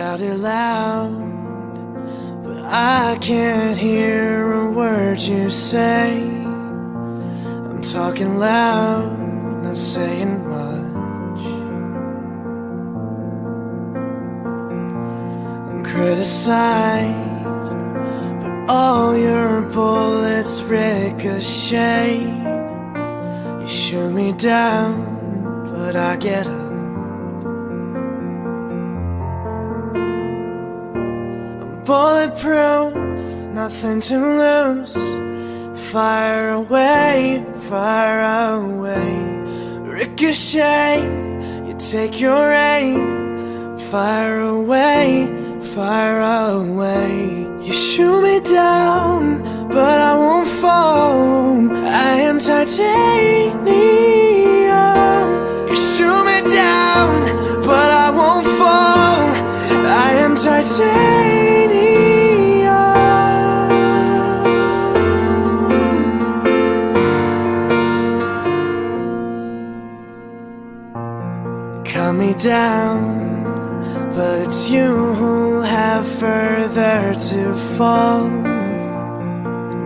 Shout it loud, but I can't hear a word you say. I'm talking loud, not saying much. I'm criticized, but all your bullets ricochet. You shoot me down, but I get up. Bulletproof, nothing to lose. Fire away, fire away. Ricochet, you take your aim. Fire away, fire away. You shoot me down, but I won't fall. I am titanium. You shoot me down, but I won't fall. I am titanium. Cut me down, but it's you who have further to fall.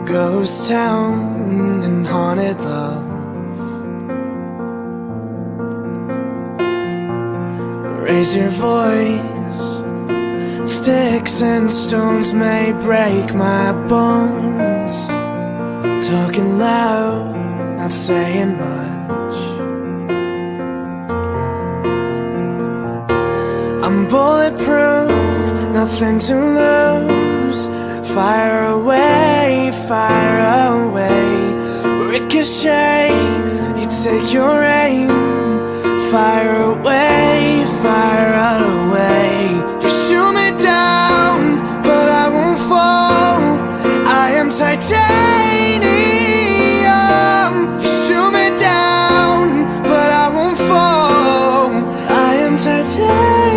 Ghost town and haunted love. Raise your voice. Sticks and stones may break my bones. Talking loud, not saying much. I'm bulletproof, nothing to lose. Fire away, fire away. Ricochet, you take your aim. Fire away, fire away. You shoot me down, but I won't fall. I am titanium. You shoot me down, but I won't fall. I am titanium.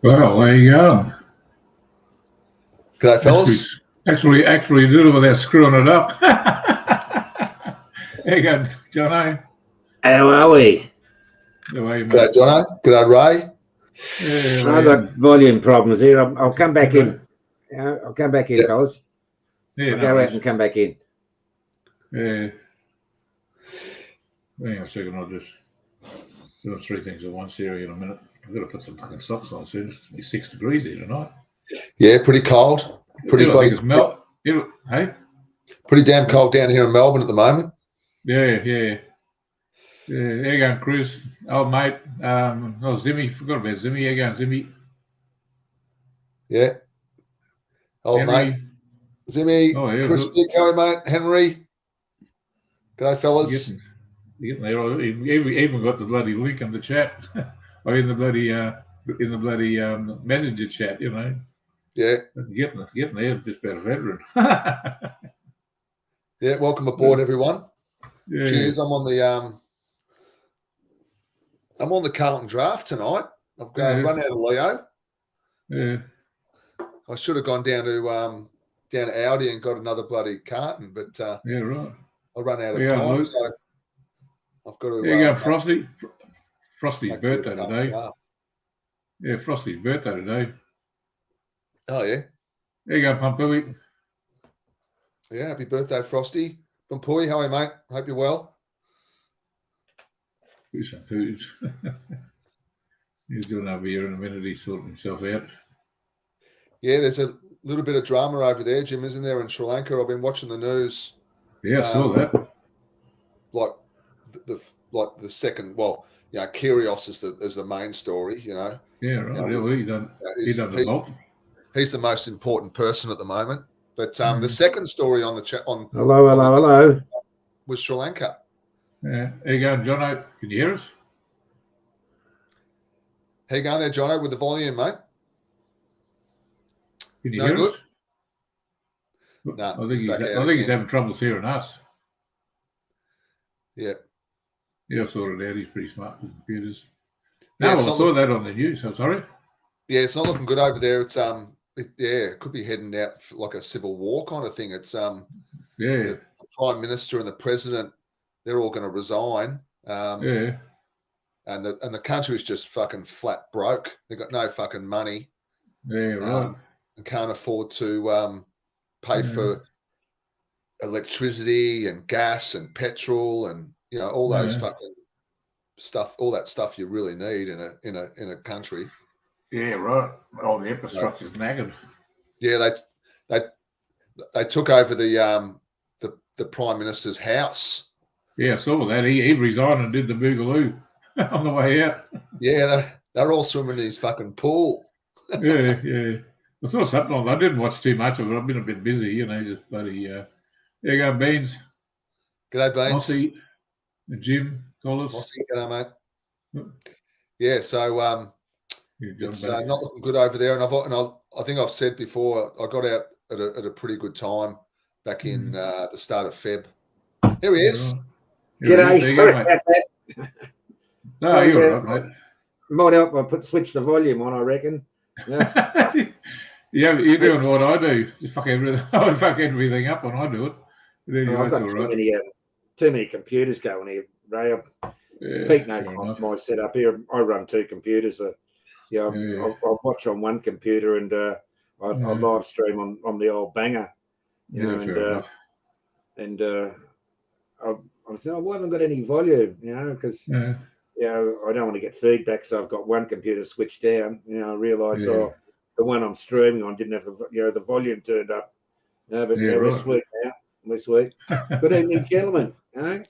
Well, there you go. G'day, fellas. Actually did it without screwing it up. There you go, Jono. How are we? G'day, Jono. G'day, Ray. Yeah, I've got volume problems here. I'll come back in. I'll come back in, fellas. Yeah, I'll go out and come back in. Yeah. Hang on a second, I'll just do three things at once here in a minute. I've got to put some fucking socks on soon. It's only 6 degrees here tonight. Yeah, pretty cold. Pretty damn cold down here in Melbourne at the moment. Yeah. There you go, Chris. Old mate. Zimmy. Forgot about Zimmy. There you go, Zimmy. Yeah. Old Henry. mate. Zimmy. Oh, yeah. Chris, how mate? Henry. G'day, fellas. Getting there. He even got the bloody link in the chat. Or in the bloody messenger chat, you know. Yeah. Getting there, just about a veteran. Yeah, welcome aboard, everyone. Yeah. Cheers. I'm on the Carlton draft tonight. I've run out of Leo. Yeah. I should have gone down to Audi and got another bloody carton, but yeah, right. I run out of time, so I've got to. There you go, Frosty. Frosty's birthday today. Yeah, Frosty's birthday today. Oh, yeah. There you go, Pumpooey. Yeah, happy birthday, Frosty. Pumpooey, how are you, mate? Hope you're well. Do some foods. He's doing over here in a minute. He's sorting himself out. Yeah, there's a little bit of drama over there, Jim, isn't there, in Sri Lanka? I've been watching the news. Yeah, I saw that. Like the second, well, you know, Kyrgios is the main story, you know. Yeah, right. He's the most important person at the moment. But the second story on the chat Hello. Was Sri Lanka. Yeah, there you go, John. Can you hear us? How you going there, Jono, with the volume, mate? Can you No hear good? us? No, I think he's he's, back out I think he's again. having troubles hearing us. Yeah. He'll sort it out. He's pretty smart with computers. Yeah, No, it's well, I not saw that on the news. I'm sorry. Yeah, it's not looking good over there. It's it could be heading out for like a civil war kind of thing. It's Yeah. the Prime Minister and the President, they're all going to resign. Yeah. And the country is just fucking flat broke. They've got no fucking money. Yeah, right. And can't afford to pay for electricity and gas and petrol and all those fucking stuff, all that stuff you really need in a country. Yeah, right. All the infrastructure's nagging. Yeah, they took over the Prime Minister's house. Yeah, I saw that. He resigned and did the boogaloo on the way out. Yeah, they're all swimming in his fucking pool. Yeah. I saw something on that. I didn't watch too much of it. I've been a bit busy, just bloody. There you go, Beans. G'day, Beans. Mossy, Jim, Collis. Mossy, g'day, mate. Yeah, so it's not looking good over there, and I think I've said before, I got out at a pretty good time back in the start of Feb. Here he is. G'day, sorry about that. No, you're right, mate. Might help if I switch the volume on, I reckon. Yeah. Yeah, you're doing what I do. You fuck everything. I fuck everything up when I do it. I've got too many computers going here, Ray. Pete knows my setup here. I run 2 computers. I'll watch on one computer and I live stream on the old banger. I said, I haven't got any volume, because I don't want to get feedback, so I've got one computer switched down. I realised the one I'm streaming on didn't have the volume turned up. But we're sweet now. We're sweet. Good evening, gentlemen. Hey,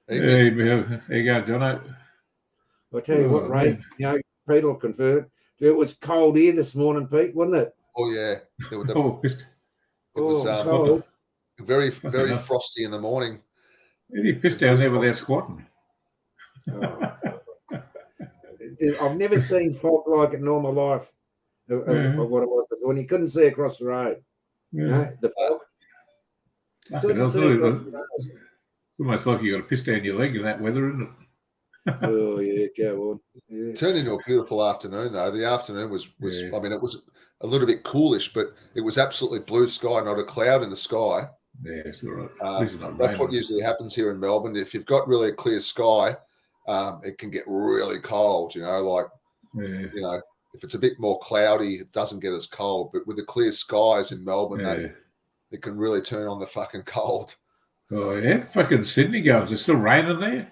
there you go, John. I'll tell you what, Ray. Pete will confirm. It was cold here this morning, Pete, wasn't it? Oh yeah, it was cold. Very very frosty in the morning. He pissed down there without squatting. I've never seen fog like it in all my life. Of what it was when you couldn't see across the road. The fog. It's almost like you got a piss down your leg in that weather, isn't it? Oh yeah, go on. Yeah. Turned into a beautiful afternoon though. The afternoon was I mean, it was a little bit coolish, but it was absolutely blue sky, not a cloud in the sky. Yeah, it's all right. That's what usually happens here in Melbourne. If you've got really a clear sky, it can get really cold. If it's a bit more cloudy, it doesn't get as cold. But with the clear skies in Melbourne, it can really turn on the fucking cold. Oh yeah, fucking Sydney girls. It's still raining there.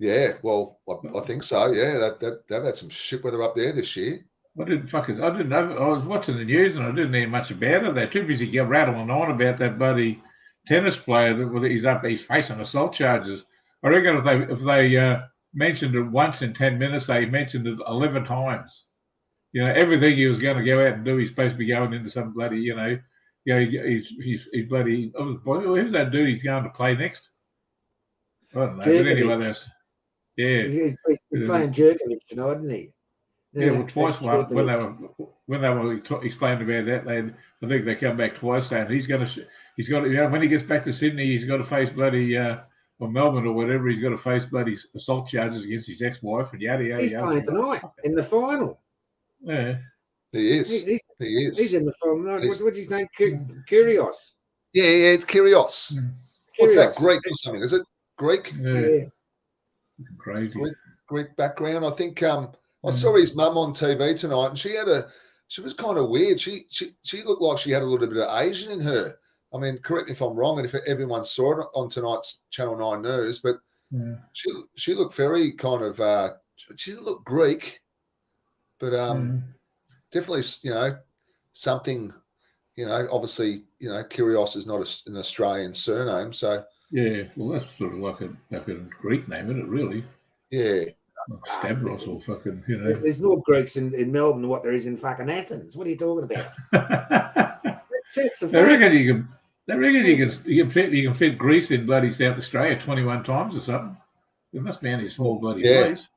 Yeah, well, I think so. Yeah, they've had some shit weather up there this year. I didn't know. I was watching the news and I didn't hear much about it. They're too busy rattling on about that bloody tennis player that he's facing assault charges. I reckon if they mentioned it once in 10 minutes, they mentioned it 11 times. Everything he was going to go out and do, he's supposed to be going into some bloody, he's bloody. Who's that dude he's going to play next? I don't know. But anyway, he's playing Djokovic tonight, isn't he? Yeah, well, twice when they were explaining about that, I think they come back twice saying he's got when he gets back to Sydney, he's got to face bloody or Melbourne or whatever, he's got to face bloody assault charges against his ex-wife and yada yada. He's playing tonight in the final. Yeah, he is. He is. He's in the final. What's his name? Kyrgios. Yeah, Kyrgios. What's that? Greek or something? Is it Greek? Yeah. Crazy. Greek background. I think. I saw his mum on TV tonight, and she was kind of weird. She looked like she had a little bit of Asian in her. I mean, correct me if I'm wrong, and if everyone saw it on tonight's Channel 9 News, but she looked very kind of. She looked Greek, but definitely, something. Obviously, Kyrgios is not an Australian surname, so yeah. Well, that's sort of like a Greek name, isn't it? Really? Yeah. Stavros or fucking, There's more Greeks in Melbourne than what there is in fucking Athens. What are you talking about? They reckon you can fit Greece in bloody South Australia 21 times or something. It must be only a small bloody place.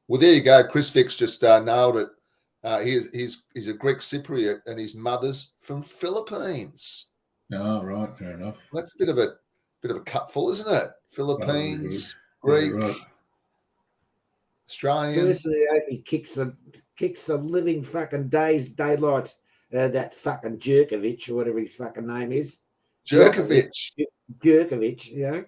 Well, there you go. Chris Vicks just nailed it. He's a Greek Cypriot, and his mother's from Philippines. Oh, right, fair enough. That's a bit of a cupful, isn't it? Philippines, Greek, Greek, right. Australian. Personally, I hope he kicks the living fucking daylight. That fucking Jerkovic or whatever his fucking name is. Jerkovic. Jerkovic, you know.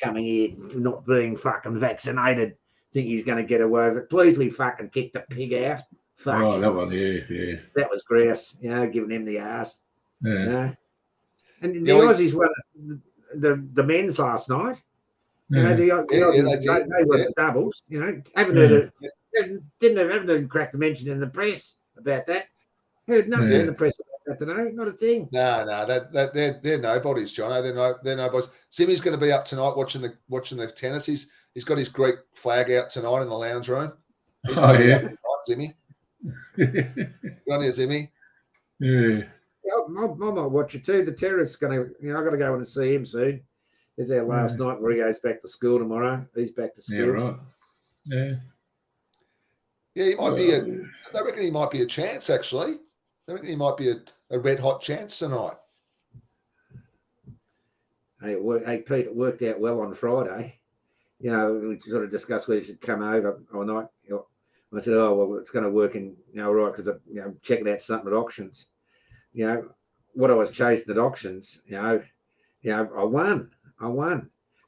Coming here, not being fucking vaccinated, think he's going to get away with it. Please, we fucking kicked the pig out. Fuck. Oh, that one, yeah. That was grouse, you know, giving him the ass. Yeah. You know? And the Aussies won the men's last night. You know, the Aussies, they won the doubles. You know, haven't heard cracked a mention in the press about that. Heard nothing in the press about that today. Not a thing. No, they're nobodies, John. They're nobodies. Simmy's going to be up tonight watching the tennis. He's got his Greek flag out tonight in the lounge room. He's going to be up tonight, Zimmy. Good on you, Zimmy. Yeah. I might watch it too. The terrorist's going to, I've got to go in and see him soon. It's our last night where he goes back to school tomorrow. He's back to school. Yeah, right. Yeah. Yeah, he might be I reckon he might be a chance, actually. I reckon he might be a red hot chance tonight. Hey, Pete, it worked out well on Friday. You know, we sort of discussed whether he should come over or not. I said, oh, well, it's going to work in, right, because, checking out something at auctions. What I was chasing at auctions, I won.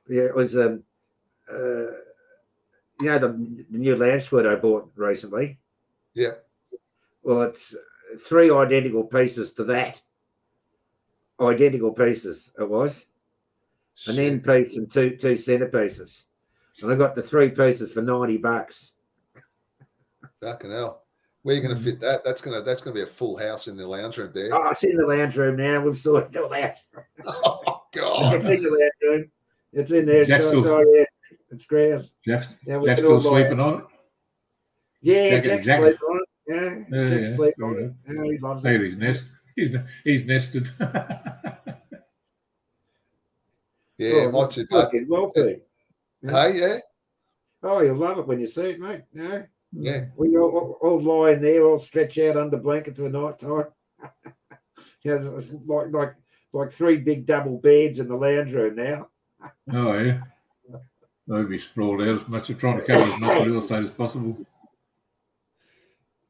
Yeah, it was, the new Landsword I bought recently. Yeah. Well, it's 3 identical pieces to that. Identical pieces it was. An end piece and two centerpieces. And I got the 3 pieces for $90. Fucking hell. Where are you going to fit that? That's going to be a full house in the lounge room there. Oh, it's in the lounge room now. We've sorted all that. Oh, God. It's in the lounge room. It's in there. It's grass. Jack's still sleeping on it? Yeah, Jack's sleeping on it. Yeah, Jack's sleeping on it. Yeah, he loves it. He's nested. Yeah, not too bad. Well, Pete. Hey, yeah. Oh, you'll love it when you see it, mate. Yeah. We all lie in there, all stretch out under blankets for night time. It's like 3 big double beds in the lounge room now. Oh, yeah. They'll be sprawled out as much as trying to cover as much real estate as possible.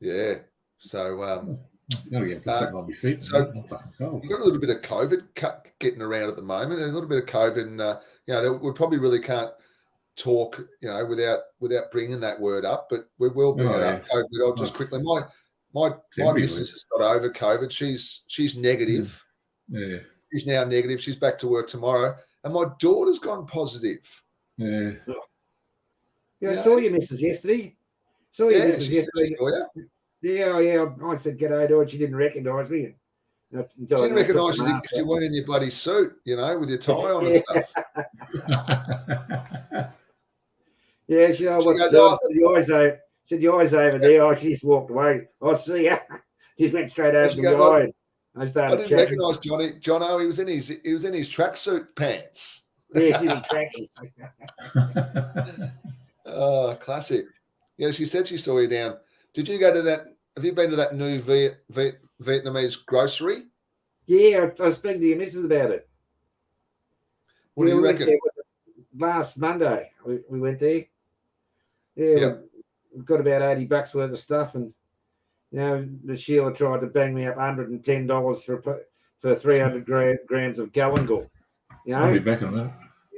Yeah. So, gotta get on my feet. So you've got a little bit of COVID getting around at the moment. A little bit of COVID, and we probably really can't talk, without bringing that word up, but we will bring it up. COVID. I'll just quickly. My missus has got over COVID. She's negative. Yeah. She's now negative. She's back to work tomorrow, and my daughter's gone positive. Yeah. I saw your missus yesterday. Yeah. I said g'day to her. She didn't recognise me. She didn't recognise you because you weren't in your bloody suit, with your tie on and stuff. Yeah, she said the eyes over there. She just walked away. I see ya. Just went straight over the eye. I didn't recognise Johnny. Jono, he was in his tracksuit pants. Yeah, she's in trackies. Oh, classic. Yeah, she said she saw you down. Did you go to that? Have you been to that new Vietnamese grocery? Yeah, I was speaking to your missus about it. What do you reckon? Last Monday, we went there. Yeah, we got about $80 worth of stuff, and the Sheila tried to bang me up $110 for 300 grams of galangal. I'll be back on that.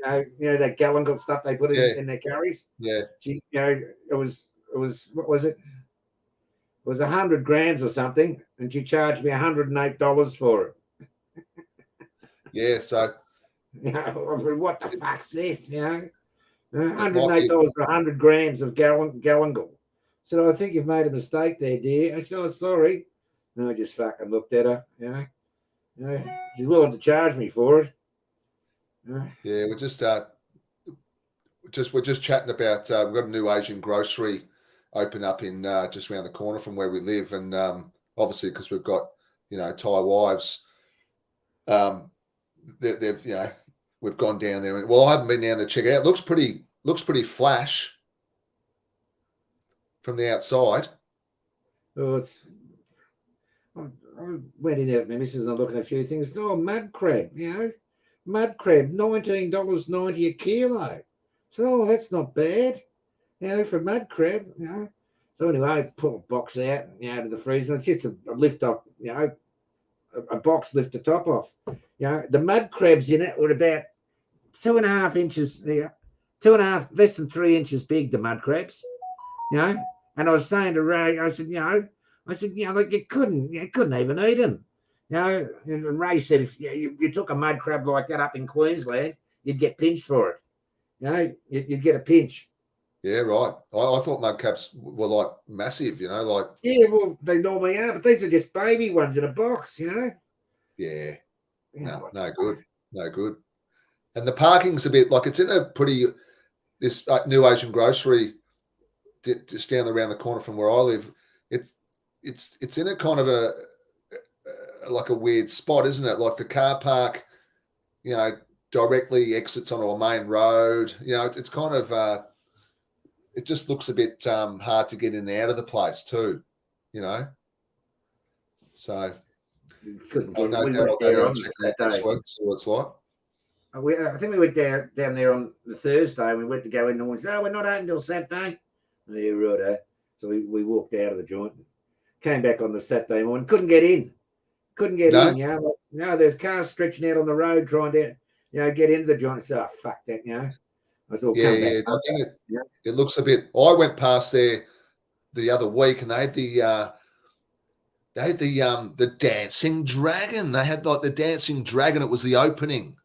That galangal stuff they put in their curries. Yeah. It was what was it? It was 100 grams or something, and she charged me $108 for it. Yeah, so. What the fuck's this? $108 for 100 grams of galangal. So I think you've made a mistake there, dear. I said, oh, sorry. And I just fucking looked at her. She's willing to charge me for it. Yeah, we're just chatting about. We've got a new Asian grocery open up in just around the corner from where we live, and obviously because we've got Thai wives, they've we've gone down there. Well, I haven't been down to check it out. Looks pretty flash from the outside. Oh, I went in there with my missus and I'm looking at a few things. Oh, mud crab, mud crab, $19.90 a kilo. So, oh, that's not bad, for mud crab, So anyway, I pull a box out, to the freezer. It's just a lift off, a box lift the top off. The mud crabs in it were about 2.5 inches, 2.5, less than 3 inches big, the mud crabs, And I was saying to Ray, I said, like you couldn't even eat them, And Ray said, if you took a mud crab like that up in Queensland, you'd get pinched for it. You'd get a pinch. Yeah, right. I thought mud crabs were like massive, like. Yeah, well, they normally are, but these are just baby ones in a box, Yeah. No good. And the parking's a bit like it's in a pretty this new Asian grocery just down around the corner from where I live. It's in a kind of a like a weird spot, isn't it? Like the car park, directly exits onto a main road. It's kind of it just looks a bit hard to get in and out of the place too, So couldn't I'll get go down and check it out this week, see what it's like. I think we went down there on the Thursday and we went to go in and said, we're not open until Saturday. Yeah, right. So we walked out of the joint, came back on the Saturday morning, couldn't get in. No, there's cars stretching out on the road trying to, get into the joint. I said, oh, fuck that, I thought, I think it looks a bit. I went past there the other week and they had the dancing dragon. They had like the dancing dragon. It was the opening.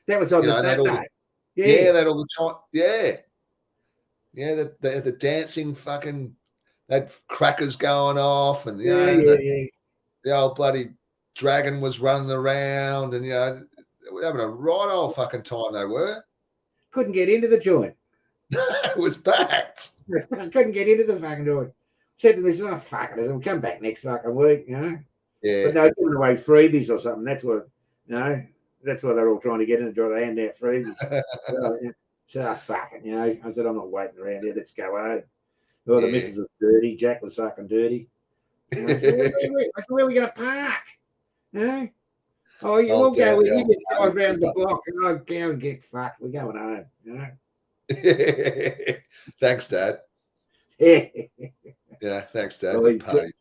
That was on the Saturday. That all the time. Yeah. They had the dancing fucking. They had crackers going off, and the old bloody dragon was running around, and they were having a right old fucking time. They were. Couldn't get into the joint. It was packed. I couldn't get into the fucking joint. Said to me, "Oh fuck it, I'll come back next fucking week." Yeah. But they're giving away freebies or something. That's what. That's why they're all trying to get in the joint. They hand out freebies. So fuck it, I said, I'm not waiting around here. Let's go home. Well, the missus was dirty. Jack was fucking dirty. I said, where are we going to park? Oh, we'll go. You just drive around the block and I'll go and get fucked. We're going home. Thanks, Dad. Yeah, thanks, Dad. Party.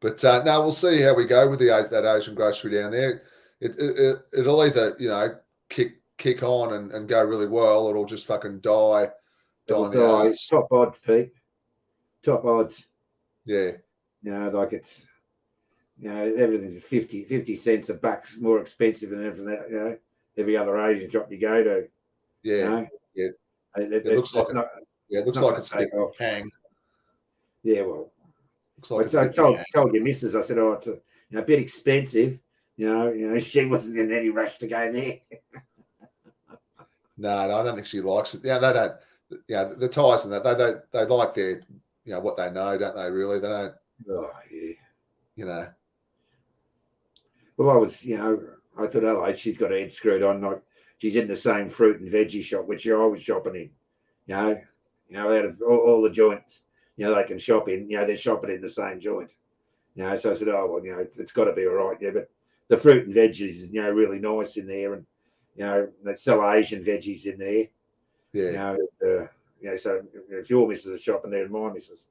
But no, we'll see how we go with that Asian grocery down there. It'll either kick on and go really well, or it'll just fucking die. Top odds, Pete. Top odds. Yeah. Like it's everything's 50 cents a buck more expensive than everything. Every other Asian shop you go to. Yeah. Yeah. It looks like it's a big hang. Yeah, well. I told your missus, I said, it's a bit expensive. She wasn't in any rush to go there. No, I don't think she likes it. Yeah, they don't. Yeah, the Thais and that they like their, what they know, don't they? Really, they don't. Oh yeah. Well, I was, I thought, oh, she's got her head screwed on. Like she's in the same fruit and veggie shop which I was shopping in. Out of all the joints, they can shop in. They're shopping in the same joint. So I said, oh well, it's got to be all right. Yeah, but the fruit and veggies is really nice in there, and they sell Asian veggies in there. Yeah. So if your missus is shopping there and my missus,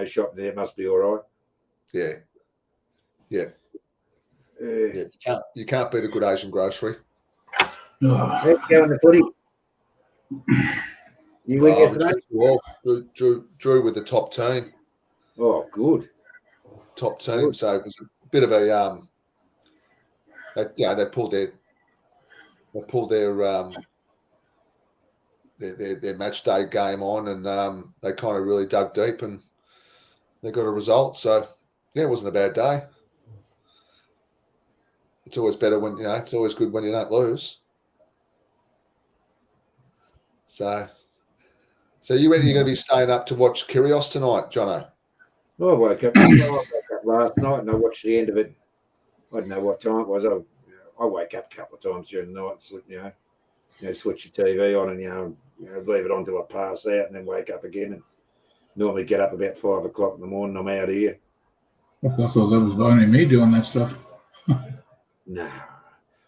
shopping there must be all right. Yeah. Yeah. You can't beat a good Asian grocery. Let's go in the footy. You win yesterday? Well, drew with the top team. Oh, good. Top team. Good. So it was a bit of a they pulled their match day game on, and they kind of really dug deep and they got a result. So it wasn't a bad day. It's always better when it's always good when you don't lose. So you reckon you're going to be staying up to watch Kyrgios tonight, Jono? Well, I woke up last night and I watched the end of it. I don't know what time it was. I wake up a couple of times during the night, switch the TV on and leave it on till I pass out, and then wake up again. And normally get up about 5 o'clock in the morning. I'm out here. I thought that was only me doing that stuff. No,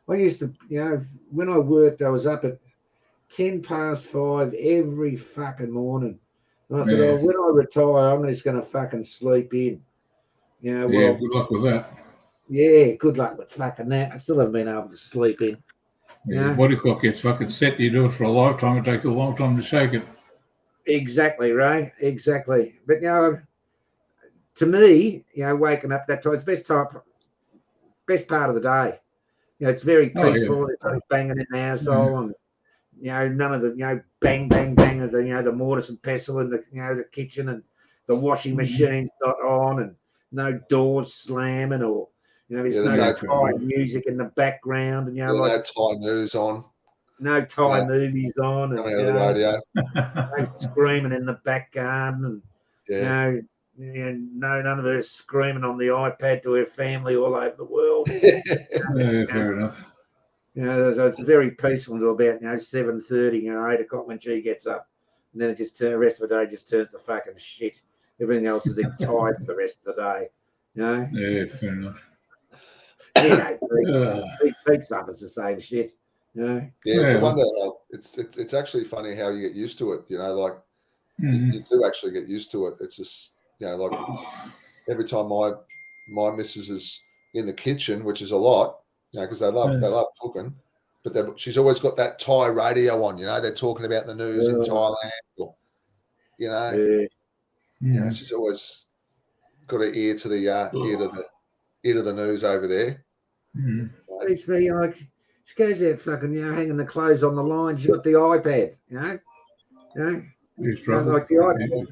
I used to, when I worked, I was up at 5:10 every fucking morning. And I thought, when I retire, I'm just going to fucking sleep in. Good luck with that. Yeah, good luck with fucking that. I still haven't been able to sleep in. Yeah, your body clock gets fucking set. You do it for a lifetime. It takes a long time to shake it. Exactly, Ray. Exactly. But, to me, waking up that time, it's best part of the day. It's very peaceful. It's not banging in the household, and none of the bang bang bang of the mortise and pestle in the kitchen, and the washing machine's not on, and no doors slamming, or there's no Thai music in the background, and no Thai news on. No Thai movies on, and the radio. No screaming in the back garden, and none of her screaming on the iPad to her family all over the world. Fair enough. So it's very peaceful until about 7:30, 8 o'clock when she gets up, and then the rest of the day just turns to fucking shit. Everything else is in tight for the rest of the day. Yeah, fair enough. Pete stuff is the same shit. It's a wonder how it's actually funny how you get used to it. You do actually get used to it. It's just every time my missus is in the kitchen, which is a lot, because they love cooking, but she's always got that Thai radio on. They're talking about the news in Thailand, or she's always got an ear to the ear to the news over there. It's me she goes out fucking hanging the clothes on the line. She's got the iPad, like the iPad.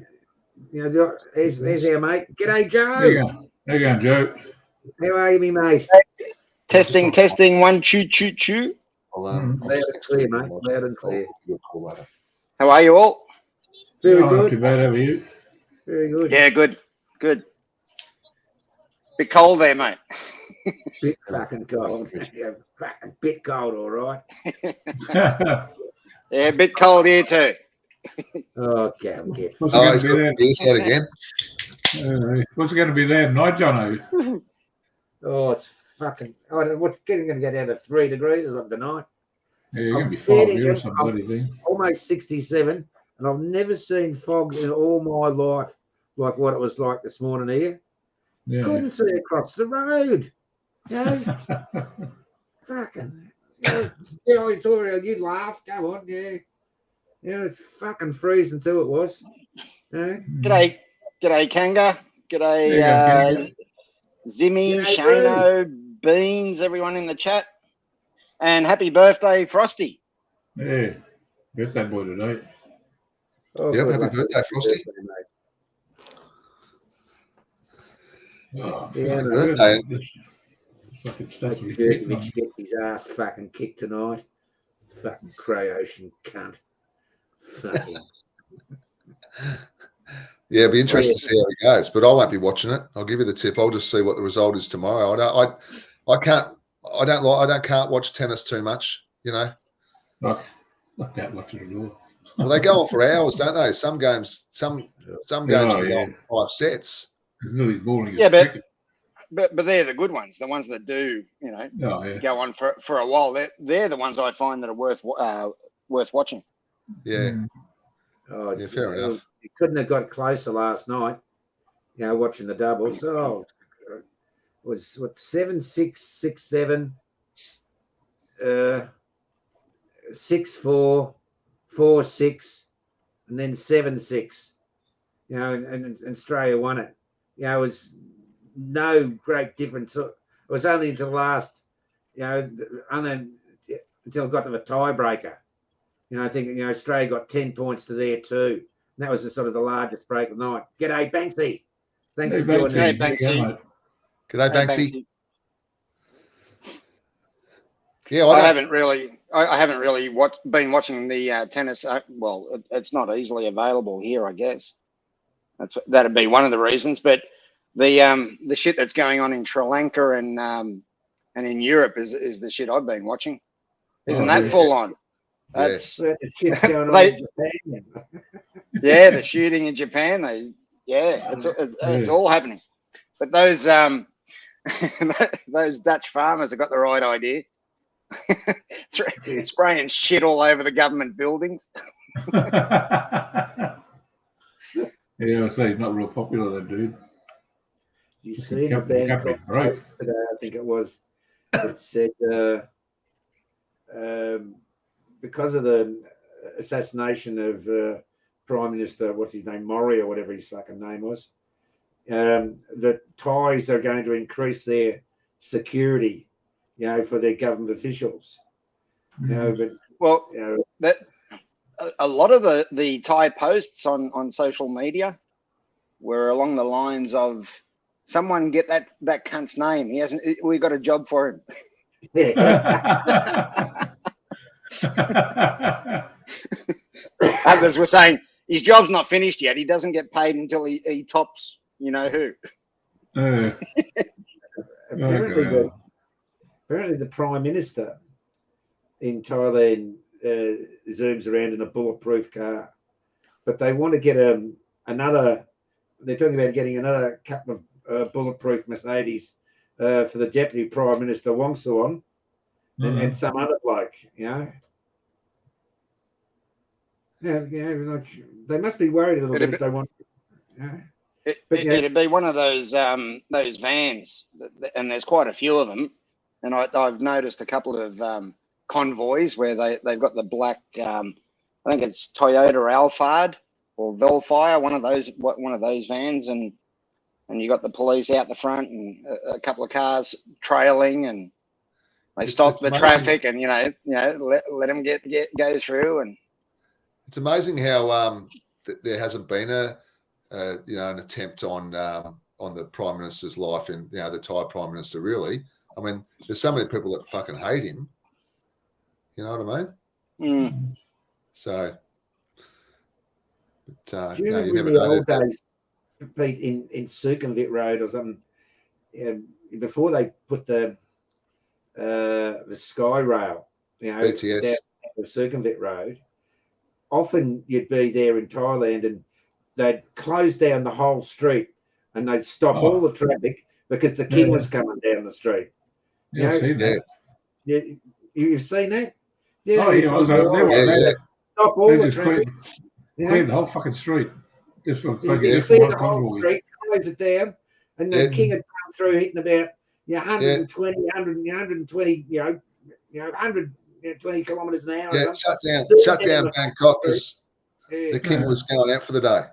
There's our mate. G'day, Joe. There you go, Joe. How are you, me mate? Testing. 1, 2, 2, 2. Loud and clear, mate. Loud and clear. How are you all? Very good. Not too bad, how are you? Very good. Yeah, good. Bit cold there, mate. Bit fucking cold. Fucking bit cold, all right. Yeah, a bit cold here too. Okay. He's got the beer set again. What's it going to be there tonight, Jono? Oh, it's fucking. What's going to get down to 3 degrees or something tonight? Yeah, you're going to be 5 here or some bloody thing. Almost 67, and I've never seen fog in all my life like what it was like this morning here. Yeah. Couldn't see across the road. Fucking. It's all right. You laugh. Go on. It's fucking freezing too. It was. G'day, Kanga. G'day, Zimmy, Shano, Beans, everyone in the chat, and happy birthday, Frosty. Yeah, birthday boy today. Happy birthday, Frosty. Happy birthday. Djokovic get his ass fucking kicked tonight. Fucking Croatian cunt. Fucking. It'd be interesting to see how it goes, but I won't be watching it. I'll give you the tip. I'll just see what the result is tomorrow. I can't watch tennis too much. I can't watch it at all. Well, they go on for hours, don't they? Some games can go on for 5 sets. It's really boring. Yeah, but they're the good ones. The ones that do, go on for a while. They're the ones I find that are worth watching. Yeah. Oh, fair enough. You couldn't have got closer last night. Watching the doubles. Oh, it was 7-6, 6-7, 6-4, 4-6, and then 7-6. And Australia won it. It was no great difference. It was only until last, until it got to the tiebreaker. I think Australia got 10 points to their 2. And that was the largest break of the night. G'day, Banksy. Thanks for joining. G'day, Banksy. G'day, Banksy. Yeah, I haven't really been watching the tennis. Well, it's not easily available here, I guess. That'd be one of the reasons. But the shit that's going on in Sri Lanka and and in Europe is the shit I've been watching. Isn't Oh, that yeah. full on? Yeah. That's The shit's going on They- in Japan. yeah, the shooting in Japan. It's all happening. But those those Dutch farmers have got the right idea. Spraying shit all over the government buildings. Yeah, I say he's not real popular, that dude. You see the Bangkok right? today, I think it was, it said because of the assassination of Prime Minister, what's his name, Mori or whatever his fucking name was, the Thais are going to increase their security, for their government officials. Well, that a lot of the Thai posts on social media were along the lines of, someone get that cunt's name. He hasn't. We got a job for him. Others were saying his job's not finished yet. He doesn't get paid until he tops you know who. Apparently the Prime Minister in Thailand zooms around in a bulletproof car, but they want to get another. They're talking about getting another couple of bulletproof Mercedes for the Deputy Prime Minister Wong Suon and some other bloke. Like they must be worried a little bit if they want. It'd be one of those vans, and there's quite a few of them. And I've noticed a couple of convoys where they've got the black. I think it's Toyota Alphard or Velfire, one of those vans, and you got the police out the front and a couple of cars trailing, and they stop the traffic and let them go through. And it's amazing how there hasn't been an attempt on the Prime Minister's life and the Thai Prime Minister. Really, I mean, there's so many people that fucking hate him. You know what I mean? So, but, do you remember in the old days, Pete, in Sukhumvit Road or something, before they put the Sky Rail, BTS, down the Sukhumvit Road, often you'd be there in Thailand and they'd close down the whole street and they'd stop all the traffic because the king was coming down the street. I've seen that. You've seen that? Stop all the traffic. Clear the whole fucking street. Just for clear the whole street, close it down, and the king had come through hitting about 120, 120, 120 kilometres an hour. Yeah, shut down Bangkok because the king was going out for the day.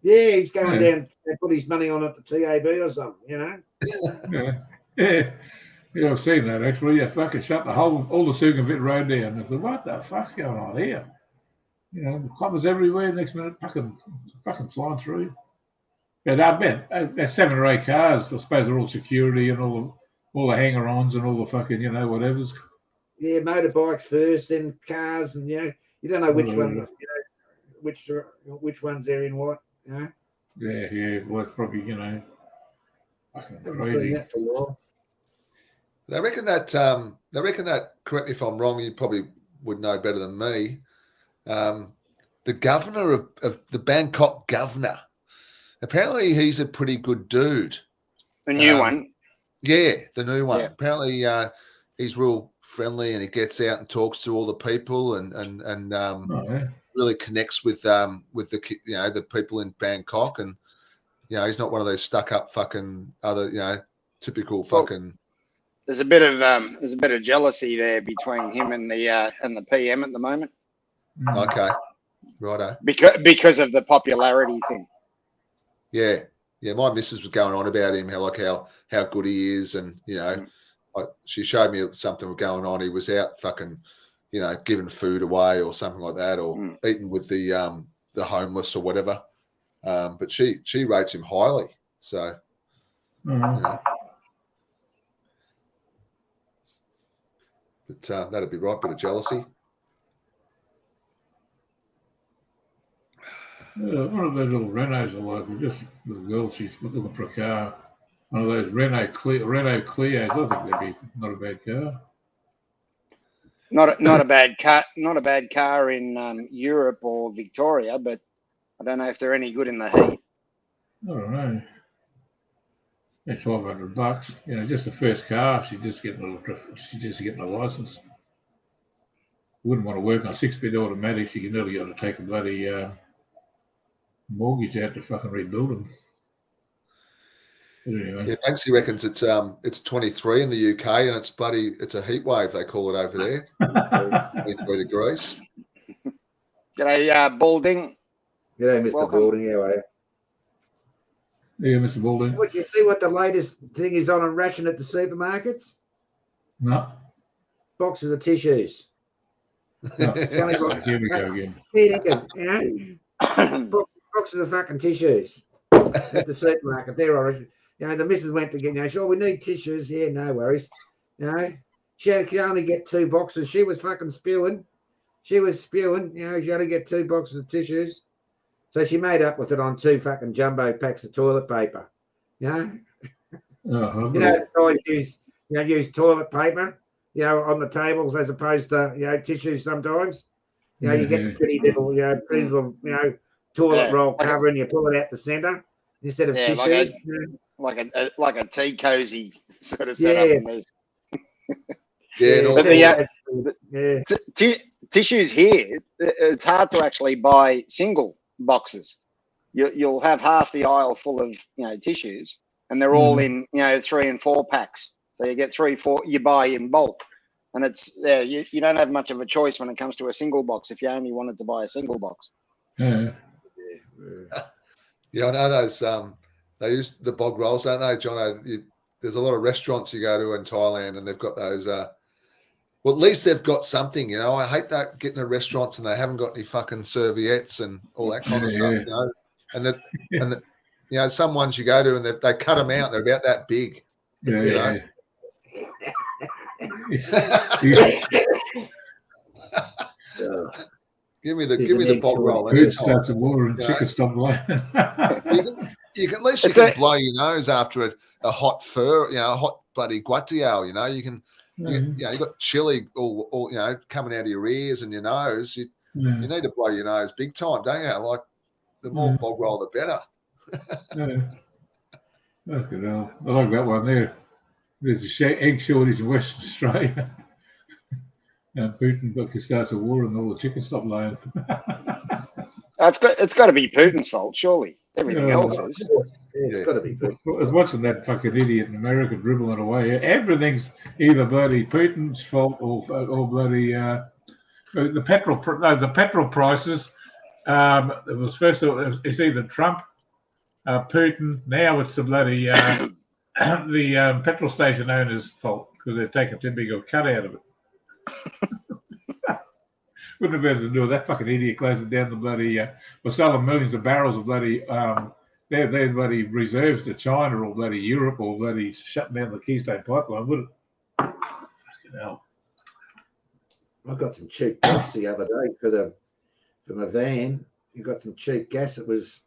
Yeah, he's going down and put his money on at the TAB or something, Yeah, I've seen that actually. Yeah, fucking shut all the Sukhumvit Road down. I thought, what the fuck's going on here? The clubbers everywhere. Next minute, fucking flying through. But I bet there's 7 or 8 cars. I suppose they're all security and all the hanger-ons and all the fucking whatever's. Yeah, motorbikes first, then cars, and you don't know which one, which ones they're in what. Yeah. Well, it's probably fucking crazy. Seen that for a while. They reckon that. Correct me if I'm wrong. You probably would know better than me. The governor of the Bangkok governor. Apparently, he's a pretty good dude. The new one. Yeah, the new one. Yeah. Apparently, he's real friendly and he gets out and talks to all the people and really connects with the people in Bangkok, and he's not one of those stuck up fucking other typical fucking. There's a bit of jealousy there between him and the PM at the moment. Okay, righto. Because of the popularity thing. Yeah. My missus was going on about him, how good he is, and she showed me something was going on. He was out fucking, giving food away or something like that, or eating with the homeless or whatever. But she rates him highly. So. But that'd be right, bit of jealousy. One of those little Renaults are like, just the girl, she's looking for a car. One of those Renault Clios. I think that'd be not a bad car. Not a bad car. Not a bad car in Europe or Victoria, but I don't know if they're any good in the heat. I don't know. Yeah, $1,200. You know, just the first car. She's just getting a license. Wouldn't want to work on 6-bit automatics. You can nearly got to take a bloody mortgage out to fucking rebuild them. But anyway. Yeah, Banksy reckons it's 23 in the UK and it's a heat wave, they call it over there. 23 degrees. G'day, Balding. G'day, Mr. Welcome. Balding. How are you? Yeah, Mr. Balding. What, you see what the latest thing is on a ration at the supermarkets? No. Boxes of tissues. No. Here we go again. You know, boxes of fucking tissues at the supermarket. They're orange. You know, the missus went to get, you know, sure, we need tissues. Yeah, no worries. You know, she could only get 2 boxes. She was fucking spewing. You know, she only get 2 boxes of tissues. So she made up with it on 2 fucking jumbo packs of toilet paper. You know? Uh-huh. You know, guys use toilet paper, you know, on the tables as opposed to, you know, tissues sometimes. You know, you get the pretty little, you know, toilet roll cover and you pull it out the centre instead of tissues. Like a tea cozy sort of setup. Tissues here, it's hard to actually buy single boxes. You'll have half the aisle full of, you know, tissues, and they're all in, you know, 3 and 4 packs. So you get 3, 4, you buy in bulk, and it's you don't have much of a choice when it comes to a single box if you only wanted to buy a single box. Yeah. Yeah, I know those. They use the bog rolls, don't they, John? There's a lot of restaurants you go to in Thailand, and they've got those. Well, at least they've got something, you know. I hate that getting to restaurants and they haven't got any fucking serviettes and all that kind of stuff, you know. And you know, some ones you go to and they cut them out. They're about that big. Yeah. Give me the bog roll anytime. Starts a water and chicken stop laying. You can at least you can blow your nose after a hot fur, you know, a hot bloody guatiao, you know. You can. You got chili all you know coming out of your ears and your nose. You need to blow your nose big time, don't you? Like the more bog roll, the better. Fucking hell. I like that one there. There's a egg shortage in Western Australia. And Putin starts a war and all the chickens stop laying. It's got to be Putin's fault, surely. Everything else is. It's got to be Putin. I was watching that fucking idiot in America dribbling away. Everything's either bloody Putin's fault or bloody the petrol prices. It was first it's either Trump, Putin. Now it's the bloody the petrol station owners' fault because they're taking too big a cut out of it. Wouldn't have been able to do it. That fucking idiot closing down the bloody we're selling millions of barrels of bloody their bloody reserves to China or bloody Europe or bloody shutting down the Keystone Pipeline, would it? Fucking hell. I got some cheap gas the other day for my van. You got some cheap gas. It was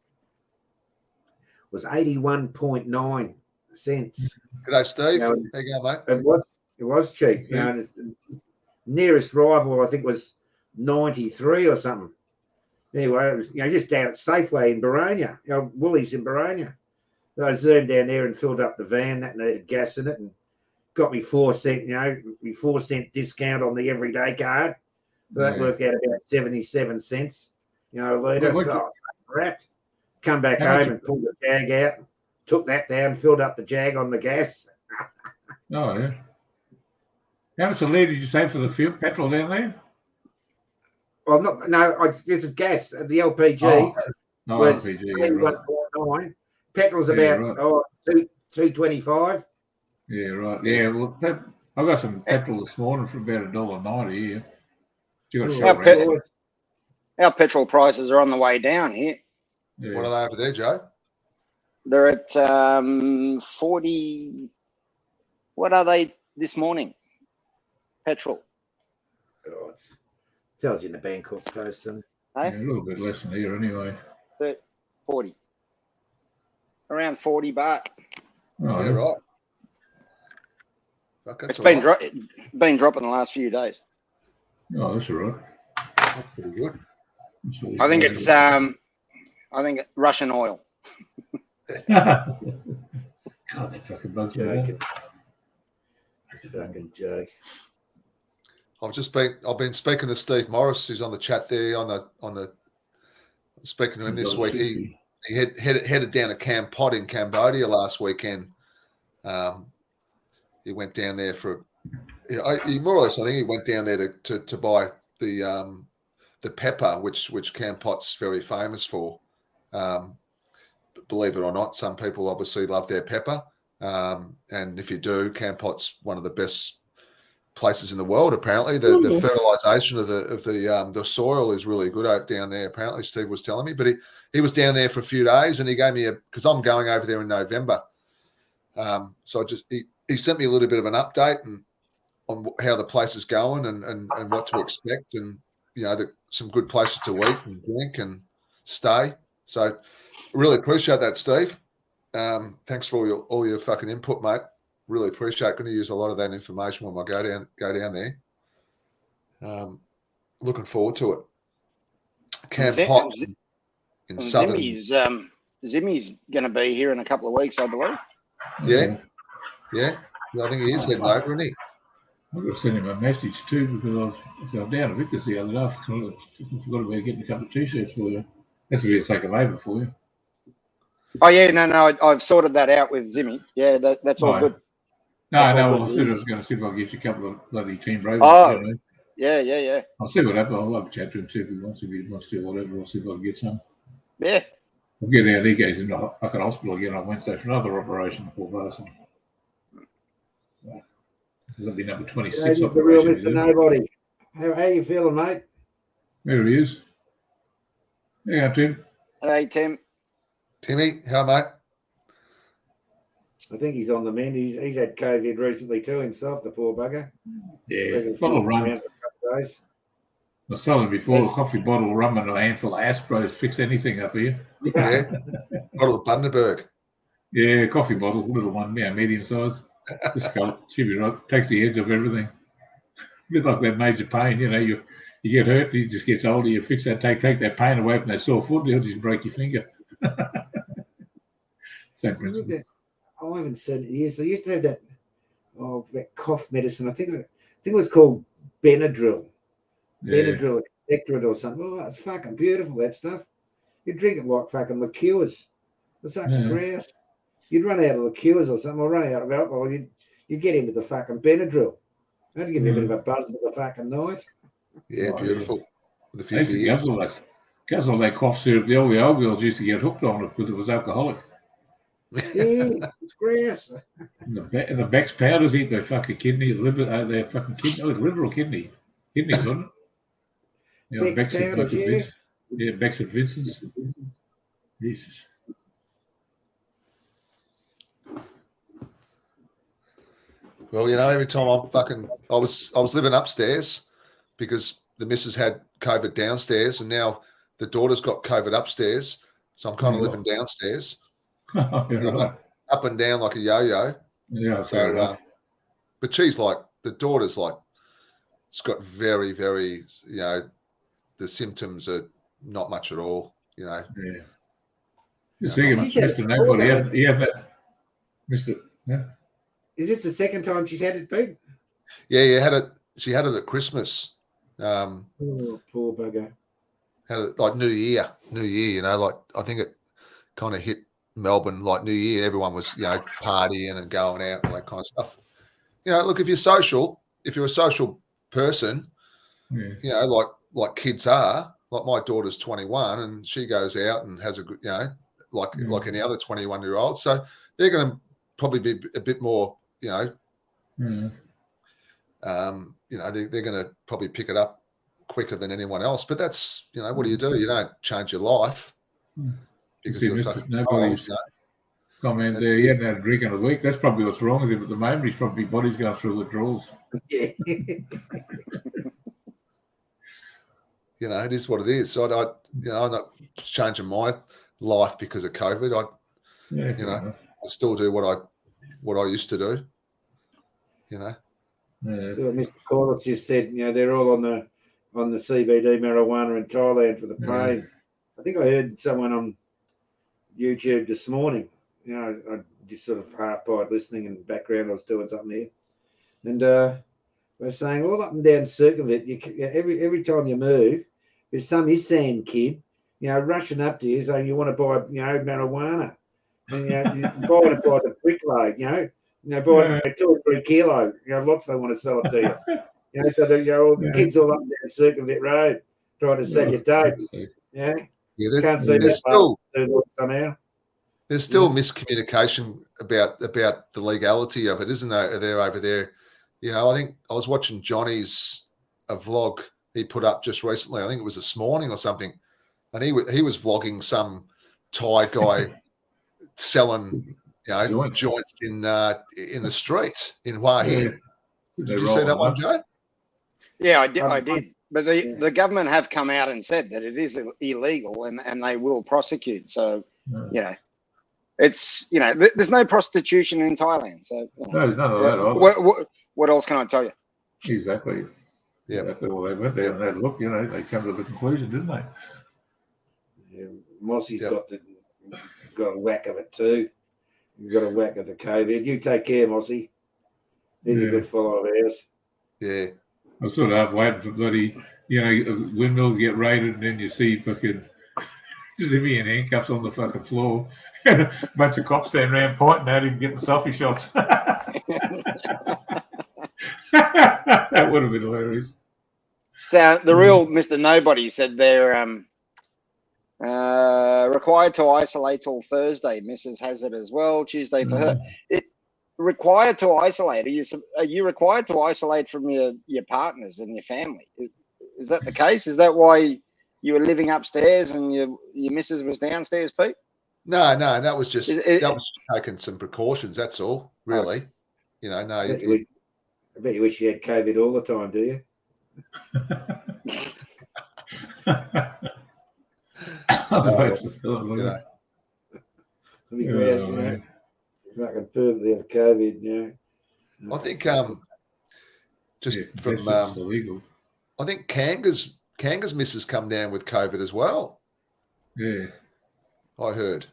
81.9 cents. G'day, Steve. How you go, mate? It was cheap. You know, the nearest rival I think was 93 or something. Anyway, it was, you know, just down at Safeway in Boronia, you know, Woolies in Boronia. So I zoomed down there and filled up the van that needed gas in it and got me 4 cent, you know, 4 cent discount on the everyday card. So that worked out about 77 cents, you know, a litre. Wrapped. Come back home and pulled the Jag out, took that down, filled up the Jag on the gas. Oh, yeah. How much a litre did you say for the fuel petrol down there? Well, this is gas. The LPG was LPG, 1.9. Petrol's about 2.25. Yeah, right. Yeah, well, I got some petrol this morning for about $1.90 here. Our petrol prices are on the way down here. Yeah. What are they over there, Joe? They're at 40. What are they this morning? Petrol. Oh, it tells you in the Bangkok Post. Hey? Yeah, a little bit less than here anyway. 40. Around 40 baht. Oh, Yeah, right. Fuck, that's It's all been right. been dropping the last few days. Oh, that's all right. That's pretty good. I think it's Russian oil. God, that fucking bugs me. Joking. Fucking joke. I've been speaking to Steve Morris, who's on the chat there on the speaking to him this week. He headed down to Camp Pot in Cambodia last weekend. He went down there for he more or less, I think he went down there to buy the pepper, which Camp Pot's very famous for. Believe it or not, some people obviously love their pepper, and if you do, Camp Pot's one of the best places in the world. Apparently, the fertilization of the soil is really good out down there. Apparently, Steve was telling me, but he was down there for a few days, and he gave me because I'm going over there in November. So he sent me a little bit of an update on how the place is going and what to expect, and some good places to eat and drink and stay. So really appreciate that, Steve. Thanks for all your fucking input, mate. Really appreciate it. Going to use a lot of that information when I go down there. Looking forward to it. Camp Pot in southern. Zimmy's going to be here in a couple of weeks, I believe. Yeah. I think he is heading over, isn't he? I'm going to send him a message too because I was down at Vickers the other day. I forgot about getting a couple of t-shirts for you. That's a bit of take them over for you. Oh yeah, no, I've sorted that out with Zimmy. Yeah, that's all good. No, I was going to see if I can get you a couple of bloody Team Ravens. Oh, yeah. I'll see what happens. I'll have a chat to him, see if he wants to do whatever. I'll see if I can get some. Yeah. I'll get out. He goes into fucking hospital again on Wednesday for another operation for Barson. That'll be number 26. The real Mr. Nobody. How you feeling, mate? There he is. Yeah, Tim. Hey, Tim. Timmy, how, mate? I think he's on the mend. He's had COVID recently too himself, the poor bugger. Yeah, bottle rum. I was telling him before, a coffee bottle rum and a handful of Aspros fix anything up here. Yeah. Bottle of Bundaberg. Yeah, coffee bottle, little one, medium size. Just go, should be right. Takes the edge off everything. A bit like that major pain, you get hurt, he just gets older, you fix that, take that pain away from that sore foot, he'll just break your finger. Same principle. I haven't seen it years. I used to have that cough medicine. I think it was called Benadryl. Yeah. Benadryl Expectorant or something. Oh, it's fucking beautiful, that stuff. You drink it like fucking liqueurs. It's fucking grass. You'd run out of liqueurs or something, or run out of alcohol. You'd get into the fucking Benadryl. That'd give you a bit of a buzz for the fucking night. Yeah, beautiful. Yeah. With a few beers. Guzzle that cough syrup. The old girls used to get hooked on it because it was alcoholic. Yeah, it's grass. And the Beck's powders eat their fucking kidney, liver, their fucking kidney. Oh, it's liver or kidney? Kidney, wasn't it? Beck's powders, yeah, Beck's at Vincent's. Jesus. Well, every time I was living upstairs because the missus had COVID downstairs, and now the daughter's got COVID upstairs, so I'm kind of living downstairs. Right. Up and down like a yo-yo. Yeah. So, but she's the daughter's it's got very, very, the symptoms are not much at all, Yeah. Mr. Nobody, he had that. Mr. Yeah. Is this the second time she's had it, Pete? Yeah. She had it at Christmas. Oh, poor bugger. Had it like New Year. I think it kind of hit Melbourne like New Year. Everyone was, partying and going out and all that kind of stuff. Look, if you're a social person, like kids are, like my daughter's 21 and she goes out and has a good, like any other 21-year-old. So they're going to probably be a bit more, they're going to probably pick it up quicker than anyone else. But that's, what do? You don't change your life because of nobody's comment there. He hadn't had a drink in a week. That's probably what's wrong with him at the moment. He's probably body's going through withdrawals. Yeah. It is what it is. So I'm not changing my life because of COVID. I still do what what I used to do. You know. Yeah. So Mr. Corliss just said, they're all on the CBD marijuana in Thailand for the pain. I think I heard someone on YouTube this morning. I just sort of half-pied listening in the background. I was doing something here, and they're saying all up and down Circlevent. Every time you move, there's some Isan kid, rushing up to you saying you want to buy, marijuana, and you buy it by the brickload, buy 2 or 3 kilo. Lots they want to sell it to you. So the kids all up and down Circlevent Road trying to sell you dope. Yeah, can't see there's still somehow. There's still miscommunication about the legality of it, isn't there? Over there, I think I was watching Johnny's a vlog he put up just recently. I think it was this morning or something, and he was vlogging some Thai guy selling joints in the street in Hua Hin. Did you see that one, Joe? Yeah, I did. But the government have come out and said that it is illegal and they will prosecute. So, it's, there's no prostitution in Thailand. So, no, there's none of that either. What else can I tell you? Exactly. Yeah. Exactly. Well, they went there and had a look, they come to the conclusion, didn't they? Yeah, Mossy's got a whack of it too. You've got a whack of the COVID. You take care, Mossy. He's a good fellow of ours. Yeah. I was sort of half waiting for bloody, windmill get raided, and then you see fucking Zimmy in handcuffs on the fucking floor. A bunch of cops standing around pointing at him, getting selfie shots. That would have been hilarious. So the real Mr. Nobody said they're required to isolate till Thursday. Mrs. has it as well. Tuesday for her. Required to isolate. Are you required to isolate from your partners and your family? Is that the case? Is that why you were living upstairs and your missus was downstairs, Pete? No, that was just taking some precautions. That's all, really. No. I bet you wish you had COVID all the time, do you? Fucking perfectly have COVID, I think from illegal. I think Kanga's missus come down with COVID as well. Yeah, I heard.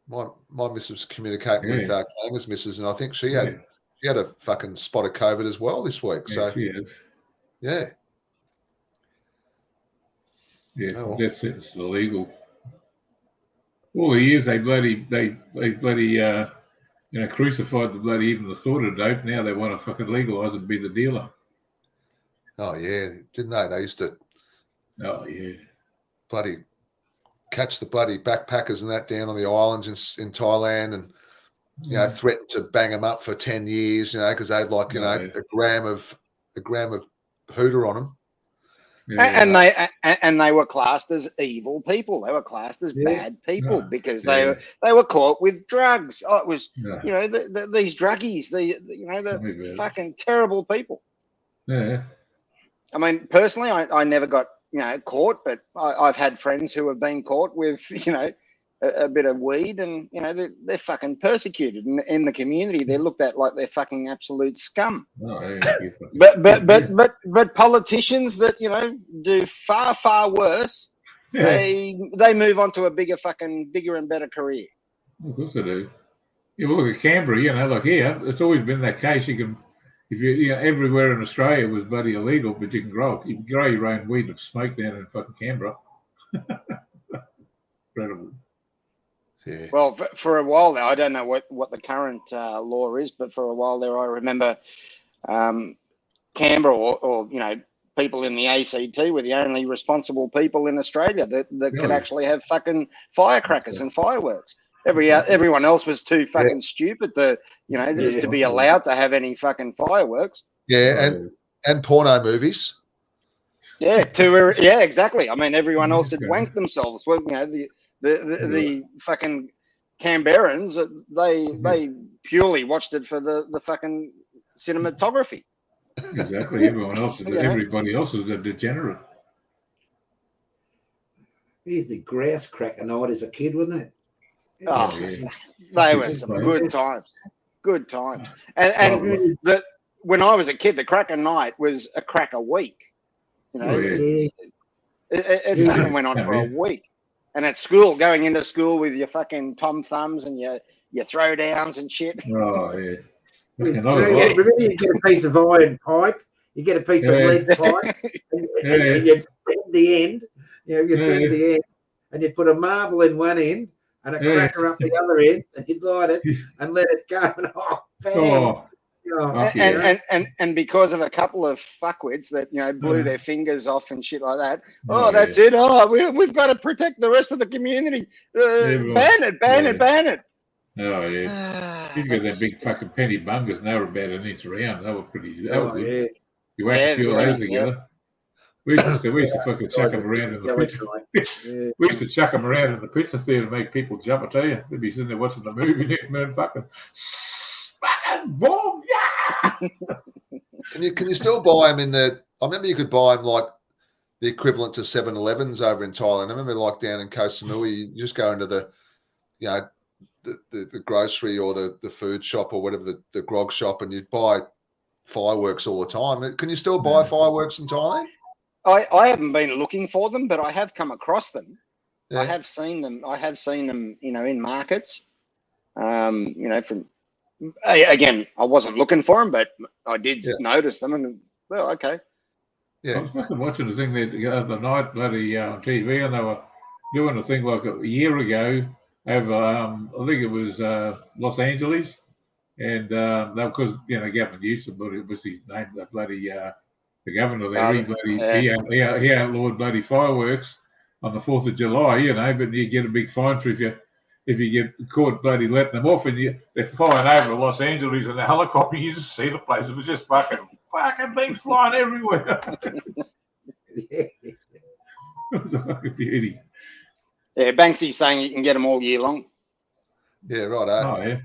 My missus was communicating with Kanga's missus, and I think she had a fucking spot of COVID as well this week. So yeah. Death sentence is illegal. All the years they bloody crucified the bloody even the thought of dope. Now they want to fucking legalise and be the dealer. Oh yeah, didn't they? They used to. Oh yeah. Bloody catch the bloody backpackers and that down on the islands in Thailand, and threaten to bang them up for 10 years. Because they had a gram of hooter on them. Yeah. And they were classed as evil people. They were classed as bad people because they were caught with drugs. Oh, it was these druggies, the fucking terrible people. Yeah. I mean, personally, I never got caught, but I've had friends who have been caught with a bit of weed, and they're fucking persecuted in the community. They're looked at like they're fucking absolute scum. But politicians that do far worse, they move on to a bigger and better career. Of course they do. You look at Canberra, like here, it's always been that case. You can, if you everywhere in Australia was bloody illegal, but you can grow your own weed and smoke down in fucking Canberra. Incredible. Yeah. Well, for a while there, I don't know what the current law is, but for a while there, I remember Canberra or people in the ACT were the only responsible people in Australia that could actually have fucking firecrackers and fireworks. Everyone else was too fucking stupid to be allowed to have any fucking fireworks. Yeah, and porno movies. Yeah, exactly. I mean, everyone else had wanked themselves. Well, the fucking Canberrans, they purely watched it for the fucking cinematography. Exactly. Everybody else is a degenerate. It used to be grouse cracker night as a kid, wasn't it? Oh, they were some good times. Good times. And when I was a kid, the cracker night was a cracker week. You know, it fucking went on for a week. And at school, going into school with your fucking Tom Thumbs and your throwdowns and shit. Oh, yeah. Remember, you get a piece of iron pipe, you get a piece of lead pipe, and you bend the end, you bend the end, and you put a marble in one end and a cracker up the other end, and you light it and let it go, and bang. And because of a couple of fuckwits that blew their fingers off and shit like that, that's it. We've got to protect the rest of the community. Ban it. Oh yeah, you got that big fucking penny bungers, and they were about an inch around. They were pretty. Good. You whack a few of those together. We used to fucking chuck them around in the picture. We used to chuck them around in the picture theatre to make people jump. I tell you, they'd be sitting there watching the movie, and then fucking boom, yeah. Can you still buy them in the? I remember you could buy them like the equivalent to 7-Elevens over in Thailand. I remember like down in Koh Samui, you just go into the, the grocery or the food shop or whatever, the grog shop, and you'd buy fireworks all the time. Can you still buy fireworks in Thailand? I haven't been looking for them, but I have come across them. Yeah. I have seen them, in markets. From again, I wasn't looking for them, but I did notice them, and well, okay. Yeah, I was fucking watching the thing the other night, bloody on TV, and they were doing a thing like a year ago over, I think it was Los Angeles, and because Gavin Newsom, but it was his name, the bloody the governor there, he outlawed bloody fireworks on the 4th of July, but you get a big fine for if you get caught bloody letting them off, and they're flying over Los Angeles in a helicopter, you just see the place. It was just fucking things flying everywhere. It was a fucking beauty. Yeah, Banksy's saying you can get them all year long. Yeah, right. Oh, yeah.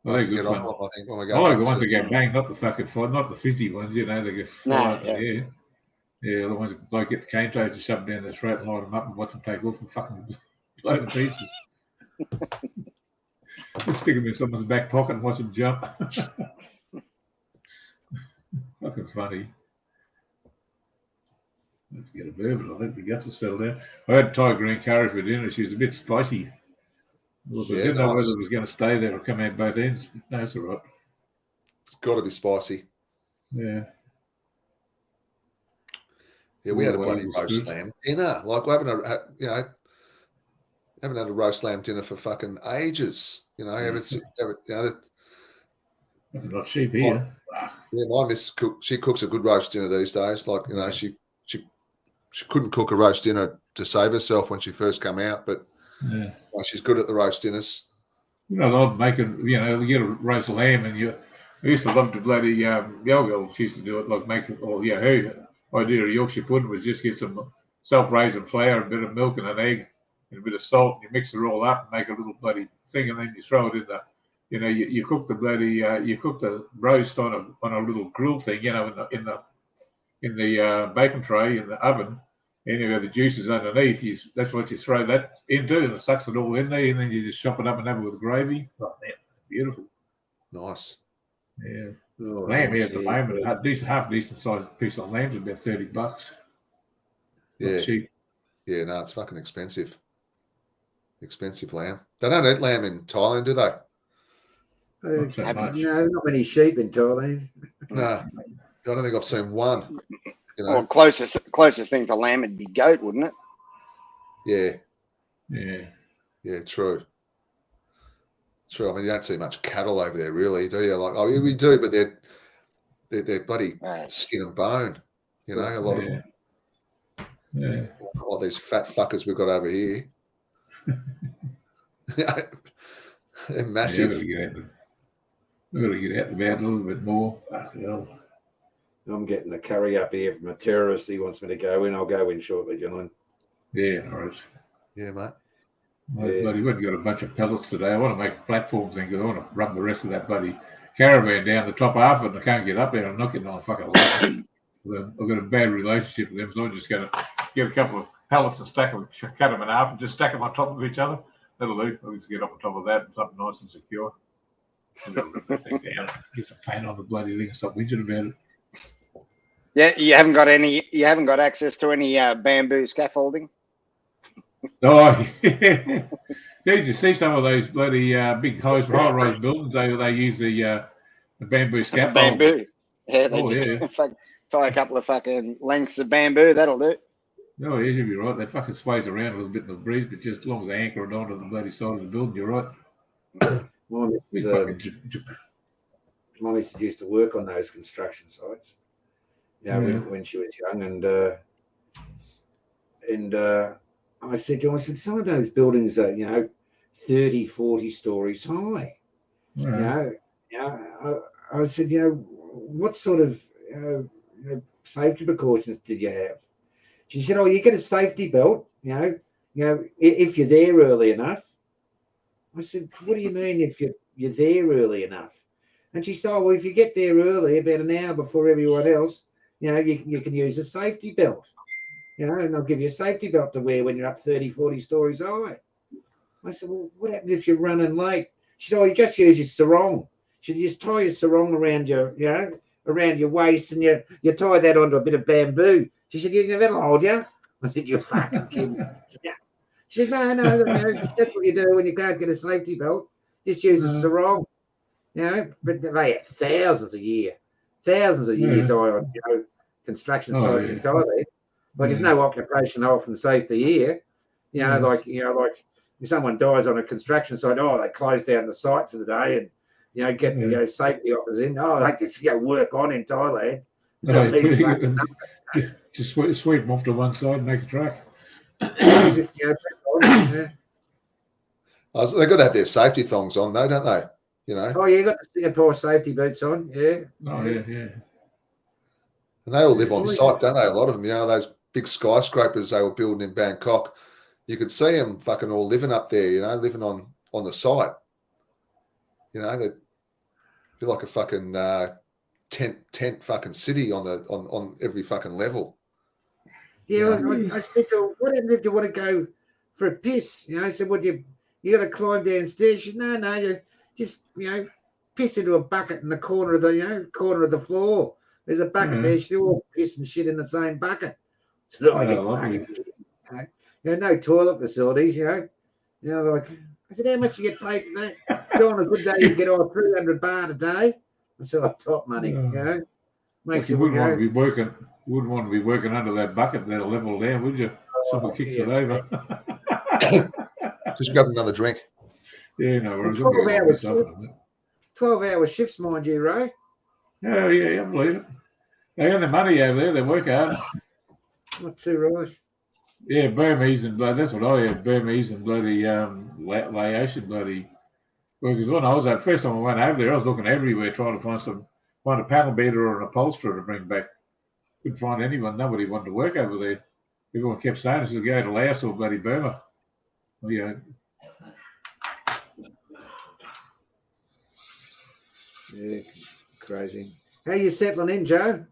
Well, they're good fun. I think when we go. I like the ones that get banged, not the fucking fun, not the fizzy ones, they get fly up in the air. Yeah, the ones that get the cane toads to shove down their throat and light them up and watch them take off and fucking blow to pieces. Stick them in someone's back pocket and watch them jump. Fucking funny. Let's get a bourbon. I think we got to settle down. I had Thai green curry for dinner. She was a bit spicy. I didn't know whether it was going to stay there or come out both ends. No, it's all right. It's got to be spicy. Yeah. Yeah, we had a bloody roast lamb dinner. Like we haven't had a roast lamb dinner for fucking ages. Not cheap here. Yeah, my miss she cooks a good roast dinner these days. Like she couldn't cook a roast dinner to save herself when she first came out, but she's good at the roast dinners. I'd make it. You get a roast lamb, and I used to love the bloody Yo-Yo. She used to do it like make it. Oh yeah, her idea of Yorkshire pudding was just get some self-raising flour, a bit of milk, and an egg, and a bit of salt, and you mix it all up and make a little bloody thing, and then you throw it in the. You cook the bloody you cook the roast on a little grill thing, in the bacon tray in the oven, and you got the juices underneath. That's what you throw that into, and it sucks it all in there, and then you just chop it up and have it with gravy. Oh man, beautiful. Nice. Yeah. Lamb here at the moment, half decent sized piece of lamb is about $30. Yeah. Cheap. Yeah, no, it's fucking expensive. Expensive lamb. They don't eat lamb in Thailand, do they? Not so much. No, not many sheep in Thailand. No, I don't think I've seen one. Well, closest thing to lamb would be goat, wouldn't it? Yeah. Yeah, true. True. I mean, you don't see much cattle over there, really, do you? Like, we do, but they're bloody skin and bone. A lot of them. Yeah. Like these fat fuckers we've got over here. They're massive. We've got to get out the bed a little bit more. I'm getting the curry up here from a terrorist. He wants me to go in. I'll go in shortly, gentlemen. Yeah, all right. Yeah, mate. Bloody went and got a bunch of pellets today. I want to make platforms and I want to run the rest of that bloody caravan down the top half of it, and I can't get up there. I'm not getting on fucking ladder. I've got a bad relationship with them, so I'm just going to get a couple of pellets and cut them in half and just stack them on top of each other. That'll do. I'll just get up on top of that and something nice and secure. Get some paint on the bloody thing and stop whinging about it. Yeah, you haven't got access to any bamboo scaffolding? Oh, yeah. You see some of those bloody big high-rise buildings, they use the bamboo scaffold. Bamboo. Yeah, they tie a couple of fucking lengths of bamboo, that'll do. Oh, yeah, you'll be right. They fucking sways around a little bit in the breeze, but just as long as they anchor it onto the bloody side of the building, you're right. My missus used to work on those construction sites. When she was young, and I said some of those buildings are 30, 40 stories high. I said, what sort of safety precautions did you have? She said, oh, you get a safety belt, if you're there early enough. I said, what do you mean if you're there early enough? And she said, oh, well, if you get there early, about an hour before everyone else, you can use a safety belt, and they'll give you a safety belt to wear when you're up 30, 40 stories high. I said, well, what happens if you're running late? She said, oh, you just use your sarong. She said, you just tie your sarong around around your waist, and you tie that onto a bit of bamboo. She said, that'll hold you. I said, you're fucking kidding. She said, no, that's what you do when you can't get a safety belt. Just use a sarong. But they have thousands a year die on construction sites in Thailand. Like there's no occupational health and safety here. Like if someone dies on a construction site, they close down the site for the day and get the safety officers in. They just work on in Thailand. Just sweep them off to one side and make a track. They've got to have their safety thongs on, though, don't they? Oh, you got the Singapore safety boots on, yeah. Oh, yeah. And they all live on site, don't they? A lot of them, those big skyscrapers they were building in Bangkok. You could see them fucking all living up there, living on the site. They'd be like a fucking tent fucking city on every fucking level. Yeah, I said to her, what happens if you want to go for a piss? I said, well, you got to climb downstairs. She said, no, you just piss into a bucket in the corner of the floor. There's a bucket there. She all piss and shit in the same bucket. So no toilet facilities. Like I said, how much you get paid for that? Go on a good day, you get all 300 baht a day. I said, top money. Makes you wouldn't want to be working under that bucket that'll level down, would you? Someone kicks it over. Just grab another drink. Yeah, no worries. 12-hour shifts, mind you, Ray. Oh, yeah, I believe it. They earn the money over there. They work hard. Not too right. Yeah, Burmese and bloody, that's what I had. Burmese and bloody Laotian bloody workers. When I was there, first time I went over there, I was looking everywhere trying to find a panel beater or an upholsterer to bring back. Couldn't find anyone. Nobody wanted to work over there. Everyone kept saying us to go to Laos or bloody Burma. Yeah. Yeah, crazy. How you settling in, Joe?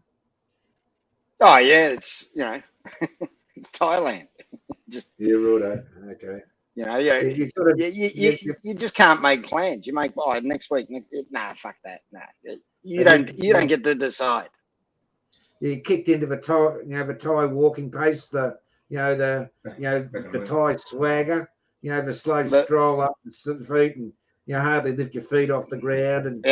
Oh yeah, it's it's Thailand. Just right. Okay. You just can't make plans. You make next week. Fuck that. You don't get to decide. You kicked into the Thai walking pace, the Thai swagger, the slow stroll up the feet and hardly lift your feet off the ground and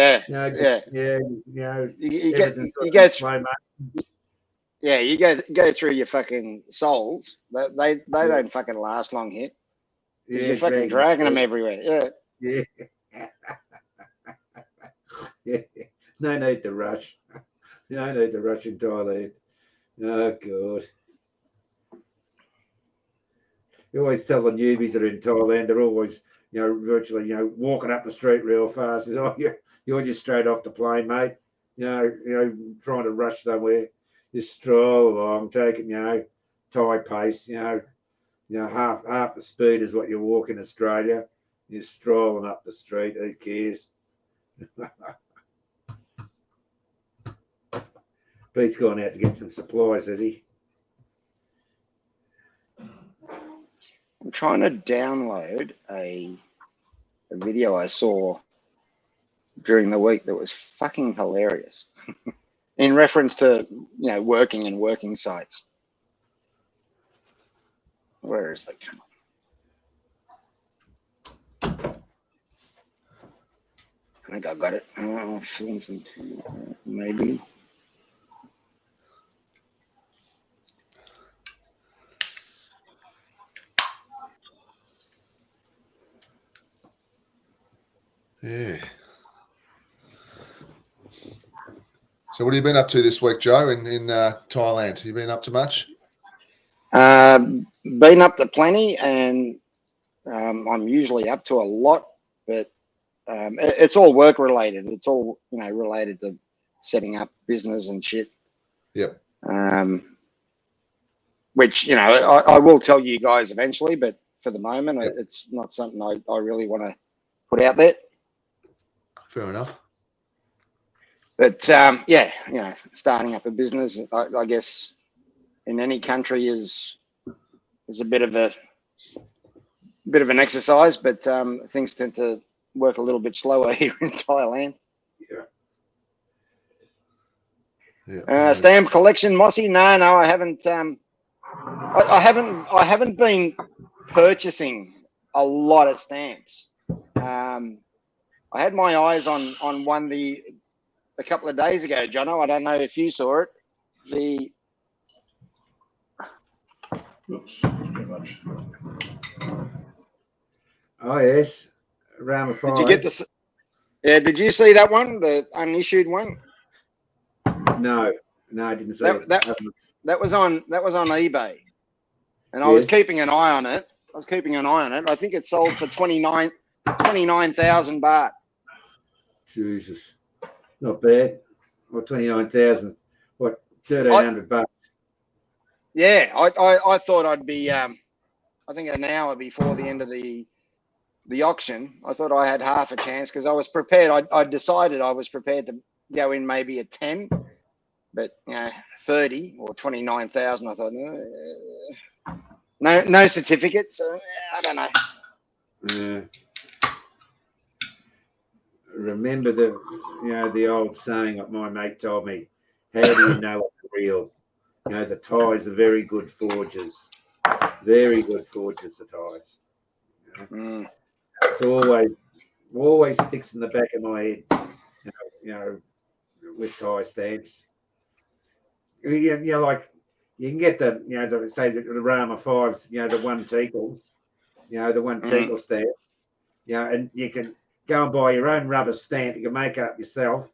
you go through your fucking soles. They don't fucking last long here. You're fucking dragging them everywhere. Yeah. Yeah. No need to rush. No need to rush in Thailand. Oh God. You always tell the newbies that are in Thailand, they're always, virtually, walking up the street real fast. Oh, you're just straight off the plane, mate. Trying to rush somewhere. Just stroll along, take it, Thai pace, half the speed is what you walk in Australia. You're strolling up the street, who cares? Pete's gone out to get some supplies, has he? I'm trying to download a video I saw during the week that was fucking hilarious in reference to, working and working sites. Where is the camera? I think I got it. Maybe. Yeah. So what have you been up to this week, Joe, in Thailand? Have you been up to much? Been up to plenty, and I'm usually up to a lot, but it's all work related. It's all, related to setting up business and shit. Yep. Which, I will tell you guys eventually, but for the moment, yep, it's not something I really want to put out there. Fair enough. But starting up a business, I guess, in any country is a bit of an exercise, but things tend to work a little bit slower here in Thailand. Yeah. Stamp collection, Mossy? No, I haven't. I haven't been purchasing a lot of stamps. I had my eyes on one a couple of days ago, Jono. I don't know if you saw it. Oh yes, Rama 5. Did you get this? Yeah, did you see that one, the unissued one? No, I didn't see it. That was on eBay, and I was keeping an eye on it. I think it sold for 29,000 baht. Jesus, not bad. What, 29,000? What, 1,300 bucks? Yeah, I thought I'd be. I think an hour before the end of the auction, I thought I had half a chance because I was prepared. I decided I was prepared to go in maybe at 10, but 30 or 29,000. I thought no certificates. So I don't know. Remember the old saying that my mate told me, how do you know it's real? The Thais are very good forgers. Very good forgers, the Thais. It's always sticks in the back of my head, with Thai stamps. Like you can get the Rama 5s, the one Teakles, the one Teakle stamp, and you can go and buy your own rubber stamp. You can make it up yourself,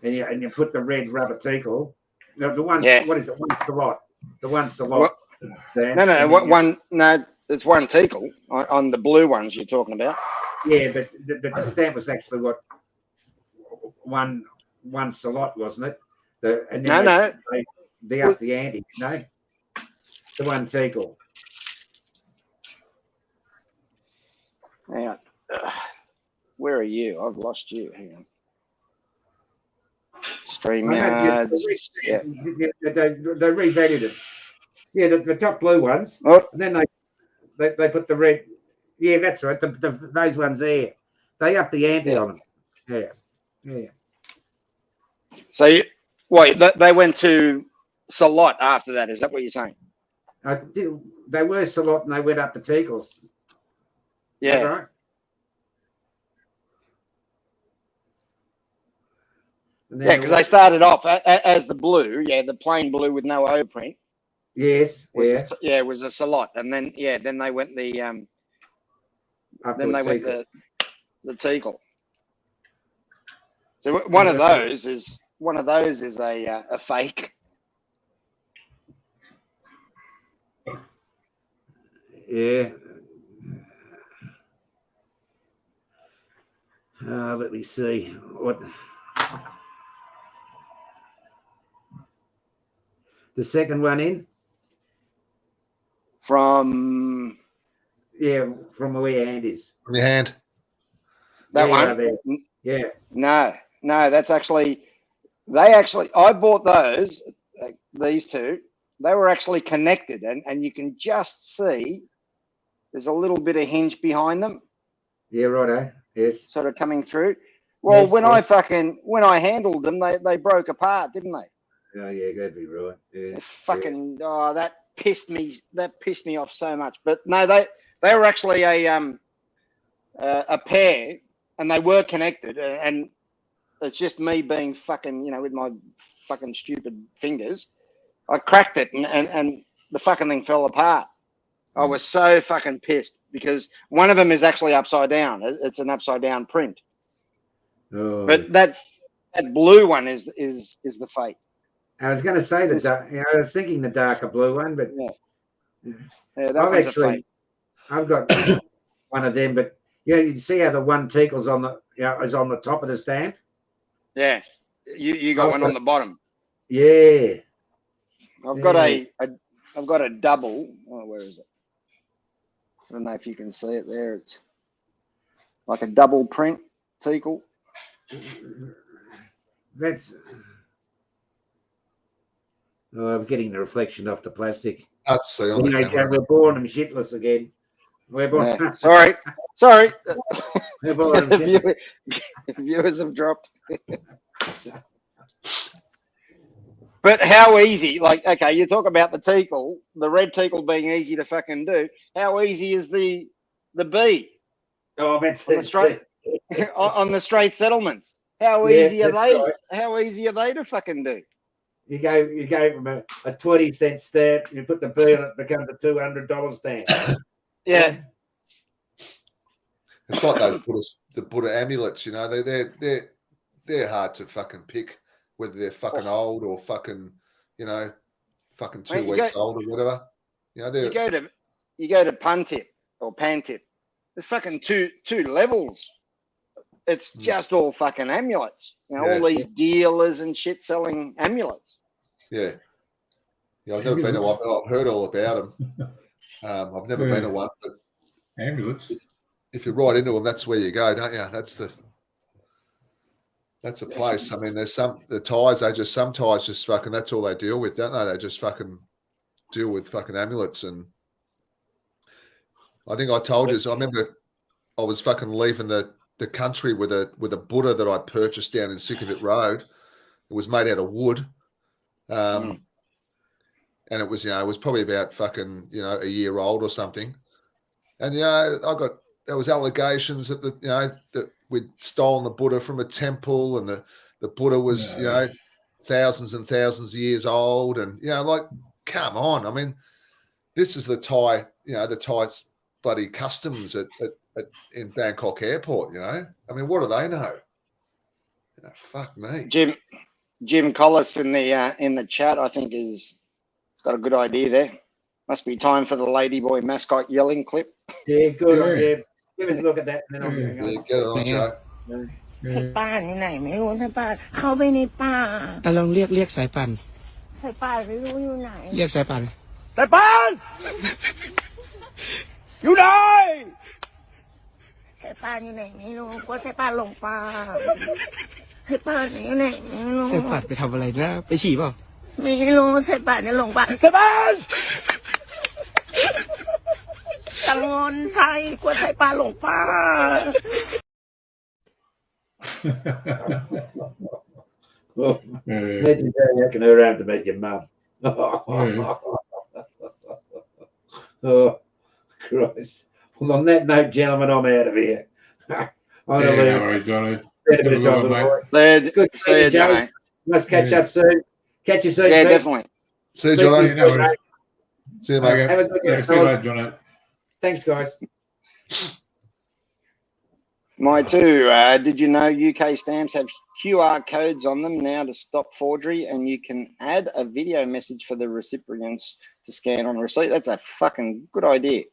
and you put the red rubber Teakle. The one, what is it? One Salot. The one Salot. No, it's one Teakle on the blue ones you're talking about. Yeah, but the stamp was actually one Salot, wasn't it? They upped the ante. No, the one Teakle. Hang on. Where are you? I've lost you. Hang on. StreamYard. They revalued it. Yeah, the top blue ones. Oh. And then they put the red. Yeah, that's right. Those ones there. They upped the ante on them. Yeah. So, wait, they went to Salot after that. Is that what you're saying? They were Salot and they went up to Teakles. Yeah. Right. Yeah, because they started off as the blue, the plain blue with no overprint. Yes, it was a Salot, and then they went the the Teakle. So one of those is a fake. Yeah. Let me see what. The second one in? From where your hand is. From your hand. That one? There. Yeah. No, that's actually, I bought those, these two. They were actually connected, and you can just see there's a little bit of hinge behind them. Yeah, righto. Yes. Sort of coming through. Well, Yes, when right. I handled them, they broke apart, didn't they? Oh yeah, that'd be right. Yeah. Oh, that pissed me off so much. But no, they were actually a pair, and they were connected, and it's just me being fucking, with my fucking stupid fingers, I cracked it, and the fucking thing fell apart. I was so fucking pissed because one of them is actually upside down. It's an upside down print. Oh. But that blue one is the fake. I was going to say I was thinking the darker blue one, but I've got one of them. But you see how the one tickle's on the is on the top of the stamp. Yeah, you got one on the bottom. Yeah, I've got a double. Oh, where is it? I don't know if you can see it there. It's like a double print teacle. That's. Oh, I'm getting the reflection off the plastic. I'd see on the camera. We're boring them shitless again. We're boring. Yeah. Sorry. Viewers have dropped. But how easy? Like, okay, you talk about the teacle, the red teacle being easy to fucking do. How easy is the B? Oh, that's on the straight on the straight settlements. How easy are they? Right. How easy are they to fucking do? You go from a 20-cent stamp, you put the B on it, becomes a $200 stamp. Yeah. It's like the Buddha amulets, they're hard to fucking pick, whether they're fucking old or fucking, fucking 2 weeks old or whatever. You go to Puntip or Pantip. There's fucking two levels. It's just all fucking amulets. All these dealers and shit selling amulets. Yeah. Yeah, I've never been to one. I've heard all about them. I've never been to one. But amulets. If you're right into them, that's where you go, don't you? That's a place. I mean, there's some ties. Some ties just fucking. That's all they deal with, don't they? They just fucking deal with fucking amulets. And I think I told you. I remember I was fucking leaving the country with a Buddha that I purchased down in Sickavit Road. It was made out of wood, and it was it was probably about fucking a year old or something. And there was allegations that that we'd stolen the Buddha from a temple, and the Buddha was thousands and thousands of years old, and like, come on. I mean, this is the Thai bloody customs in Bangkok airport. I mean, what do they know? Fuck me. Jim Collis in the chat, I think, has got a good idea there. Must be time for the Ladyboy mascot yelling clip. Yeah, good. Yeah. Give us a look at that, and then I'll get it on, Joe. ป้าไหนไม่รู้นะป้าเข้าไปในป่าแต่ลองเรียกสายป่านสายป่านไม่รู้อยู่ไหนเรียกสายป่านอยู่ไหนสายป่านอยู่ไหนไม่รู้กลัวสายป่านหลงป่าสายป่านอยู่ไหนไม่รู้สายป่านไปทำอะไรนะไปฉี่เปล่าไม่รู้สายป่านเนี่ยหลงป่าสายป่านกังวลใจกลัวสายป่านหลงป่า Hacking around to make your mum. Oh, Christ. Well, on that note, gentlemen, I'm out of here. Johnny. Good to see you, Johnny. Must catch up soon. Catch you soon. Yeah, definitely. See you, Johnny. See you, mate. Have a good day, Johnny. Thanks, guys. My two. Did you know UK stamps have QR codes on them now to stop forgery, and you can add a video message for the recipients to scan on a receipt? That's a fucking good idea.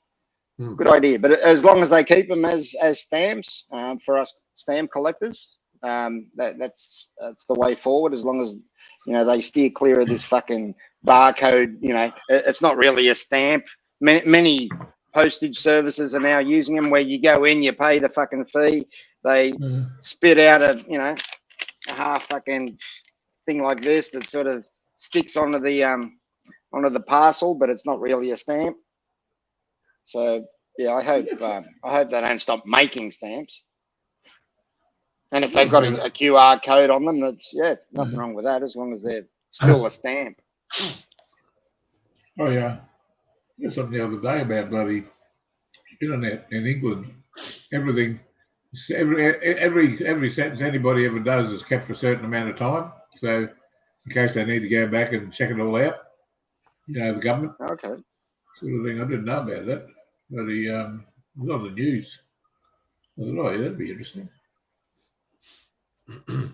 Good idea. But as long as they keep them as stamps for us stamp collectors, that's the way forward. As long as they steer clear of this fucking barcode. It's not really a stamp. Many postage services are now using them, where you go in, you pay the fucking fee, they spit out a half fucking thing like this that sort of sticks onto the parcel, but it's not really a stamp. So yeah, I hope they don't stop making stamps. And if they've got a QR code on them, that's nothing wrong with that, as long as they're still a stamp. Oh yeah, there's something the other day about bloody internet in England. Everything, every sentence anybody ever does is kept for a certain amount of time. So in case they need to go back and check it all out, the government. Okay. Sort of thing. I didn't know about that, but he was on the news. I thought, oh, yeah, that'd be interesting. I'm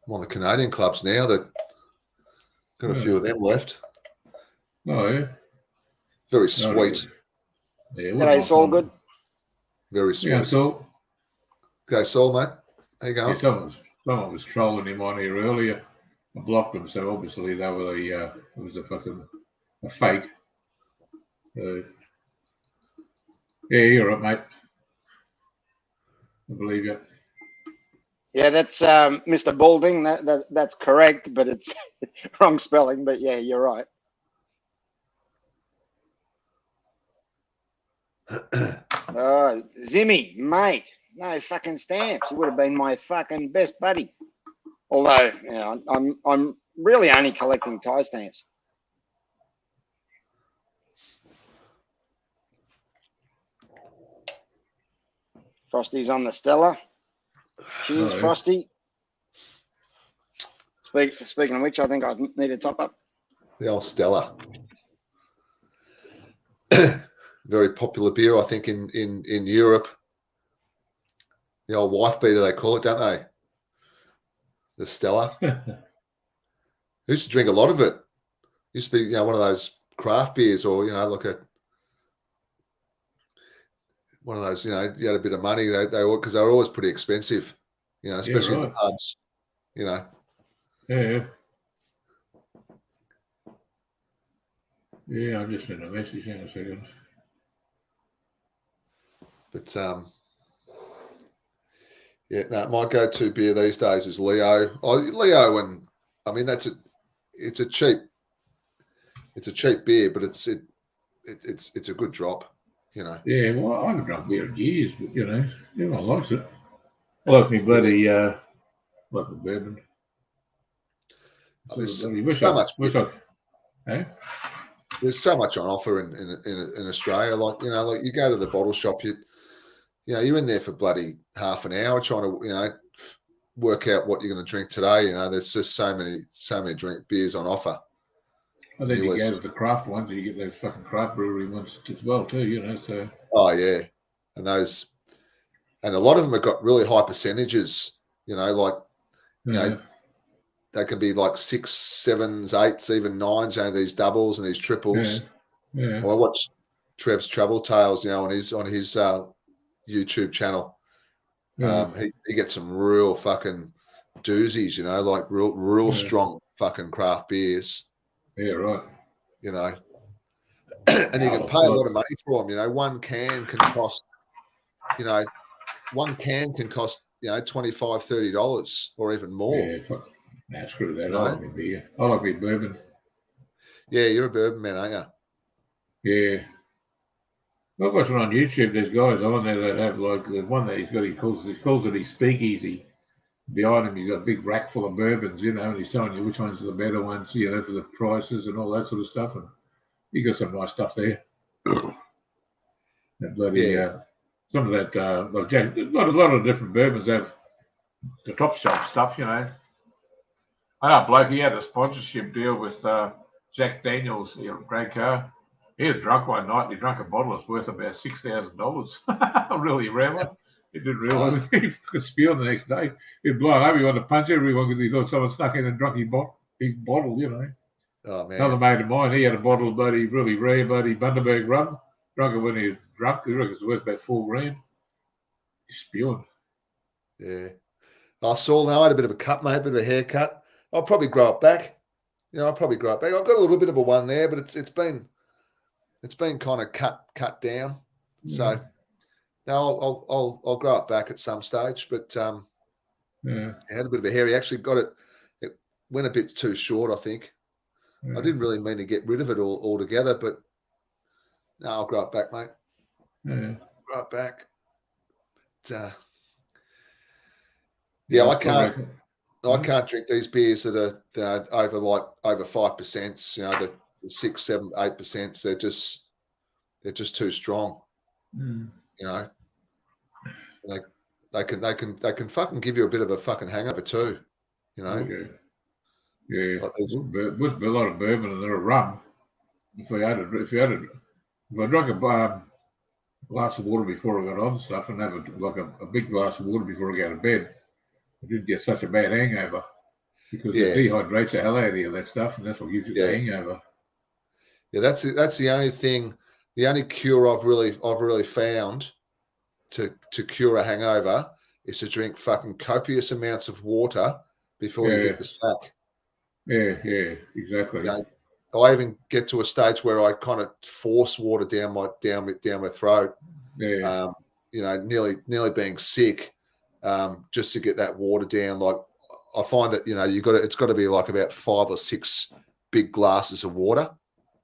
on the Canadian clubs now that got a few of them left. Oh, yeah. Very sweet. Yeah, G'day, Saul. Good. Very sweet. Yeah, Saul. Okay, Saul, mate. How you going? Yeah, someone was trolling him on here earlier. I blocked them, so obviously they were it was a fake. Yeah, you're right, mate. I believe you. Yeah, that's Mr. Balding. That's correct, but it's wrong spelling. But yeah, you're right. Zimmy, mate, no fucking stamps. You would have been my fucking best buddy. Although, I'm really only collecting tie stamps. Frosty's on the Stella. Cheers, Frosty. Speaking of which, I think I need a top up. The old Stella. Very popular beer, I think, in Europe. The old wife beater, they call it, don't they? The Stella. Used to drink a lot of it. Used to be, one of those craft beers, or like one of those. You had a bit of money. They because they were always pretty expensive. Especially in the pubs. Yeah. Yeah, I just sent a message in a second. But my go-to beer these days is Leo. Leo, and I mean it's a cheap beer, but it's a good drop, Yeah, well, I haven't drunk beer in years, but everyone likes it. I like me bloody like a bourbon. There's so much on offer in Australia. Like you go to the bottle shop, you're in there for bloody half an hour trying to work out what you're going to drink today. There's just so many beers on offer. And then you go to the craft ones, and you get those fucking craft brewery ones as well too. So. Oh yeah, and a lot of them have got really high percentages. They can be like 6s, 7s, 8s, even 9s. These doubles and these triples. Yeah. Well, I watch Trev's Travel Tales, on his YouTube channel. He gets some real fucking doozies, like real strong fucking craft beers. Yeah, right. And you can pay a lot of money for them. One can cost, $25, $30 or even more. Yeah, screw that. I like my beer. I like my bourbon. Yeah, you're a bourbon man, aren't you? Yeah. I've watched it on YouTube. There's guys on there that have like the one that he calls it his speakeasy. Behind him, he's got a big rack full of bourbons, and he's telling you which ones are the better ones, for the prices and all that sort of stuff. And he got some nice stuff there. That bloody some of that like Jack, a lot of different bourbons have the top shelf stuff, I know bloke, he had a sponsorship deal with Jack Daniels, Greg Carr. He was drunk one night. He drank a bottle that's worth about $6,000. Really rare one. He didn't realise he could spew on the next day. He'd blown up. He wanted to punch everyone because he thought someone snuck in and drunk his bottle, Oh, man. Another mate of mine, he had a bottle of really rare Bundaberg rum. Drunk it when he was drunk. He reckons it's worth about $4,000. He's spewing. Yeah. I saw now I had a bit of a cut, mate, a bit of a haircut. I'll probably grow it back. I've got a little bit of a one there, but it's been kind of cut down. Yeah. So now I'll grow it back at some stage. But I had a bit of a hair. He actually got it. It went a bit too short, I think. I didn't really mean to get rid of it altogether, but no, I'll grow it back, mate. Yeah. Grow it back. yeah, I can't drink these beers that are over 5%. You know, the 6, 7, 8%. They're just too strong. Mm. You know, they can fucking give you a bit of a fucking hangover too. You know. Yeah. Like with a lot of bourbon and a rum. If I drank a glass of water before I got on stuff and have a big glass of water before I go to bed, I didn't get such a bad hangover because it dehydrates the hell out of you, that stuff, and that's what gives you the hangover. Yeah, that's the only thing, the only cure I've really found to cure a hangover is to drink fucking copious amounts of water before you hit the sack. Yeah, exactly. You know, I even get to a stage where I kind of force water down my throat. Yeah. You know, nearly being sick, just to get that water down. Like I find that, you know, it's got to be like about 5 or 6 big glasses of water.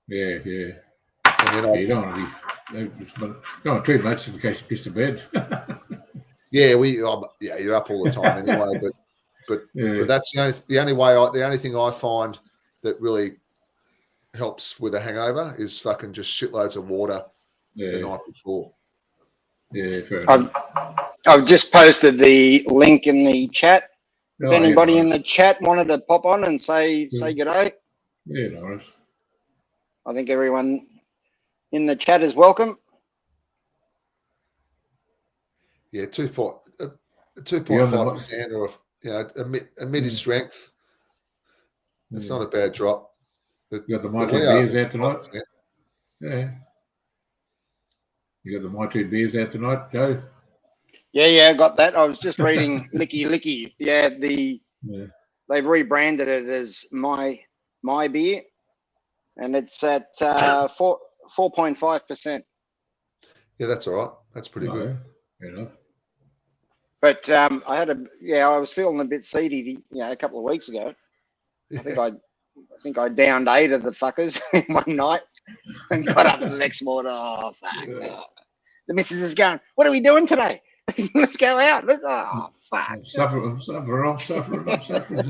Yeah. And then you don't want too much in case you piss to bed. Yeah, you're up all the time anyway. But that's the only thing I find that really helps with a hangover is fucking just shitloads of water the night before. Yeah, fair enough. I've just posted the link in the chat. If anybody in the chat wanted to pop on and say g'day. Yeah, Norris. I think everyone in the chat is welcome. Yeah, 2.5% or a mid strength. It's not a bad drop. You got the Mighty beers out tonight? Yeah. You got the Mighty beers out tonight, Joe? Yeah, I got that. I was just reading Licky. Yeah, they've rebranded it as my beer, and it's at 4.5%. Yeah, that's all right. That's pretty good. Fair enough. But I was feeling a bit seedy, a couple of weeks ago. I think I downed 8 of the fuckers in one night and got up the next morning. Oh fuck! Yeah. The missus is going, "What are we doing today? Let's go out." Fuck! I'm suffering.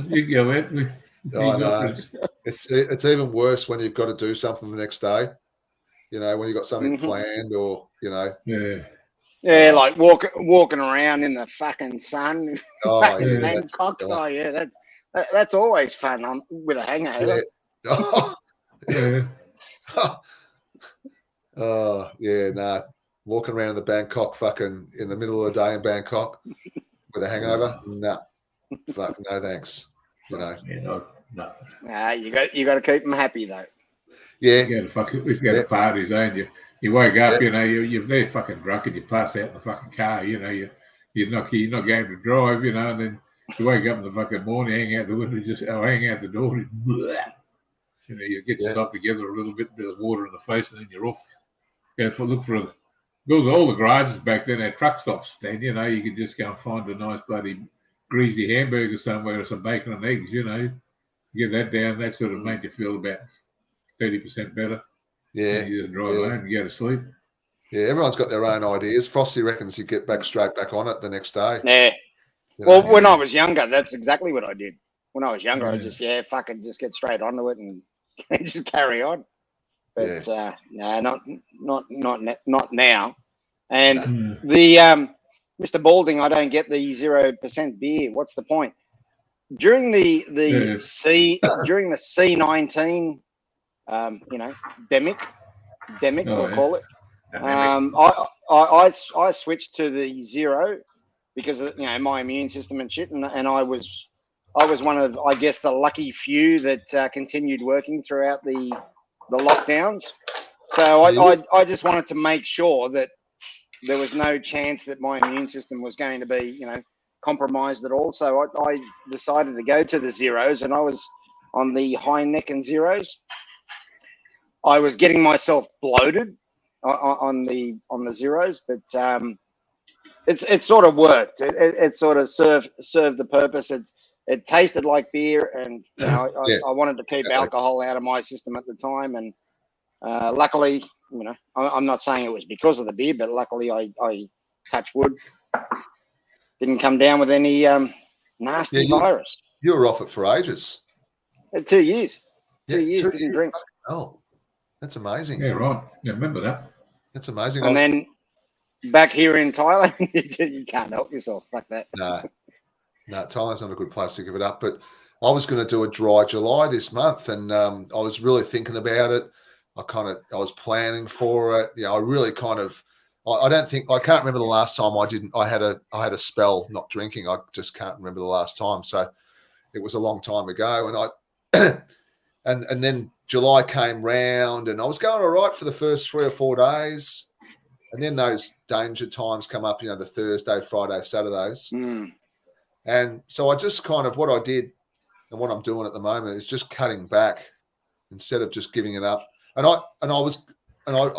You go out. I know. It's even worse when you've got to do something the next day. You know, when you've got something planned, or Yeah, like walking around in the fucking sun. Oh yeah, Bangkok. Oh yeah, that's always fun with a hangover. Yeah. Oh yeah, nah. Walking around in the Bangkok, fucking in the middle of the day in Bangkok with a hangover, nah. Fuck no, thanks. You know. Yeah, no. You got to keep them happy though. Yeah. You got to parties, ain't you? You wake up, you're there fucking drunk and you pass out in the fucking car, you're not going to drive, and then you wake up in the fucking morning, hang out the window, hang out the door, and you get yourself together a little bit of water in the face, and then you're off. Look for all the garages back then had truck stops. Then you could just go and find a nice bloody greasy hamburger somewhere or some bacon and eggs. Get that down. That sort of made you feel about 30% better. Yeah. You just drive home and go to sleep. Yeah, everyone's got their own ideas. Frosty reckons you get straight back on it the next day. Yeah. Well, when I was younger, that's exactly what I did. When I was younger, I just fucking just get straight onto it and just carry on. But no, not now. And the Mr. Balding, I don't get the 0% beer. What's the point? During the C19, demic, we'll call it. I switched to the 0 because of my immune system and shit, and I was one of, I guess, the lucky few that continued working throughout the lockdowns. So I just wanted to make sure that there was no chance that my immune system was going to be compromised at all. So I decided to go to the 0s, and I was on the high neck and 0s. I was getting myself bloated on the 0s, but it sort of worked. It sort of served the purpose. It tasted like beer, and I wanted to keep alcohol out of my system at the time. And luckily, I'm not saying it was because of the beer, but luckily I touch wood, Didn't come down with any nasty virus. You were off it for ages. 2 years. Yeah, 2 years didn't drink. Oh, that's amazing. Yeah, right. Yeah, remember that. That's amazing. And then back here in Thailand, you can't help yourself. Fuck that. No, Thailand's not a good place to give it up. But I was going to do a dry July this month, and I was really thinking about it. I was planning for it. I really kind of. I can't remember the last time I had a spell not drinking. I just can't remember the last time. So it was a long time ago, and and then July came round, and I was going all right for the first 3 or 4 days, and then those danger times come up. The Thursday, Friday, Saturdays, and so I just kind of what I did, and what I'm doing at the moment is just cutting back instead of just giving it up. And I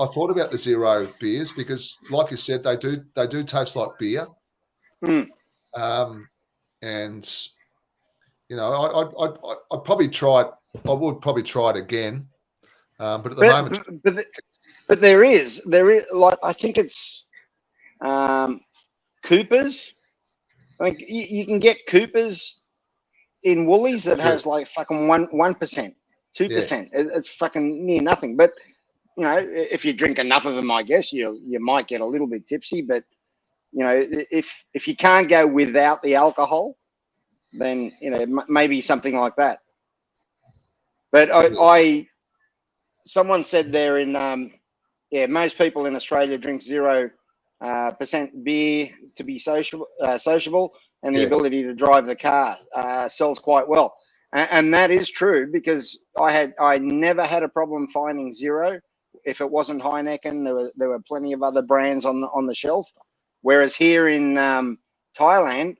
thought about the zero beers because, like you said, they do taste like beer. And I'd probably try it. I would probably try it again. But at the moment, but there is like I think it's Cooper's. I think you can get Cooper's in Woolies that has like fucking 1%, 2%. It's fucking near nothing. But if you drink enough of them, I guess you might get a little bit tipsy. But if you can't go without the alcohol, then maybe something like that. But someone said there in most people in Australia drink 0% beer to be sociable, and the ability to drive the car sells quite well. And that is true because I never had a problem finding zero. If it wasn't Heineken, there were plenty of other brands on the shelf. Whereas here in Thailand,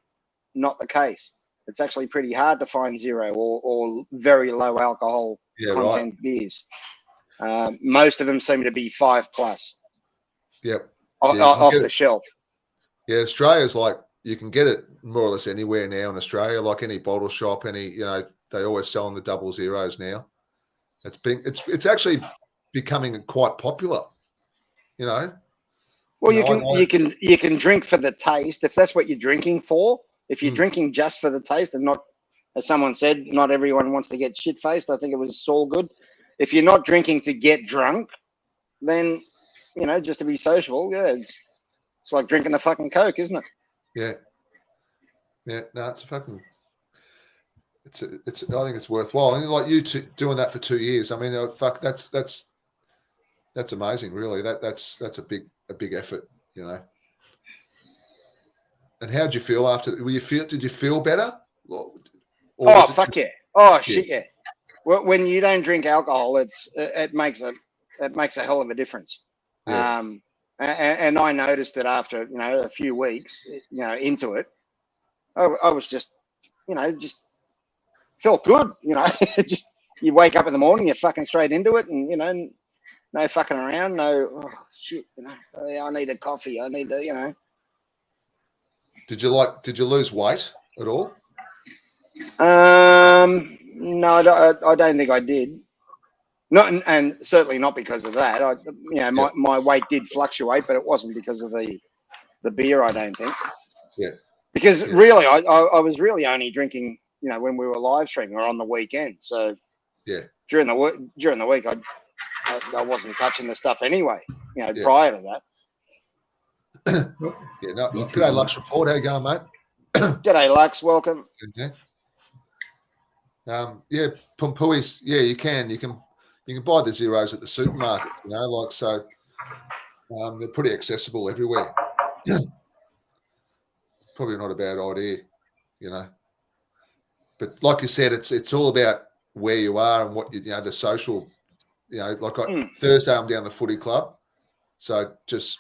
not the case. It's actually pretty hard to find zero or very low alcohol content beers. Most of them seem to be 5+. Yep. Off the shelf. Yeah, Australia's like you can get it more or less anywhere now in Australia. Like any bottle shop, they always selling the 00s now. It's actually becoming quite popular. Well, you can drink for the taste if that's what you're drinking for. If you're drinking just for the taste and not, as someone said, not everyone wants to get shit-faced. I think it was Saul Good. If you're not drinking to get drunk, then, just to be sociable, it's like drinking a fucking Coke, isn't it? Yeah. Yeah, no, it's a fucking... I think it's worthwhile. And like you doing that for 2 years, I mean, that's amazing, really. That's a big effort, And how did you feel after? Did you feel better? Fuck yeah! Oh shit yeah! Well, when you don't drink alcohol, it makes a hell of a difference. Yeah. And I noticed that after a few weeks, into it, I was just felt good. Just you wake up in the morning, you're fucking straight into it, and no fucking around, no shit. I need a coffee. I need to Did you lose weight at all? No, I don't think I did. Not, and certainly not because of that. My weight did fluctuate, but it wasn't because of the beer. I don't think. Yeah. Because really, I was really only drinking, when we were live streaming or on the weekend. So yeah, during the week, I wasn't touching the stuff anyway. Prior to that. G'day, Lux Report. How you going, mate? G'day, Lux. Welcome. Okay. Pumpuis. Yeah, you can buy the zeros at the supermarket. So they're pretty accessible everywhere. Probably not a bad idea, But like you said, it's all about where you are and what the social. Thursday I'm down the footy club, so just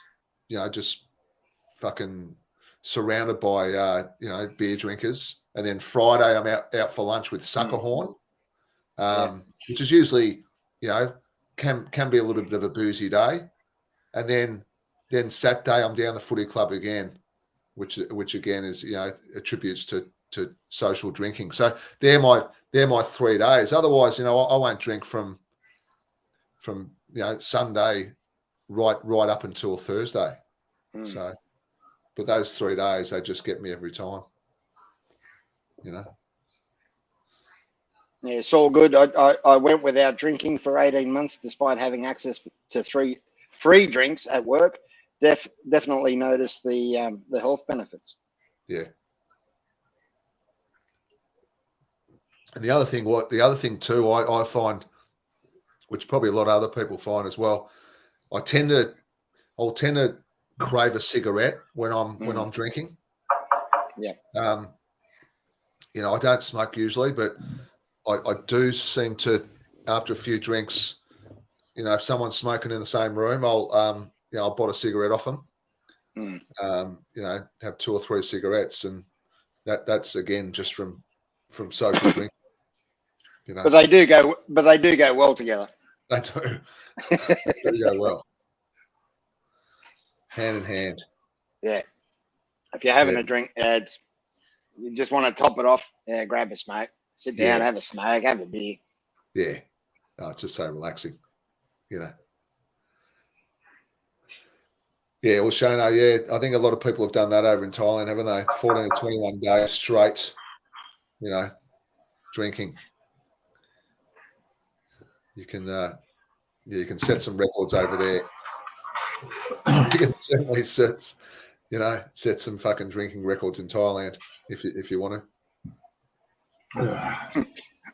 fucking surrounded by beer drinkers, and then Friday I'm out for lunch with Suckerhorn, which is usually can be a little bit of a boozy day, and then Saturday I'm down the footy club again, which again is attributes to social drinking. So they're my 3 days. Otherwise, I won't drink from Sunday right up until Thursday. So But those 3 days, they just get me every time. You know. Yeah, it's all good. I went without drinking for 18 months, despite having access to 3 free drinks at work. Definitely noticed the health benefits. Yeah. And the other thing too, I find, which probably a lot of other people find as well, I'll tend to crave a cigarette when I'm drinking. Yeah. You know, I don't smoke usually, but I do seem to, after a few drinks, you know, if someone's smoking in the same room, I'll bite a cigarette off them. You know, have 2 or 3 cigarettes, and that's again just from social drinking. You know, But they do go well together. they do. They do go well, hand in hand. Yeah. If you're having a drink, you just want to top it off. Yeah, grab a smoke, sit down, have a smoke, have a beer. Yeah. Oh, it's just so relaxing, you know. Yeah, well, Shano, I think a lot of people have done that over in Thailand, haven't they? 14 to 21 days straight, you know, drinking. You can set some records over there. You can certainly set some fucking drinking records in Thailand if you want to.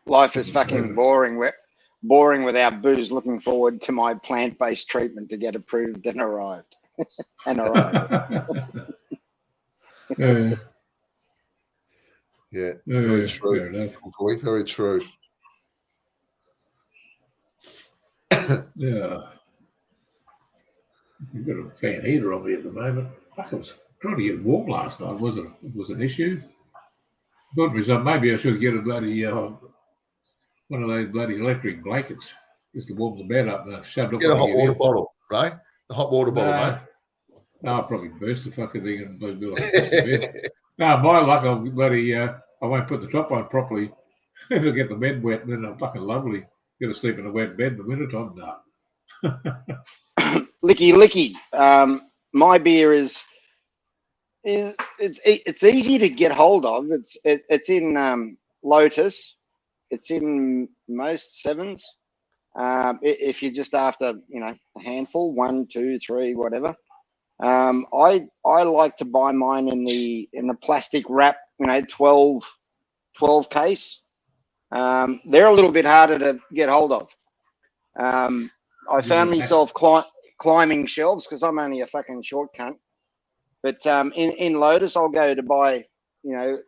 Life is fucking boring. We're boring without booze. Looking forward to my plant-based treatment to get approved and arrived. Yeah, very true. Very true. Yeah. You've got a fan heater on me at the moment. I was trying to get warm last night. Was an issue? Thought to myself, maybe I should get a bloody one of those bloody electric blankets just to warm the bed up and shove it. Get a hot water bottle, right? The hot water bottle, mate. No, I'll probably burst the fucking thing and be like bed. No, my luck, I'll bloody I won't put the top on properly. It'll get the bed wet, and then I'm fucking lovely. Get to sleep in a wet bed in the wintertime. No. Licky. My beer is it's easy to get hold of. It's in Lotus. It's in most Sevens. If you're just after, you know, a handful, 1, 2, 3, whatever. I like to buy mine in the plastic wrap, you know, 12 case. They're a little bit harder to get hold of. I found myself climbing shelves because I'm only a fucking short cunt. But in Lotus, I'll go to buy, you know,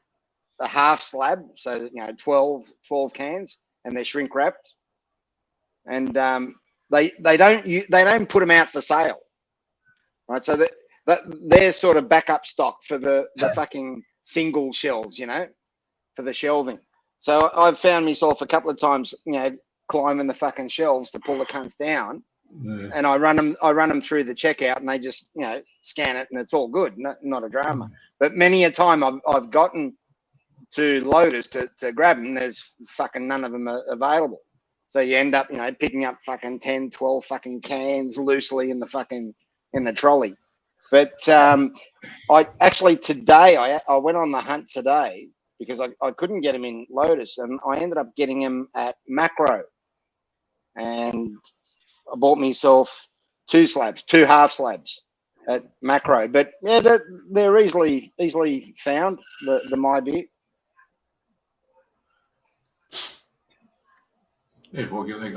a half slab, so you know, 12 cans, and they're shrink wrapped. And they don't put them out for sale, right? So they're sort of backup stock for the fucking single shelves, you know, for the shelving. So I've found myself a couple of times, you know, climbing the fucking shelves to pull the cunts down, and I run them through the checkout, and they just, you know, scan it, and it's all good, not a drama. But many a time I've gotten to Lotus to grab them, there's fucking none of them are available. So you end up, you know, picking up fucking 10, 12 fucking cans loosely in the trolley. But I actually today I went on the hunt today because I couldn't get them in Lotus, and I ended up getting them at Macro, and I bought myself 2 half slabs at Macro. But yeah, they're easily found, the My Beer. Yeah, well, you think,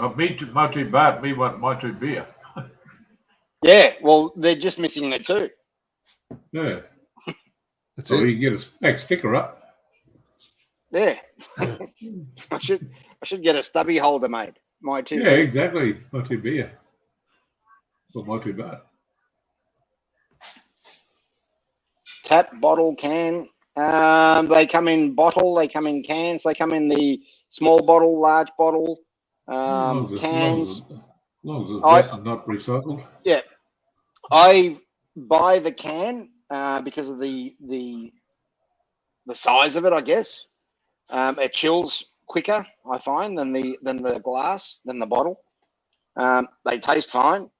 my two bad, me want my 2 beer. Yeah, well, they're just missing the 2. Yeah. That's so it. you get a back sticker up. Yeah. I should get a stubby holder made. My 2 Yeah, beer. exactly. My 2 beer. Well, my 2 bad. Tap, bottle, can. They come in bottle, they come in cans, they come in the small bottle, large bottle, cans. As long as it's not recycled. Yeah. I buy the can because of the size of it, I guess. It chills quicker, I find, than the glass, than the bottle. They taste fine.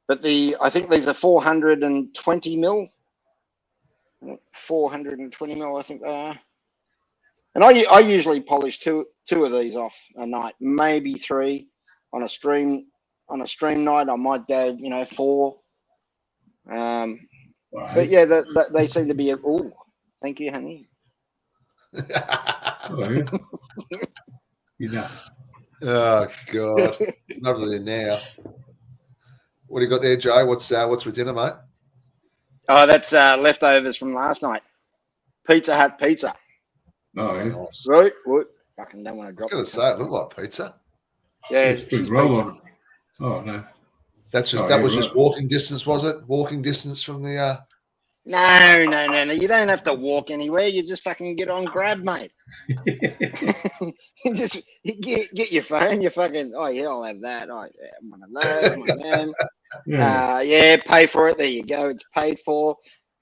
But I think these are 420 ml 420 mil, I think they are. And I usually polish two of these off a night, maybe 3 on a stream. On a stream night, I might go, 4. But yeah, they seem to be. Oh, thank you, honey. Oh God, not really now. What do you got there, Joe? What's for dinner, mate? Oh, that's leftovers from last night. Pizza Hut pizza. Oh, yeah. Nice. Right? What? Fucking don't want to drop. I was going to say it looked like pizza. Yeah, It's she's roll pizza. on. Oh no. That's just just walking distance, was it? Walking distance from the. No. You don't have to walk anywhere. You just fucking get on Grab, mate. You just get your phone. You fucking. Oh yeah, I'll have that. Oh yeah, one of those. One of them. Yeah, pay for it. There you go. It's paid for.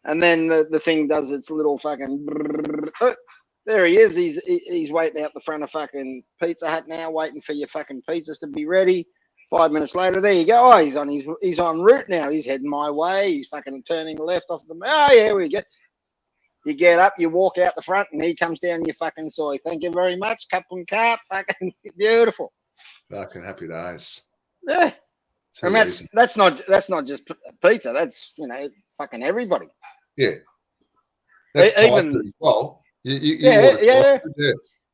And then the thing does its little fucking. Oh, there he is. He's waiting out the front of fucking Pizza Hut now, waiting for your fucking pizzas to be ready. 5 minutes later, there you go. Oh, he's on route now. He's heading my way. He's fucking turning left off the. Oh yeah, we get. You get up, you walk out the front, and he comes down your fucking soy. Thank you very much, cup and cup. Fucking beautiful. Fucking happy days. Yeah. And that's not just pizza. That's fucking everybody. Yeah. That's even food as well. Yeah.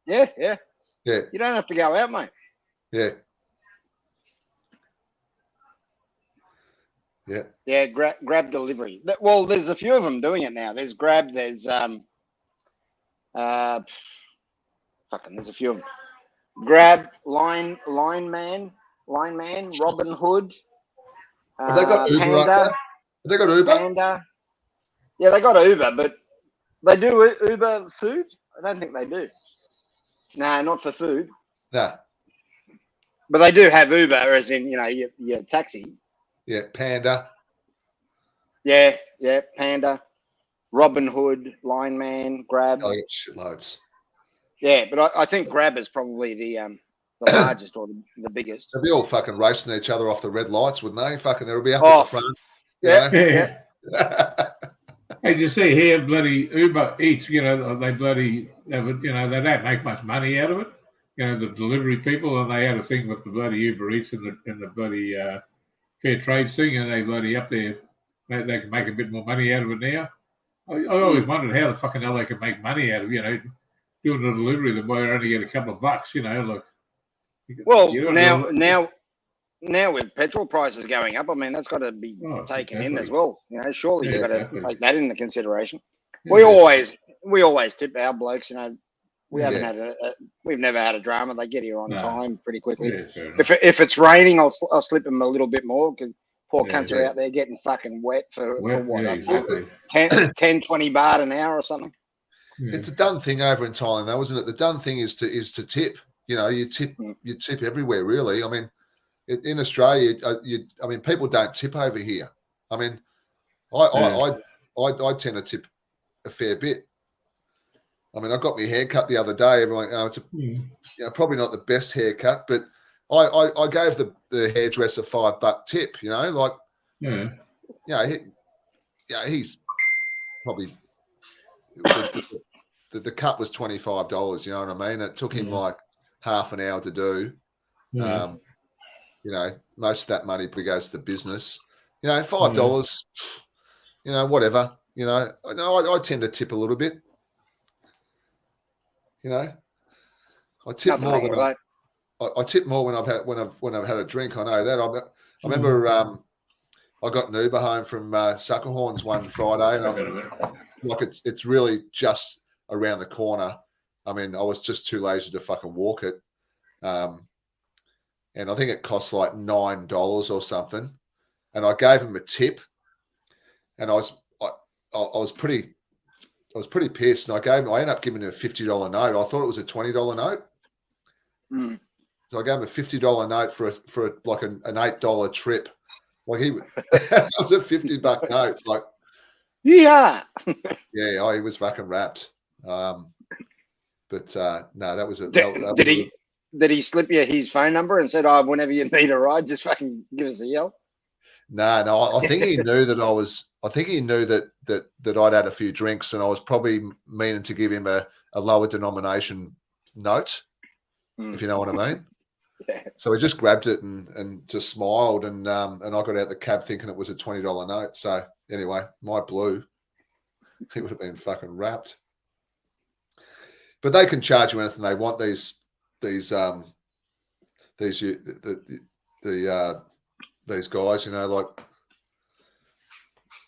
Yeah. You don't have to go out, mate. Yeah. Yeah. Yeah. Grab delivery. Well, there's a few of them doing it now. There's Grab. There's there's a few of them. Grab, Lineman, Robin Hood. Have they got Uber Panda, right there? Have they got Uber? Panda. Yeah, they got Uber, but they do Uber food? I don't think they do. No, not for food. No. But they do have Uber, as in, your taxi. Yeah, Panda. Yeah, Panda. Robin Hood, Lineman, Grab. I get shitloads. Yeah, but I think Grab is probably the largest or the biggest. They'd be all fucking racing each other off the red lights, wouldn't they? Fucking, they'll be up at the front. Yeah. Hey, did you see here, bloody Uber Eats? They don't make much money out of it. The delivery people, and they had a thing with the bloody Uber Eats and the bloody fair trade thing, and they bloody up there. They can make a bit more money out of it now. I always wondered how the fucking hell they can make money out of doing the delivery. Then why they only get a couple of bucks, like. Well, now with petrol prices going up, I mean that's got to be taken in as well. Surely you've got to take that into consideration. Yeah, we always tip our blokes. We've never had a drama. They get here on time pretty quickly. Yeah, if it's raining, I'll slip them a little bit more because poor cunts are out there getting fucking wet for what? Exactly. 10, 20 baht an hour or something. Yeah. It's a done thing over in Thailand, though, isn't it? The done thing is to tip. You tip everywhere, really. I mean, in Australia, people don't tip over here. I mean, I tend to tip a fair bit. I mean, I got my hair cut the other day. Everyone, it's probably not the best haircut, but I gave the hairdresser $5 tip. He's probably the cut was $25. You know what I mean? It took him like half an hour to do. Most of that money probably goes to the business. $5, whatever. I tend to tip a little bit. I tip more when I tip more when I've had a drink. I know that. I remember I got an Uber home from Suckerhorns one Friday, and it's really just around the corner. I mean, I was just too lazy to fucking walk it. And I think it cost like $9 or something. And I gave him a tip, and I was pretty pissed. And I ended up giving him a $50 note. I thought it was a $20 note. So I gave him a $50 note for like an $8 trip. Like it was a $50 note. Like, yeah. Yeah, he was fucking wrapped. No, that was a. Did he slip you his phone number and said, "Oh, whenever you need a ride, just fucking give us a yell"? No. I think he knew that I was. I think he knew that I'd had a few drinks, and I was probably meaning to give him a lower denomination note, if you know what I mean. Yeah. So he just grabbed it and just smiled, and I got out the cab thinking it was a $20 note. So anyway, my blue, he would have been fucking wrapped. But they can charge you anything they want. These guys, you know, like,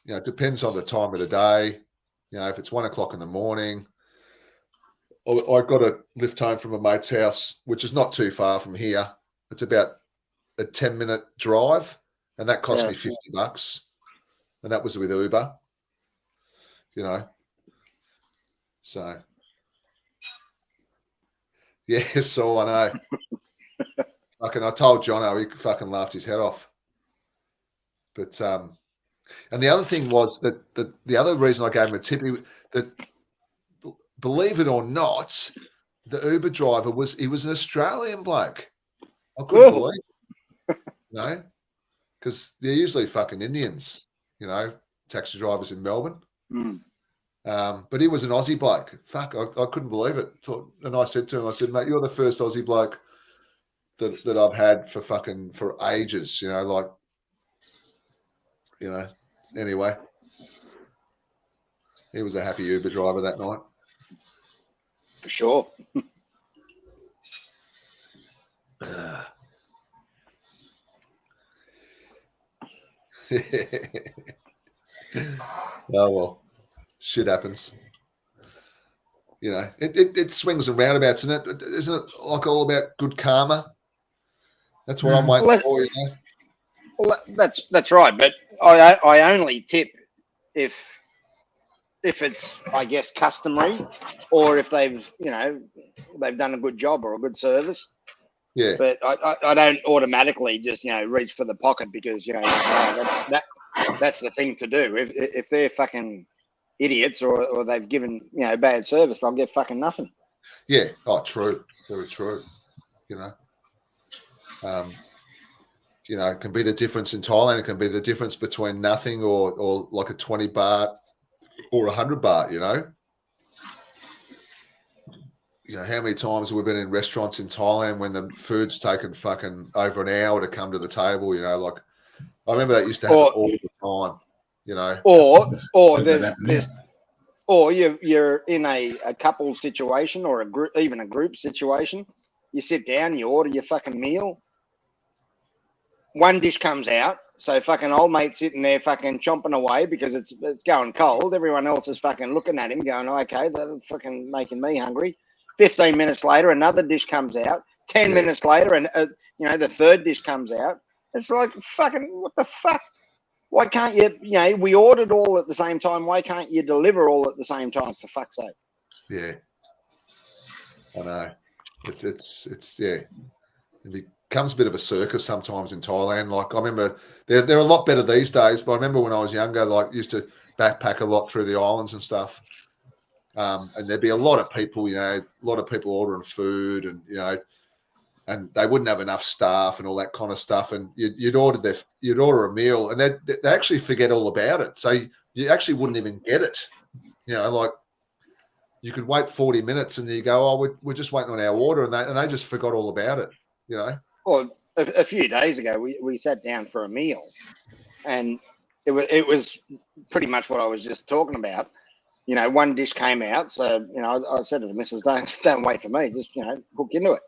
you know, it depends on the time of the day. You know, if it's 1 o'clock in the morning, I got a lift home from a mate's house, which is not too far from here. It's about a 10-minute drive, and that cost me $50, and that was with Uber. You know, so yeah, so I know. Fucking, I told Jono, he fucking laughed his head off. But and the other thing was that the other reason I gave him a tip, that believe it or not, the Uber driver was an Australian bloke. I couldn't believe it, you know, because they're usually fucking Indians, you know, taxi drivers in Melbourne. But he was an Aussie bloke. Fuck, I couldn't believe it. And I said to him, I said, mate, you're the first Aussie bloke that I've had for ages, you know, like, you know, anyway. He was a happy Uber driver that night. For sure. Oh, well, shit happens. You know, it swings and roundabouts, isn't it? Isn't it like all about good karma? That's what I'm waiting for, you know. Well, that's right. But I only tip if it's, I guess, customary, or if they've done a good job or a good service. Yeah. But I don't automatically just, you know, reach for the pocket because, you know, that's the thing to do. If they're fucking idiots or they've given, you know, bad service, they'll get fucking nothing. Yeah. Oh, true. Very true. You know. You know, it can be the difference in Thailand. It can be the difference between nothing or like a 20 baht or 100 baht, you know. You know, how many times have we been in restaurants in Thailand when the food's taken fucking over an hour to come to the table, you know, like I remember that used to happen all the time, you know. Or you're in a couple situation or a group, even a group situation. You sit down, you order your fucking meal. One dish comes out, so fucking old mate sitting there fucking chomping away because it's going cold. Everyone else is fucking looking at him going, okay, they're fucking making me hungry. 15 minutes later, another dish comes out. 10 minutes later, and you know, the third dish comes out. It's like, fucking, what the fuck? Why can't you, you know, we ordered all at the same time. Why can't you deliver all at the same time, for fuck's sake? Yeah. I know. It's yeah. It becomes a bit of a circus sometimes in Thailand. Like, I remember they're a lot better these days, but I remember when I was younger, like, used to backpack a lot through the islands and stuff. And there'd be a lot of people, you know, a lot of people ordering food, and, you know, and they wouldn't have enough staff and all that kind of stuff. And you'd order a meal, and they actually forget all about it. So you actually wouldn't even get it. You know, like, you could wait 40 minutes and you go, oh, we're just waiting on our order, and they just forgot all about it. You know. Well, a few days ago, we sat down for a meal, and it was pretty much what I was just talking about. You know, one dish came out, so, you know, I said to the missus, don't wait for me, just, you know, hook into it.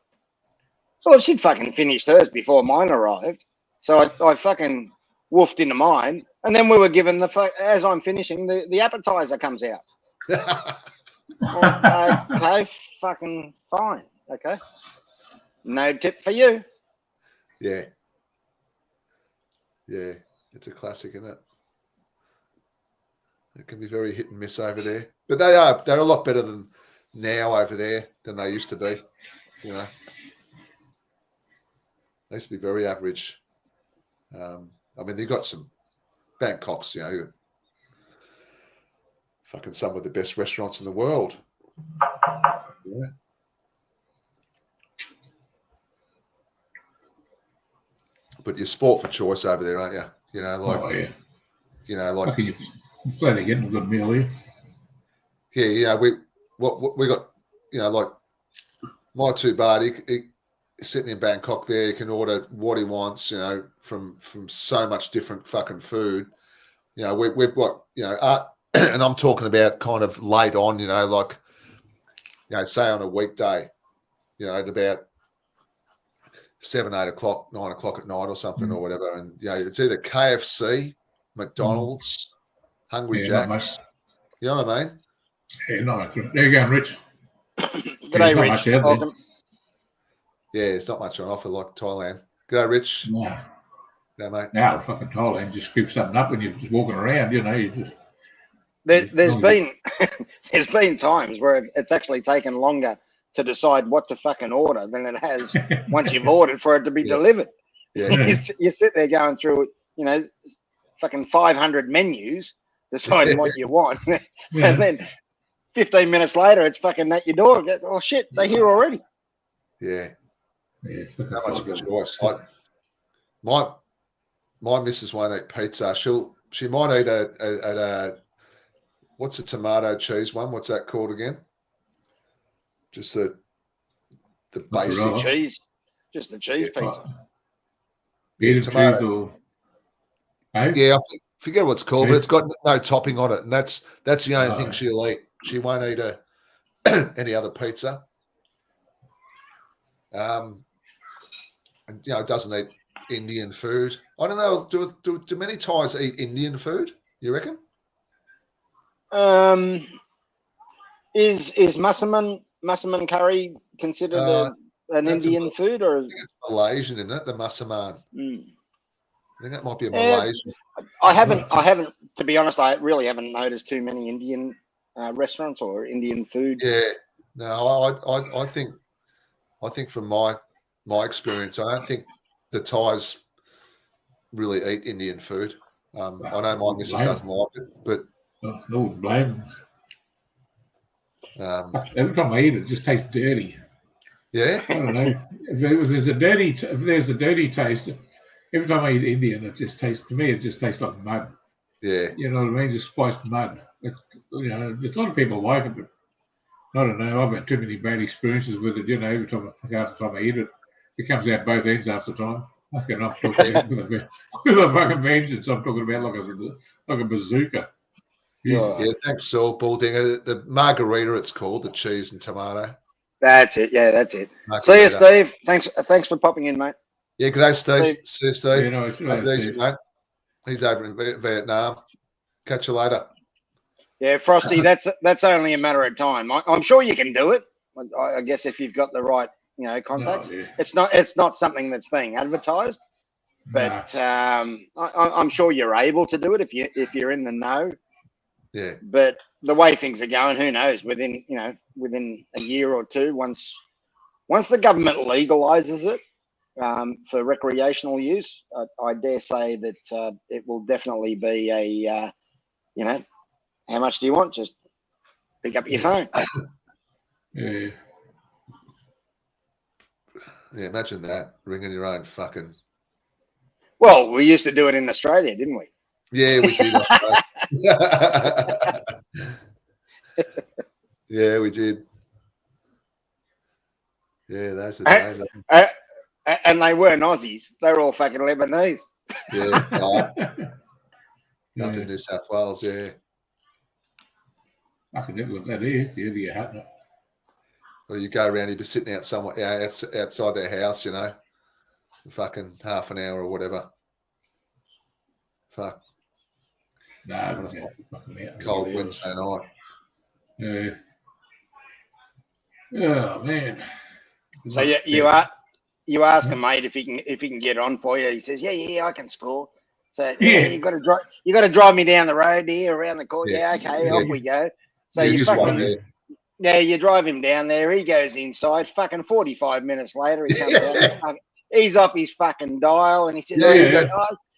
Well, she'd fucking finished hers before mine arrived, so I fucking woofed into mine, and then we were given as I'm finishing, the appetizer comes out. Well, okay, fucking fine, okay. No tip for you. Yeah. Yeah, it's a classic, isn't it? It can be very hit and miss over there. But they're a lot better than now over there than they used to be, you know. They used to be very average. I mean, they've got some Bangkok's, you know, fucking some of the best restaurants in the world. Yeah. But you're sport for choice over there, aren't you? You know, like, oh, yeah. you know, like, you're slowly getting a good meal here. Yeah, yeah. We got, you know, like my two bar, he sitting in Bangkok there, he can order what he wants, you know, from so much different fucking food. You know, we've got, you know, and I'm talking about kind of late on, you know, like, you know, say on a weekday, you know, at about 7, 8 o'clock, 9 o'clock at night or something or whatever. And, you know, it's either KFC, McDonald's, Hungry Jack's. You know what I mean? Yeah, no, there you go, Rich. G'day, Rich. Welcome. Yeah, it's not much on offer like Thailand. G'day, Rich. No. No, mate. Now, fucking Thailand just scoops something up when you're just walking around, you know. You just, there's been times where it's actually taken longer to decide what to fucking order than it has once you've ordered for it to be delivered. Yeah. You sit there going through, you know, fucking 500 menus, deciding what you want. And then 15 minutes later, it's fucking at your door. Oh, shit, they're here already. Yeah. yeah, Not much of a choice. Like, my missus won't eat pizza. She might eat a what's a tomato cheese one? What's that called again? Just the basic cheese. Just the cheese pizza. Yeah, tomato. Yeah, I forget what it's called, but it's got no topping on it, and that's the only thing she'll eat. She won't eat any other pizza. And you know, doesn't eat Indian food. I don't know. Do many Thais eat Indian food? You reckon? Is Massaman curry considered an Indian food, or it's Malaysian, isn't it? The Massaman. I think that might be a Malaysian. I haven't. To be honest, I really haven't noticed too many Indian restaurants or Indian food. Yeah. No, I think from my experience, I don't think the Thais really eat Indian food. I know my missus doesn't like it, but no blame. Every time I eat it, it just tastes dirty. Yeah, I don't know. If there's a dirty taste, every time I eat Indian, it just tastes like mud. Yeah, you know what I mean, just spiced mud. You know, a lot of people like it, but I don't know. I've had too many bad experiences with it. You know, every time I eat it, it comes out both ends half the time. I'm talking about with a fucking vengeance. I'm talking about like a bazooka. Yeah, thanks, Saul Bulldinger. The margarita, it's called, the cheese and tomato. That's it. Yeah, that's it. See you, Steve. Thanks for popping in, mate. Yeah, good day, Steve. See you, Steve. Yeah, no, easy, mate. He's over in Vietnam. Catch you later. Yeah, Frosty, that's only a matter of time. I'm sure you can do it. I guess if you've got the right, you know, contacts. It's not something that's being advertised, but I'm sure you're able to do it if you're in the know. Yeah. But the way things are going, who knows? Within a year or two, once the government legalizes it for recreational use, I dare say that it will definitely be a, you know, how much do you want? Just pick up your phone. Yeah. Yeah, imagine that, ringing your own fucking. Well, we used to do it in Australia, didn't we? Yeah, we did. Yeah, we did. Yeah, that's the days. And they weren't Aussies; they were all fucking Lebanese. Yeah, up in New South Wales. Yeah, I can never look at it. Yeah, you have it. Well, you go around, you'd be sitting out somewhere outside their house, you know, fucking half an hour or whatever. Fuck. No, cold Wednesday night. Yeah. Oh man. So you ask him, mate, if he can get on for you. He says, yeah, I can score. So you got to drive me down the road here around the corner. Yeah, okay, off we go. So you drive him down there. He goes inside. Fucking 45 minutes later, he comes out. He's off his fucking dial, and he says,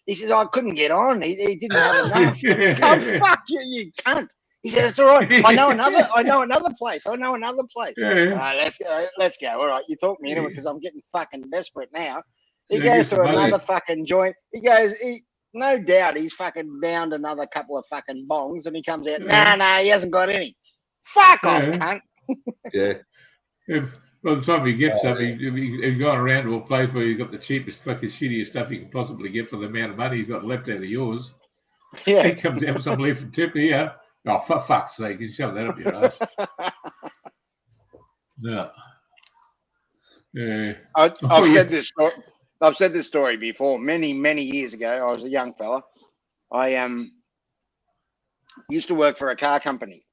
he says, I couldn't get on. He didn't have enough. Oh, fuck you, you cunt. He says, it's all right. I know another place. Yeah. Let's go. All right, you talk me into it because I'm getting fucking desperate now. He goes to another fucking joint. He no doubt he's fucking downed another couple of fucking bongs, and he comes out, nah, he hasn't got any. Fuck off, cunt. Yeah. By the time he gets up, he's gone around to a place where you've got the cheapest, fucking shittiest stuff you can possibly get for the amount of money he's got left out of yours. Yeah. He comes out with some leaf and tip here. Oh, for fuck's sake, you shove that up your ass. No. Yeah. I've said this story before. Many years ago, I was a young fella. I used to work for a car company.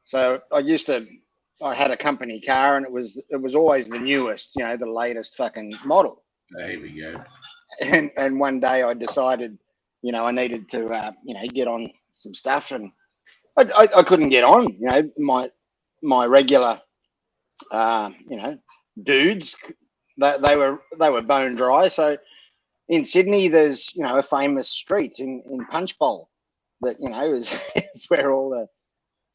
So I had a company car, and it was always the newest, the latest fucking model. There we go. And one day I decided, I needed to, get on some stuff, and I couldn't get on, my regular, dudes, they were bone dry. So in Sydney, there's, a famous street in Punchbowl that, is where all the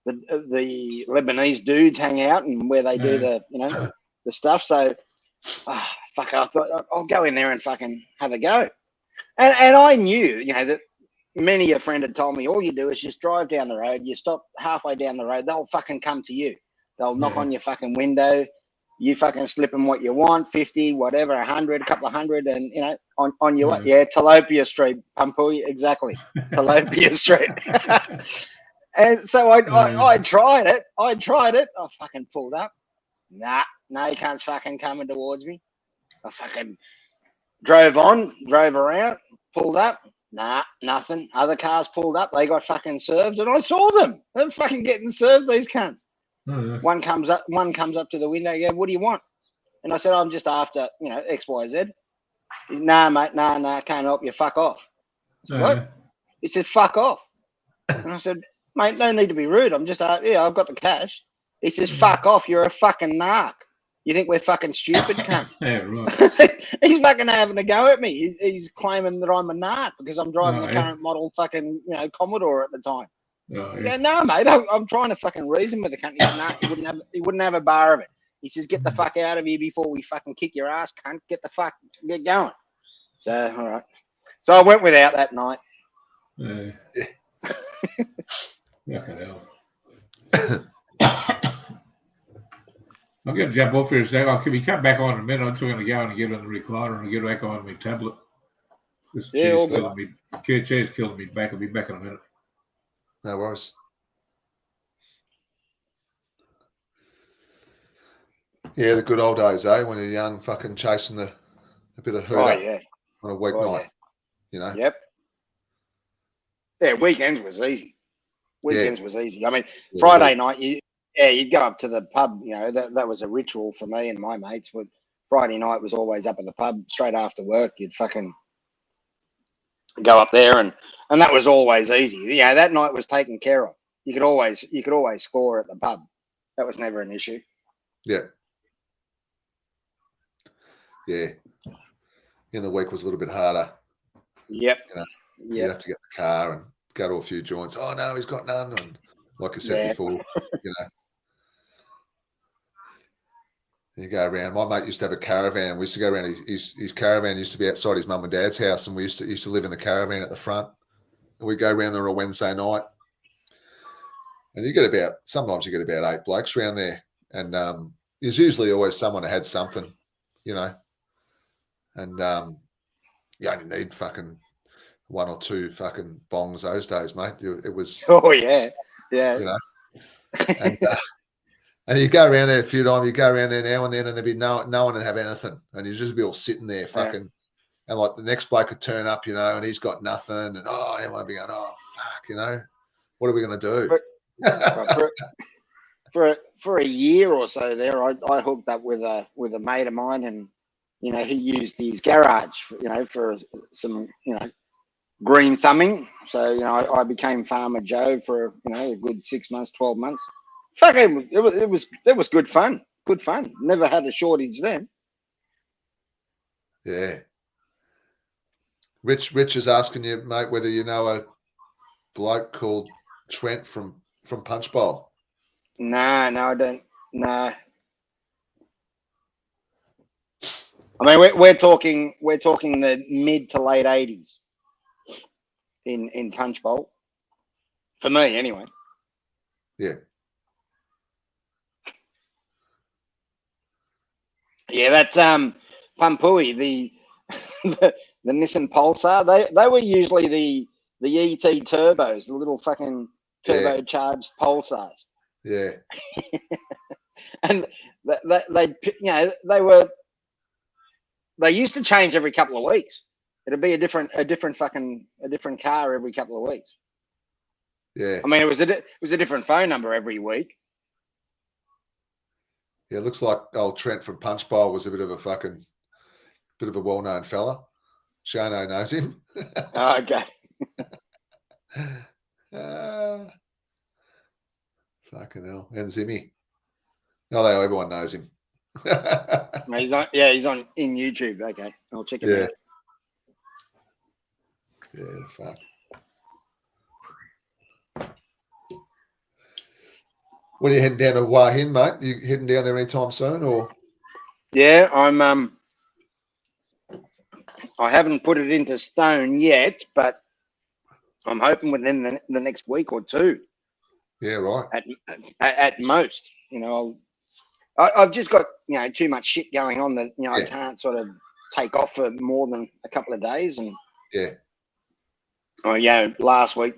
Lebanese dudes hang out, and where they do the stuff. So, fuck, I thought I'll go in there and fucking have a go. And I knew, that many a friend had told me, all you do is just drive down the road. You stop halfway down the road, they'll fucking come to you. They'll knock on your fucking window. You fucking slip them what you want, 50, whatever, 100, a couple of hundred, and, on your way. Yeah, Talopia Street, Pumpuya, exactly. Talopia Street. And so I tried it. I fucking pulled up. Nah, you can't fucking coming towards me. I fucking drove around, pulled up. Nah, nothing. Other cars pulled up. They got fucking served, and I saw them. They're fucking getting served, these cunts. One comes up to the window. Yeah, what do you want? And I said, I'm just after, X, Y, Z. He said, nah, mate, nah, can't help you. Fuck off. Said, what? He said, fuck off. And I said, mate, no need to be rude. I'm just, I've got the cash. He says, fuck off. You're a fucking narc. You think we're fucking stupid, cunt? Yeah, right. He's fucking having a go at me. He's claiming that I'm a narc because I'm driving the current model fucking, Commodore at the time. Oh, yeah, no, mate. I'm trying to fucking reason with the cunt. He wouldn't have a bar of it. He says, "Get the fuck out of here before we fucking kick your ass, cunt. Get going." So, all right. So I went without that night. Yeah. Fucking hell. I'm going to jump off here a second. Can we come back on in a minute? I'm still going to go and get on the recliner and get back on my tablet. This chair's killing me. Chair's killing me back. I'll be back in a minute. No worries. Yeah, the good old days, eh? When you're young, fucking chasing a bit of herd on a weeknight, Yep. Yeah, weekends was easy. Was easy. I mean, Friday night, you'd go up to the pub. That was a ritual for me and my mates. But Friday night was always up at the pub straight after work. You'd fucking go up there, and that was always easy. That night was taken care of. You could always score at the pub. That was never an issue. Yeah. Yeah. In the week was a little bit harder. Yep. You have to get the car and go to a few joints. Oh no, he's got none. And like I said before, you go around. My mate used to have a caravan. We used to go around. His caravan used to be outside his mum and dad's house, and we used to live in the caravan at the front. And we go around there on a Wednesday night, and sometimes you get about 8 blokes around there, and there's usually always someone that had something, and you only need fucking 1 or 2 fucking bongs those days, mate. It was. Oh yeah. And you go around there a few times. You go around there now and then, and there'd be no one to have anything, and you just be all sitting there, fucking, and like the next bloke could turn up, and he's got nothing, and everyone be going, oh fuck, what are we going to do? For a year or so there, I hooked up with a mate of mine, and he used his garage, for some green thumbing. So I became Farmer Joe for a good 6 months, 12 months. Fucking, it was good fun. Good fun. Never had a shortage then. Yeah. Rich is asking you, mate, whether you know a bloke called Trent from Punchbowl. No, I don't. No. I mean, we're talking the mid to late 80s. in Punch Bowl. For me, anyway. Yeah. Yeah, that Pampui, the Nissan Pulsar, they were usually the ET turbos, the little fucking turbocharged Pulsars. Yeah. And they used to change every couple of weeks. It'd be a different car every couple of weeks. Yeah. I mean, it was a different phone number every week. Yeah, it looks like old Trent from Punch Bowl was a bit of a well-known fella. Shano knows him. Oh, okay. Fucking hell. And Zimmy. Oh, everyone knows him. He's on in YouTube. Okay, I'll check it out. Yeah, fuck. When are you heading down to Hua Hin, mate? You heading down there anytime soon, or? Yeah, I haven't put it into stone yet, but I'm hoping within the next week or two. Yeah, right. At most, I've just got too much shit going on that I can't sort of take off for more than a couple of days. And last week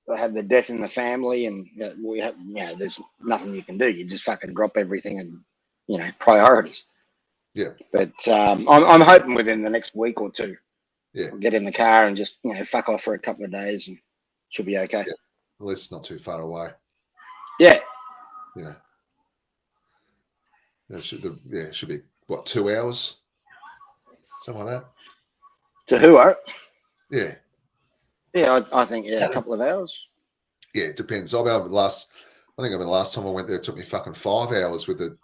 I had the death in the family, and we have there's nothing you can do. You just fucking drop everything and priorities. Yeah. But I'm hoping within the next week or two. Yeah. I'll get in the car and just fuck off for a couple of days, and should be okay. Yeah. At least it's not too far away. Yeah. Yeah. It should be what, 2 hours, something like that. To Hua? Yeah. Yeah, I think a couple of hours. Yeah, it depends. I think the last time I went there, it took me fucking 5 hours with the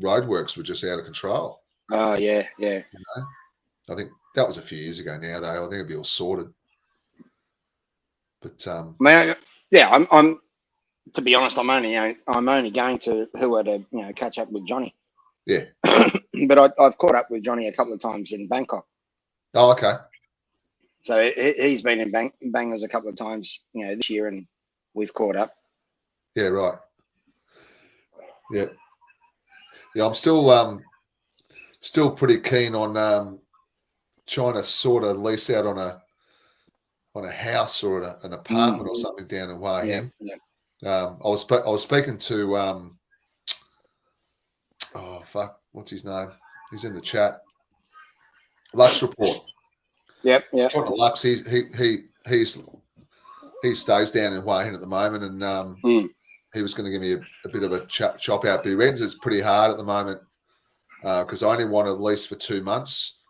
roadworks were just out of control. Oh yeah. I think that was a few years ago now, though. I think it'd be all sorted. But I'm to be honest, I'm only going to Hua to catch up with Johnny. Yeah. But I've caught up with Johnny a couple of times in Bangkok. Oh, okay. So he's been in Bangers a couple of times, this year, and we've caught up. Yeah, right. Yeah. Yeah, I'm still pretty keen on trying to sort of lease out on a house or an apartment or something down in Hua Hin. Yeah. I was speaking to what's his name? He's in the chat. Lux Report. Yep. Talking to Lux, he stays down in Hua Hin at the moment, and he was going to give me a bit of a chop out, but he reckons it's pretty hard at the moment because I only want to lease for 2 months.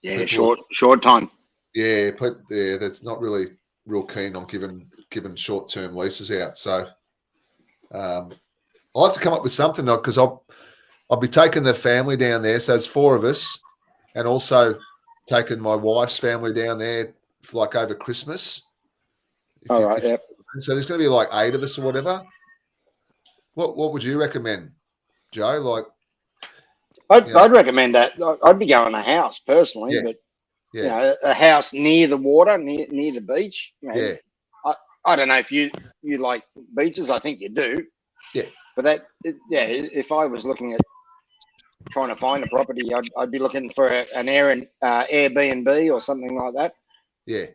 Yeah, short time. Yeah, that's not really real keen on giving short-term leases out. So I'll have to come up with something because I'll be taking the family down there. So there's 4 of us, and also taking my wife's family down there for like over Christmas. All right. Yep. So there's going to be like 8 of us or whatever. What would you recommend, Joe? Like, I'd recommend that. I'd be going a house personally, but a house near the water, near the beach. I don't know if you like beaches. I think you do. Yeah. But if I was looking at trying to find a property, I'd be looking for an Airbnb or something like that. Yeah.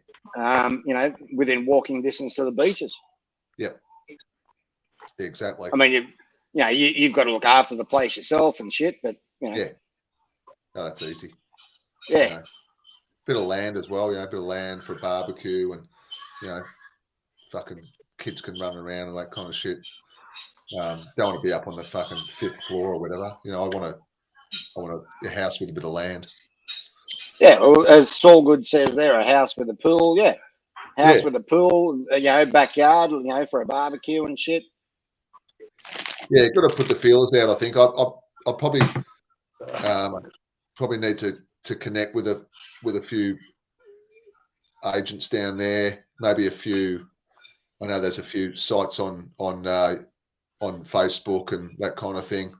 Within walking distance to the beaches. Yep. Exactly. I mean, you've got to look after the place yourself and shit, but yeah. No, that's easy. Yeah. Bit of land as well, bit of land for a barbecue, and fucking kids can run around and that kind of shit. Don't want to be up on the fucking 5th floor or whatever. I want a house with a bit of land. Yeah, well, as Saulgood says there, a house with a pool. Yeah, house with a pool. Backyard. For a barbecue and shit. Yeah, got to put the feelers out. I think I'll probably need to connect with a few agents down there. Maybe a few. I know there's a few sites on Facebook and that kind of thing.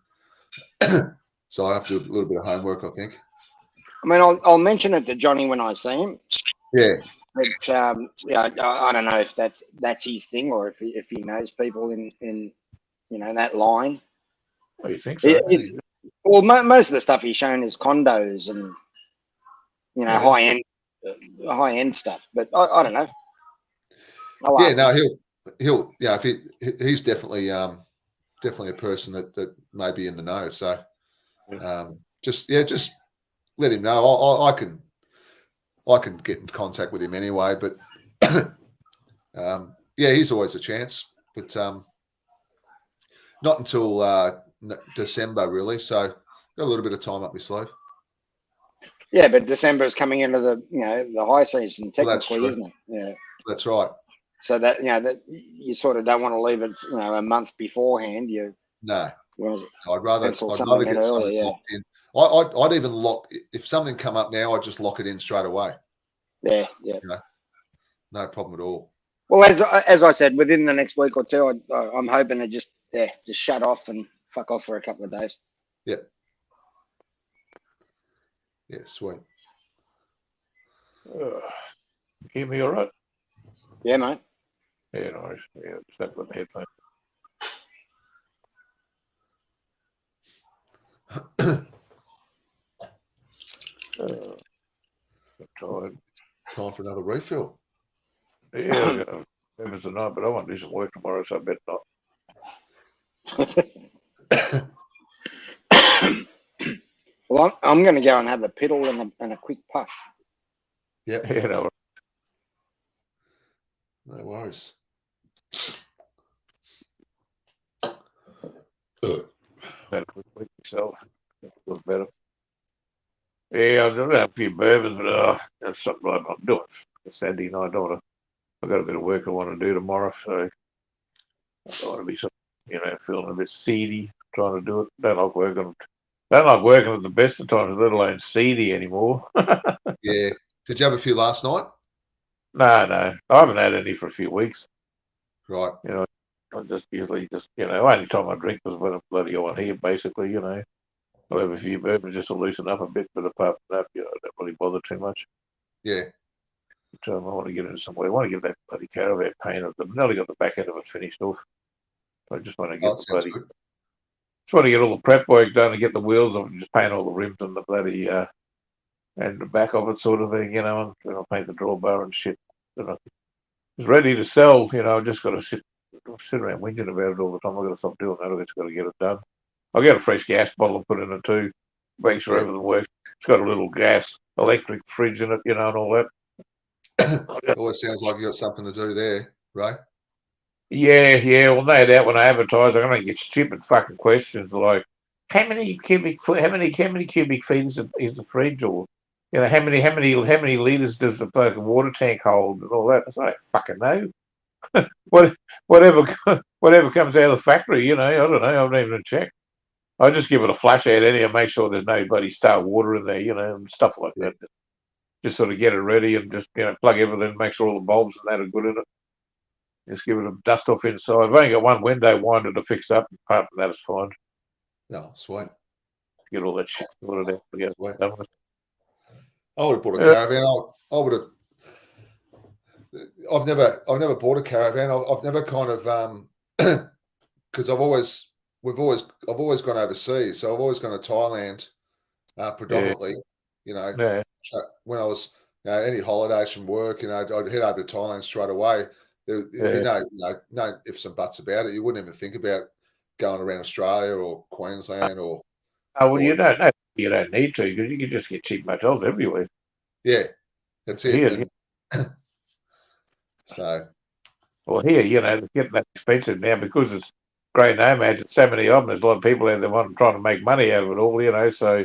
So I have to do a little bit of homework, I think. I mean, I'll mention it to Johnny when I see him. Yeah. But yeah, I don't know if that's his thing or if he knows people in that line. What do you think so? Well, most of the stuff he's shown is condos and high end stuff. But I don't know. He'll if he's definitely a person that may be in the know. So just let him know. I can get in contact with him anyway. But he's always a chance. But not until December really. So got a little bit of time up your sleeve. Yeah, but December is coming into the the high season technically, isn't it? Yeah, that's right. So that that you sort of don't want to leave it a month beforehand. No, I'd rather get something earlier, locked in. I'd even lock if something come up now. I'd just lock it in straight away. Yeah. No problem at all. Well, as I said, within the next week or two, I'm hoping to just shut off and fuck off for a couple of days. Yep. Yeah, sweet. Hear me all right? Yeah, mate. Yeah, nice. Yeah, step with the headphones. Tired. Time for another refill. Yeah, I got members tonight, but I want to do some work tomorrow, so I bet not. Well, I'm going to go and have a piddle and a quick puff. Yep. Yeah, no worries. Had a quick week myself. Feels better. Yeah, I've done a few bourbons, but that's something I'm not doing. It's Saturday night. I've got a bit of work I want to do tomorrow, so I don't want to be feeling a bit seedy trying to do it. Don't like working at the best of times, let alone seedy anymore. Yeah. Did you have a few last night? No. I haven't had any for a few weeks. Right. I just usually only time I drink was when I bloody on here, basically, I'll have a few bourbons just to loosen up a bit, but apart from that, I don't really bother too much. Yeah. But, I want to get into somewhere. I want to get that bloody caravan painted. I've nearly got the back end of it finished off. I just want to get just want to get all the prep work done and get the wheels off and just paint all the rims and the bloody and the back of it sort of thing, and then I'll paint the drawbar and shit. And it's ready to sell, I've just got to sit around whinging about it all the time. I've got to stop doing that. I've just got to get it done. I'll get a fresh gas bottle and put in it too. Make sure everything works. It's got a little electric fridge in it, and all that. It always sounds like you got something to do there, right? Yeah. Well, no doubt when I advertise, I'm going to get stupid fucking questions like, how many cubic feet is the fridge, or how many liters does the fucking water tank hold, and all that. I don't fucking know. Whatever comes out of the factory, I don't know. I haven't even checked. I just give it a flash out and make sure there's no bloody stale water in there, and stuff like that. Just sort of get it ready and just plug everything, make sure all the bulbs and that are good in it. Just give it a dust off inside. I've only got one window winder to fix up. Apart from that, it's fine. No, sweet. Get all that shit sorted out. I would have bought a caravan. I would have. I've never bought a caravan. I've never kind of because I've always gone overseas. So I've always gone to Thailand predominantly. When I was any holidays from work, I'd head over to Thailand straight away. There'd be no ifs and buts about it. You wouldn't even think about going around Australia or Queensland or. Oh well, you don't know. You don't need to because you can just get cheap motels everywhere. Yeah, that's it. So. Well, here, it's getting that expensive now because it's grey nomads and so many of them. There's a lot of people out there trying to make money out of it all, so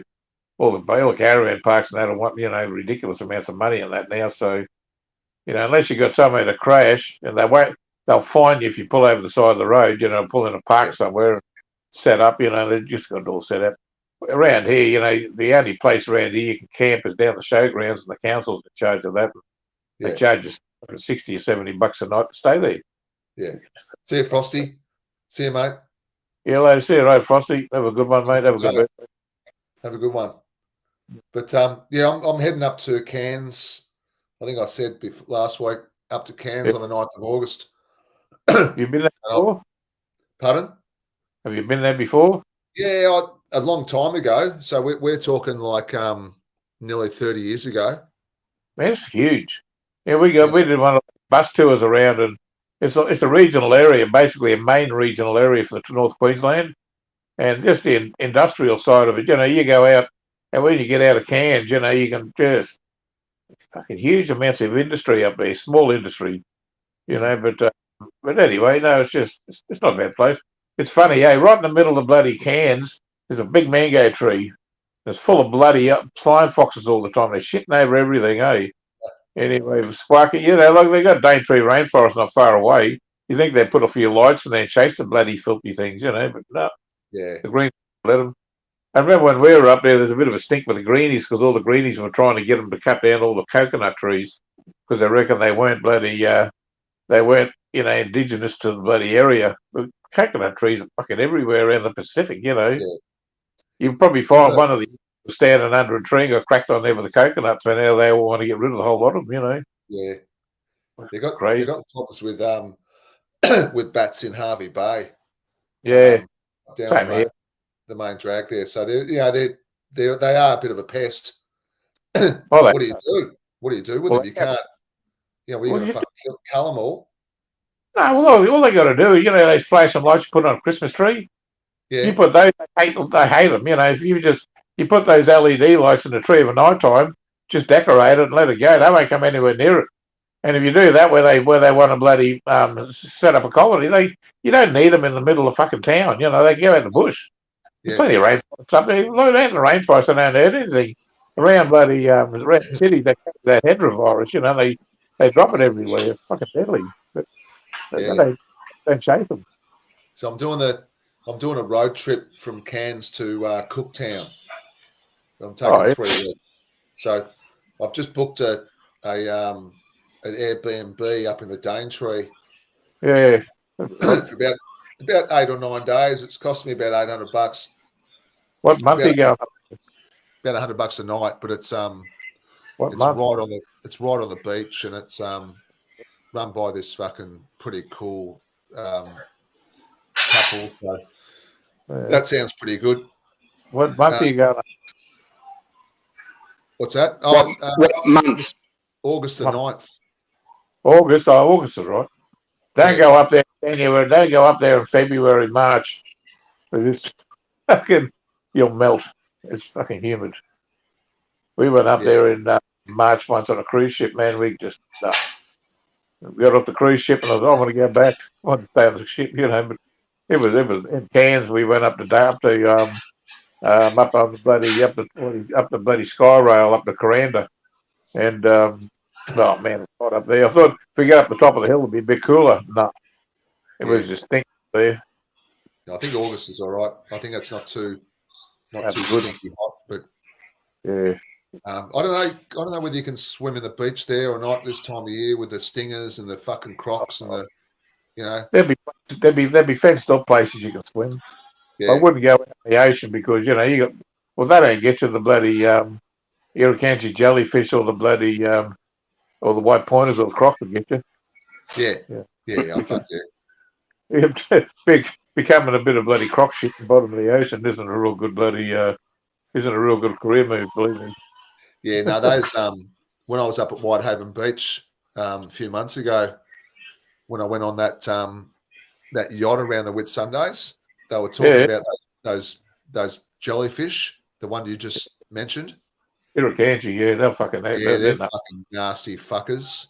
all the caravan parks and that want, ridiculous amounts of money on that now. So, unless you've got somewhere to crash, and they'll fine you if you pull over the side of the road, pull in a park somewhere, set up, they've just got it all set up. Around here, the only place around here you can camp is down the showgrounds, and the council's in charge of that. They charge us $60 or $70 a night to stay there. Yeah. See you, Frosty. See you, mate. Yeah, later. See you, right, Frosty. Have a good one, mate. Have a good birthday. Have a good one. But I'm heading up to Cairns I think I said last week, up to Cairns on the 9th of August. You've been there before? Pardon? Have you been there before? Yeah, a long time ago. So we're talking like nearly 30 years ago. Man, it's huge. Yeah, we did one of the bus tours around, and it's a regional area, basically a main regional area for the North Queensland, and just the industrial side of it. You know, you go out, and when you get out of Cairns, you know, you can just fucking huge amounts of industry up there, small industry, you know. But anyway, no, it's not a bad place. It's funny, right in the middle of the bloody Cairns, there's a big mango tree. It's full of bloody flying foxes all the time. They're shitting over everything, Anyway, Sparky, you know, look, they got Daintree rainforest not far away. You think they put a few lights in there and chase the bloody filthy things, you know, but no. Yeah. The Greens let them. I remember when we were up there was a bit of a stink with the greenies because all the greenies were trying to get them to cut down all the coconut trees because they reckon they weren't indigenous to the bloody area. The coconut trees are fucking everywhere around the Pacific, you know. Yeah. You probably find one of the standing under a tree and got cracked on there with the coconuts, and now they all want to get rid of the whole lot of them, you know. Yeah. They got problems with with bats in Harvey Bay. Yeah. Down the main drag there. So they are a bit of a pest. What do you do? What do you do with them? You can't. You know, we're going to fucking cull them all. No, well, all they got to do, you know, they flash some lights, you put on a Christmas tree. Yeah. You put those, they hate them. You know, if you put those LED lights in the tree of a night time, just decorate it and let it go. They won't come anywhere near it. And if you do that, where they want to bloody set up a colony, you don't need them in the middle of fucking town. You know, they go out the bush. There's plenty of rainforest up there. Look at the rainforest, they don't hurt anything. Around bloody around the city, they have that heterovirus. You know, they drop it everywhere. It's fucking deadly. But they don't chase them. So I'm doing a road trip from Cairns to Cooktown. I'm taking 3 weeks. So I've just booked an Airbnb up in the Daintree. Yeah. For about 8 or 9 days. It's cost me about $800. What month are you going? About $100 a night, but it's what it's month? right on the beach, and it's run by this fucking pretty cool couple. So that sounds pretty good. What month are you going? What's that? What month? August the 9th. August is right. Don't go up there in January. Don't go up there in February, March. It's fucking, you'll melt. It's fucking humid. We went up there in March once on a cruise ship, man. We just we got off the cruise ship and I want to go back. I want to stay on the ship, you know. But it was in Cairns. We went up on the bloody Sky Rail up to Coranda, and oh man, it's hot up there. I thought if we get up the top of the hill, it'd be a bit cooler. No, it was just stinking there. I think August is all right. I think that's not too stinky hot, but yeah. I don't know whether you can swim in the beach there or not this time of year with the stingers and the fucking crocs and the, you know. There'd be fenced up places you can swim. Yeah. I wouldn't go in the ocean because you know they don't get you the bloody Irukandji jellyfish or the bloody or the white pointers or the croc will get you. Yeah. I fuck yeah. Becoming a bit of bloody croc shit at the bottom of the ocean isn't a real good career move, believe me. Yeah, no, those when I was up at Whitehaven Beach a few months ago, when I went on that yacht around the Whitsundays, they were talking about those jellyfish, the one you just mentioned. Irukandji, they're fucking fucking nasty fuckers.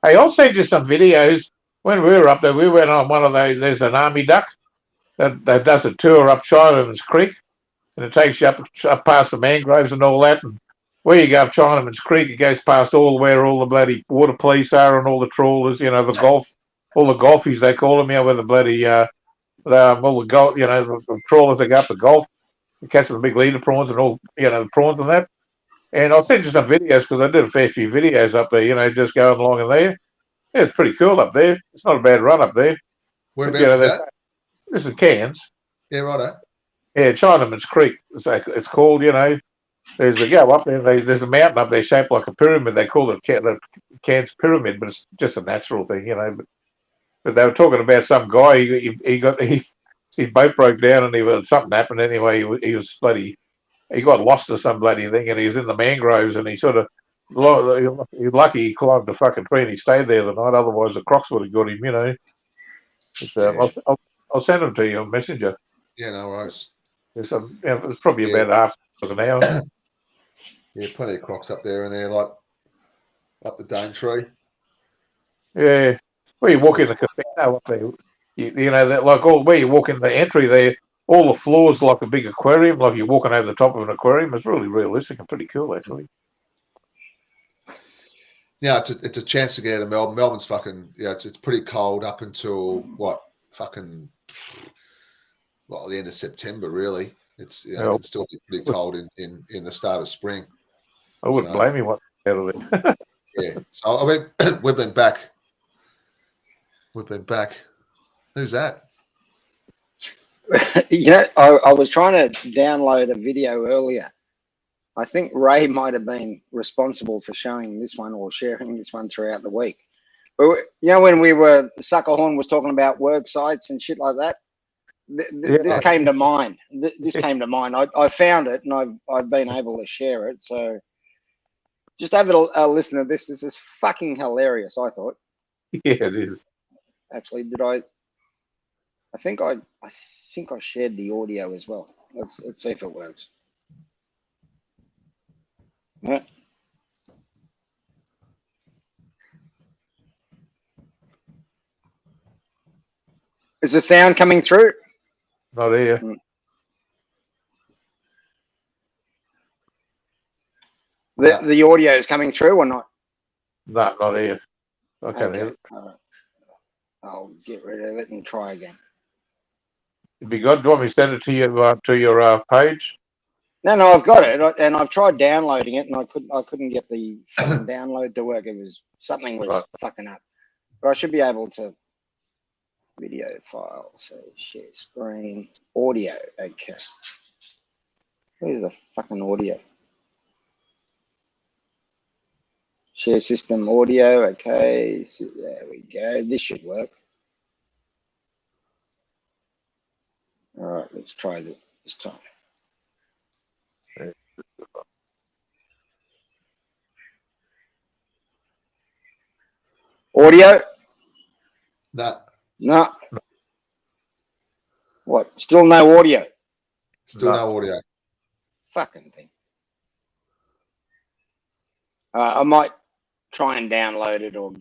Hey, I'll send you some videos. When we were up there, we went on one of those. There's an army duck that does a tour up Chinaman's Creek, and it takes you up past the mangroves and all that. And where you go up Chinaman's Creek, it goes past where all the bloody water police are and all the trawlers. You know, all the golfies they call them. You know, where the bloody all the golf. You know, the trawlers that go up the Gulf, catching the big leader prawns and all. You know, the prawns and that. And I'll send you some videos because I did a fair few videos up there. You know, just going along in there. Yeah, it's pretty cool up there. It's not a bad run up there. Whereabouts is that? This is Cairns. Yeah, righto. Yeah, Chinaman's Creek. It's called, you know. There's a go up there. There's a mountain up there shaped like a pyramid. They call it the Cairns Pyramid, but it's just a natural thing, you know. But they were talking about some guy. His boat broke down and something happened anyway. He was bloody. He got lost or some bloody thing, and he was in the mangroves, and he sort of. He's lucky he climbed the fucking tree and he stayed there the night. Otherwise, the crocs would have got him, you know. But, I'll send them to you on Messenger. Yeah, no worries. It's probably about half an hour. Yeah, plenty of crocs up there, and they're like up the Daintree. Yeah, where you walk in the casino up there, you know that like where you walk in the entry there, all the floors like a big aquarium, like you're walking over the top of an aquarium. It's really realistic and pretty cool, actually. Yeah, it's a chance to get out of Melbourne. Melbourne's fucking it's pretty cold up until the end of September, really. It's it can still be pretty cold in the start of spring. I wouldn't blame you out of it. Yeah. So I mean, we've been back. Who's that? I was trying to download a video earlier. I think Ray might have been responsible for showing this one or sharing this one throughout the week. But when Suckerhorn was talking about work sites and shit like that, this came to mind. This came to mind. I found it and I've been able to share it. So just have a listen to this. This is fucking hilarious, I thought. Yeah, it is. Actually, I think I shared the audio as well. Let's see if it works. Yeah. Is the sound coming through? Not here. The audio is coming through or not? No, not here. Okay. I'll get rid of it and try again. It'd be good. Do you want me to send it to your page? No, I've got it, and I've tried downloading it, and I couldn't get the fucking download to work. Something was fucking up, but I should be able to. Video file, so share screen, audio. Okay, where's the fucking audio? Share system audio. Okay, so there we go. This should work. All right, let's try this time. Audio? No. What? Still no audio? Still no audio. Fucking thing. I might try and download it or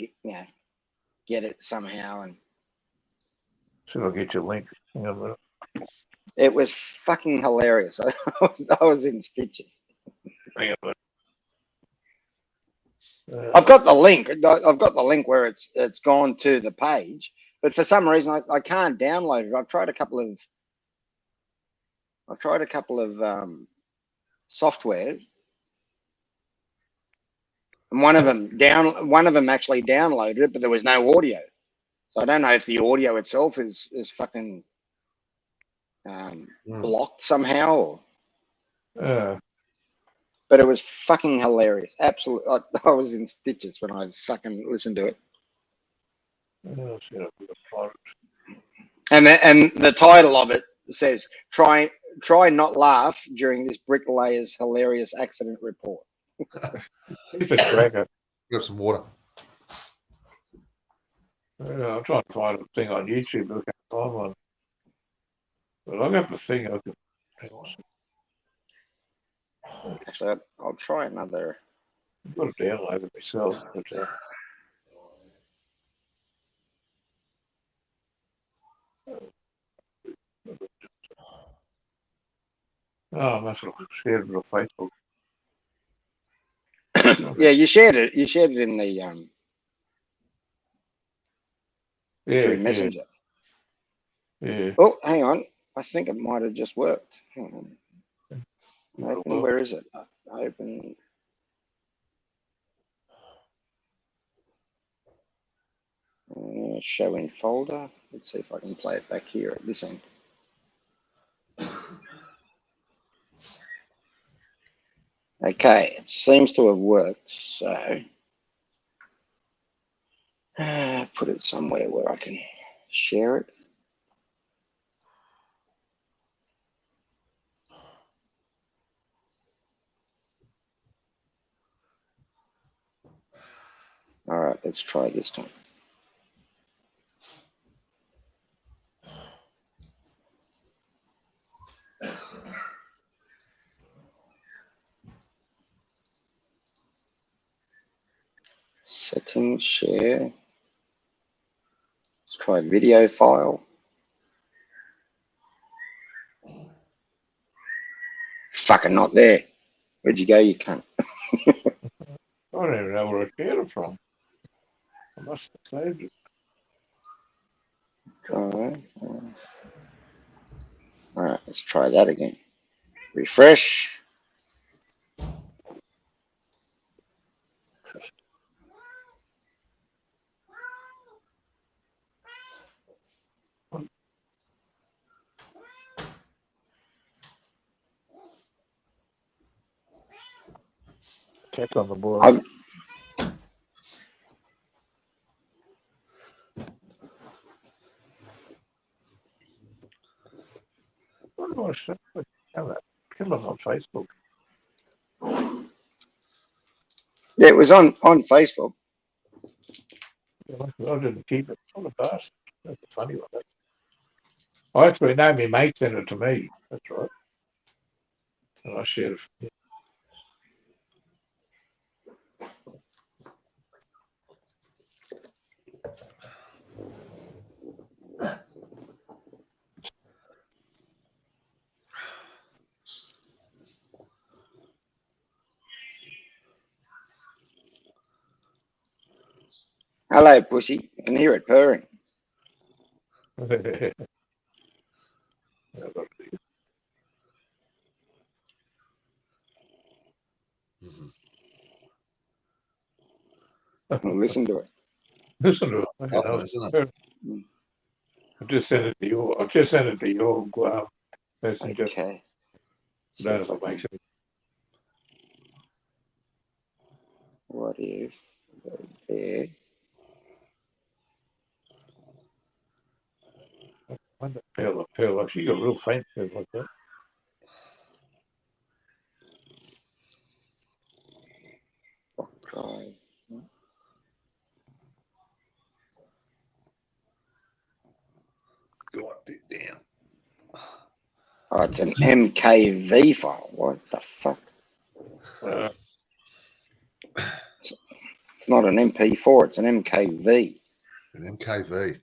get it somehow and. So I'll get you a link. It was fucking hilarious. I was in stitches. I've got the link. I've got the link where it's gone to the page, but for some reason I can't download it. I've tried a couple of software, and one of them actually downloaded it, but there was no audio. So I don't know if the audio itself is fucking blocked somehow. But it was fucking hilarious. Absolutely, I was in stitches when I fucking listened to it. And the title of it says, "Try not laugh during this bricklayer's hilarious accident report." Grab some water. I'm trying to find a thing on YouTube. I can't find one. But I got the thing. Hang on. Actually, I'll try another. I've got to download it myself. But, I must have shared it on Facebook. Yeah, you shared it. You shared it in the through Messenger. Yeah. Oh, hang on. I think it might have just worked. Hang on. Open, where is it? Open. Show in folder. Let's see if I can play it back here at this end. Okay, it seems to have worked. So put it somewhere where I can share it. All right, let's try this time. Settings, share. Let's try video file. Fucking not there. Where'd you go, you cunt? I don't even know where I shared it from. I must have saved it. All right, let's try that again. Refresh. Check on the board. Kill us on Facebook. Yeah, it was on Facebook. I didn't keep it. On the past. That's a funny one. I actually know my mate sent it to me. That's right. And I shared it. Hello, pussy. I can hear it purring. Listen to it. Listen to it. I just sent it to you. I just sent it to your messenger. Okay. That if it makes it. What if there? When the pale, like she got real faint like that. Try. Go up there, down. Oh, it's an MKV file. What the fuck? It's not an MP4. It's an MKV. An MKV.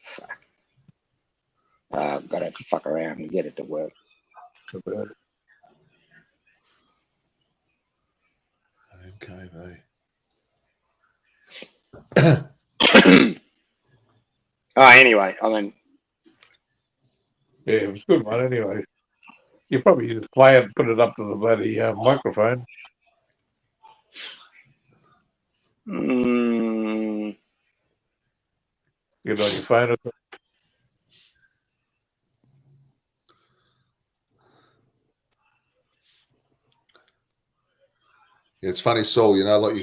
Fuck. I've got to fuck around and get it to work. An MKV. Anyway, I mean. Yeah, it was a good one anyway. You probably just play it and put it up to the bloody microphone. Get on your phone or something. Yeah, it's funny, Saul, you know, like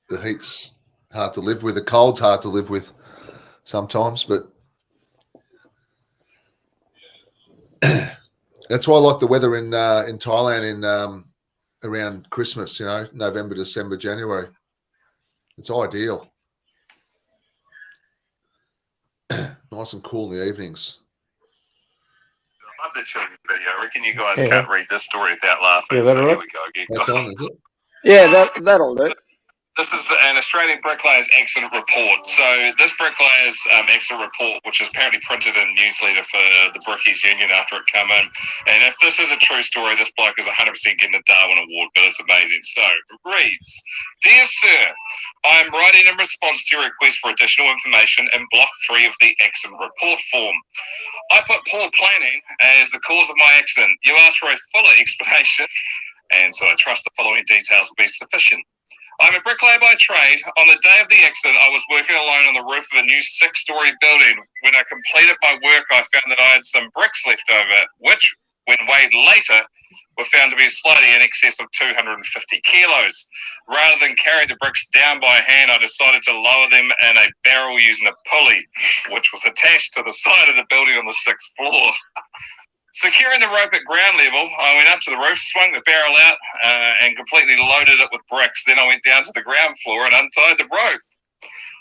the heat's hard to live with, the cold's hard to live with sometimes, but that's why I like the weather in Thailand in around Christmas, you know, November, December, January. It's ideal. Nice and cool in the evenings. I love the children's video. I reckon you guys can't read this story without laughing. Yeah, so here we go again, That's guys. on, is it? Yeah, that'll do. This is an Australian Bricklayers Accident Report. So this Bricklayers Accident Report, which is apparently printed in a newsletter for the Brickies Union after it came in. And if this is a true story, this bloke is 100% getting a Darwin Award, but it's amazing. So it reads, Dear Sir, I am writing in response to your request for additional information in Block 3 of the Accident Report form. I put poor planning as the cause of my accident. You asked for a fuller explanation, and so I trust the following details will be sufficient. I'm a bricklayer by trade. On the day of the accident, I was working alone on the roof of a new 6-story building. When I completed my work, I found that I had some bricks left over, which when weighed later, were found to be slightly in excess of 250 kilos. Rather than carry the bricks down by hand, I decided to lower them in a barrel using a pulley, which was attached to the side of the building on the 6th floor. Securing the rope at ground level, I went up to the roof, swung the barrel out, and completely loaded it with bricks. Then I went down to the ground floor and untied the rope,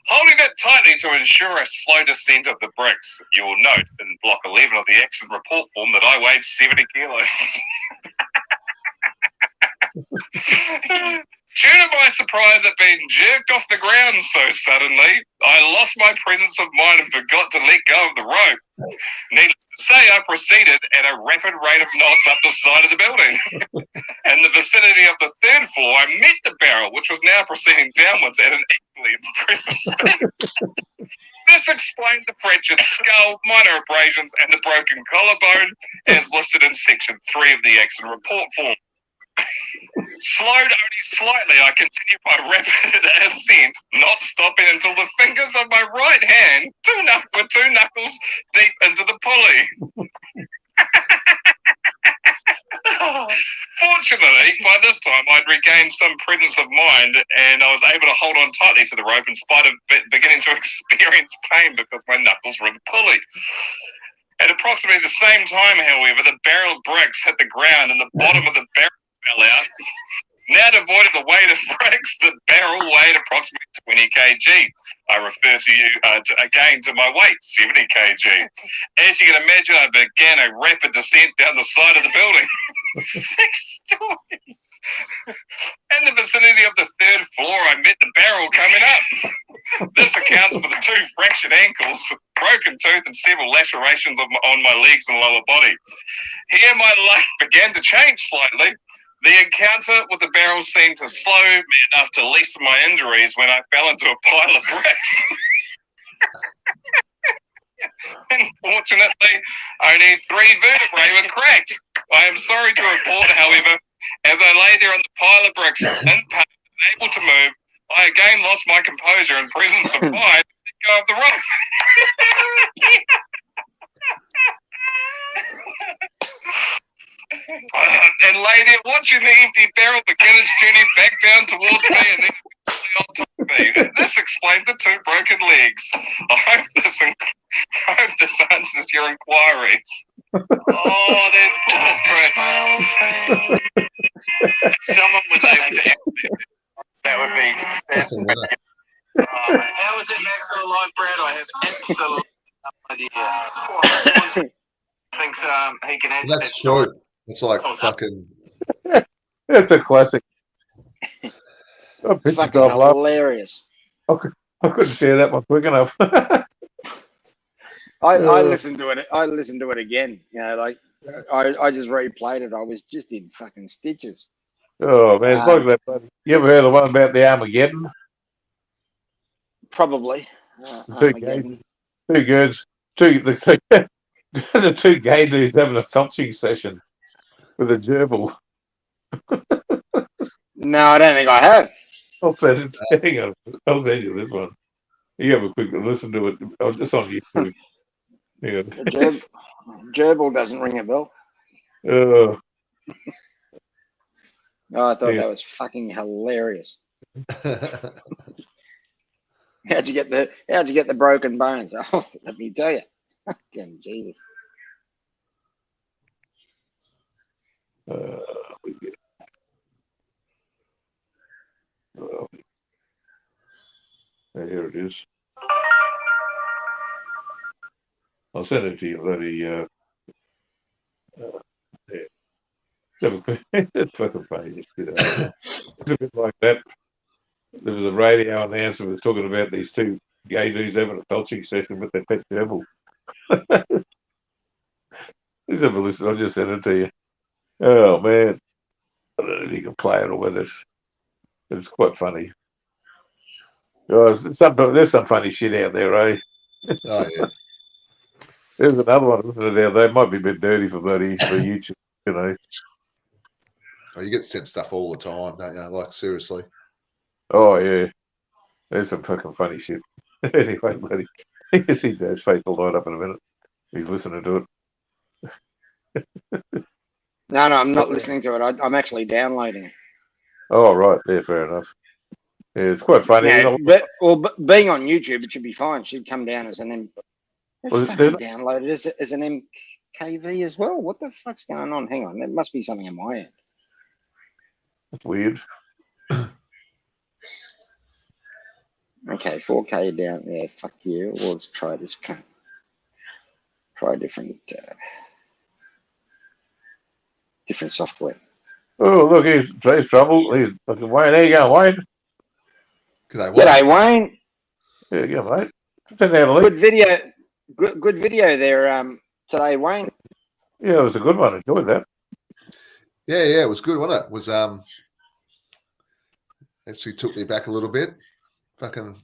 holding it tightly to ensure a slow descent of the bricks. You will note in block 11 of the accident report form that I weighed 70 kilos. Due to my surprise at being jerked off the ground so suddenly, I lost my presence of mind and forgot to let go of the rope. Needless to say, I proceeded at a rapid rate of knots up the side of the building. In the vicinity of the 3rd floor, I met the barrel, which was now proceeding downwards at an equally impressive speed. This explained the fractured skull, minor abrasions, and the broken collarbone, as listed in section 3 of the accident report form. Slowed only slightly, I continued my rapid ascent, not stopping until the fingers of my right hand were two knuckles deep into the pulley. Fortunately, by this time, I'd regained some presence of mind and I was able to hold on tightly to the rope in spite of beginning to experience pain because my knuckles were in the pulley. At approximately the same time, however, the barrel of bricks hit the ground and the bottom of the barrel fell out. Now devoid of the weight of bricks, the barrel weighed approximately 20 kg. I refer to you again to my weight, 70 kg. As you can imagine, I began a rapid descent down the side of the building. 6 stories. In the vicinity of the 3rd floor, I met the barrel coming up. This accounts for the 2 fractured ankles, broken tooth, and several lacerations on my legs and lower body. Here my life began to change slightly. The encounter with the barrel seemed to slow me enough to lessen my injuries when I fell into a pile of bricks. Unfortunately, only 3 vertebrae were cracked. I am sorry to report, however, as I lay there on the pile of bricks, in pain, unable to move, I again lost my composure and presence of mind and let go of the rope. And lay there watching the empty barrel begin its journey back down towards me and then on top of me. This explains the 2 broken legs. I hope this answers your inquiry. Oh, someone was able to that would be that's how was it next to the live Brad? I have absolutely no idea. Thinks he can answer That's true. It's like fucking. It's a classic. It's fucking hilarious. I couldn't share that one quick enough. I listened to it. I listened to it again. You know, like I just replayed it. I was just in fucking stitches. Oh man, it's like that. Buddy. You ever heard the one about the Armageddon? Probably. Two goods. The 2 gay dudes having a felching session with a gerbil. No, I don't think I have. I'll send it. Hang on. I'll send you this one. You have a quick listen to it. It's on YouTube. Gerbil doesn't ring a bell. Oh, I thought that was fucking hilarious. How'd you get the broken bones? Oh, let me tell you. Fucking Jesus. Here it is. I'll send it to you, bloody. It's fucking funny. It's a bit like that. There was a radio announcer who was talking about these 2 gay dudes having a felching session with their pet gerbil. Please have a listen. I'll just send it to you. Oh man, I don't know if you can play it or whether it's quite funny. Oh, there's some funny shit out there, eh? Oh yeah. There's another one there. They might be a bit dirty for YouTube, you know. Oh, you get sent stuff all the time, don't you? Like seriously. Oh yeah, there's some fucking funny shit. Anyway, buddy, you see Dad's face will light up in a minute. He's listening to it. No, I'm not listening to it. I'm actually downloading it. Oh, right. Yeah, fair enough. Yeah, it's quite funny. Yeah, but being on YouTube, it should be fine. It should come down as an M. It's fucking downloaded as an MKV as well. What the fuck's going on? Hang on, there must be something in my end. That's weird. Okay, 4K down there. Fuck you. Well, let's try this. Try different software. Oh, look, he's trouble. He's fucking Wayne. There you go, Wayne. G'day, Wayne. Yeah, yeah, mate. Good video. Good video there today, Wayne. Yeah, it was a good one. I enjoyed that. Yeah, it was good, wasn't it? It was actually took me back a little bit. Fucking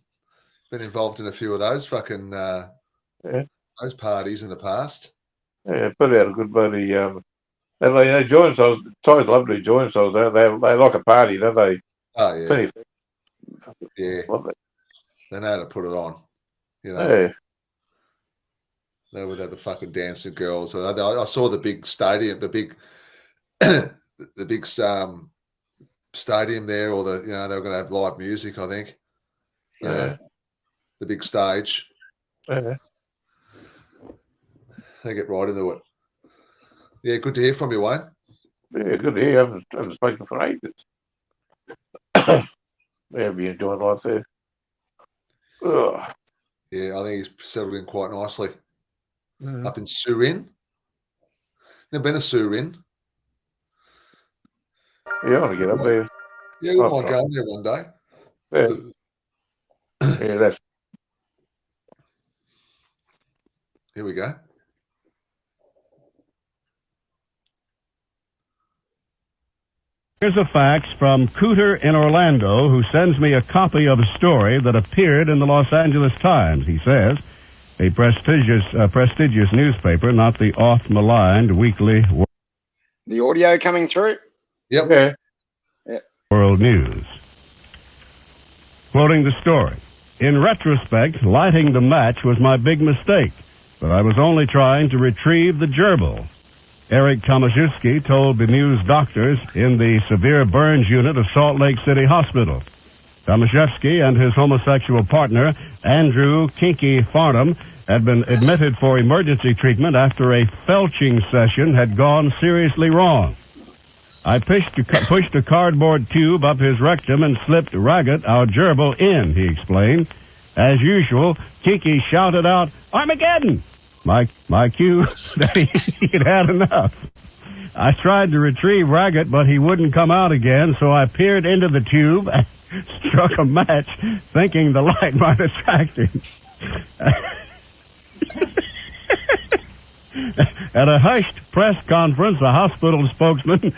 been involved in a few of those fucking those parties in the past. Yeah, put out a good buddy. And they join themselves. Toys love to join themselves. They like a party, don't they? Oh yeah. Plenty. Yeah. Lovely. They know how to put it on. You know. Yeah. They were the fucking dancing girls. I saw the big stadium, the big stadium there, or they were going to have live music. I think. Yeah. The big stage. Yeah. They get right into it. Yeah, good to hear from you, Wayne. Yeah, good to hear. I haven't spoken for ages. Yeah, be enjoying life there. Ugh. Yeah, I think he's settled in quite nicely. Up in Surin. Never been to Surin. Yeah, I want to get up there. Yeah, we might go there one day. Yeah. Yeah, that's. Here we go. Here's a fax from Cooter in Orlando, who sends me a copy of a story that appeared in the Los Angeles Times. He says, a prestigious newspaper, not the oft-maligned weekly The audio coming through? Yep. Yeah. World News. Quoting the story, in retrospect, lighting the match was my big mistake, but I was only trying to retrieve the gerbil. Eric Tomaszewski told bemused doctors in the severe burns unit of Salt Lake City Hospital. Tomaszewski and his homosexual partner, Andrew Kinky Farnham, had been admitted for emergency treatment after a felching session had gone seriously wrong. I pushed a cardboard tube up his rectum and slipped Raggett, our gerbil, in, he explained. As usual, Kinky shouted out, Armageddon! My cue that he'd had enough. I tried to retrieve Raggett, but he wouldn't come out again, so I peered into the tube and struck a match, thinking the light might attract him. At a hushed press conference, the hospital spokesman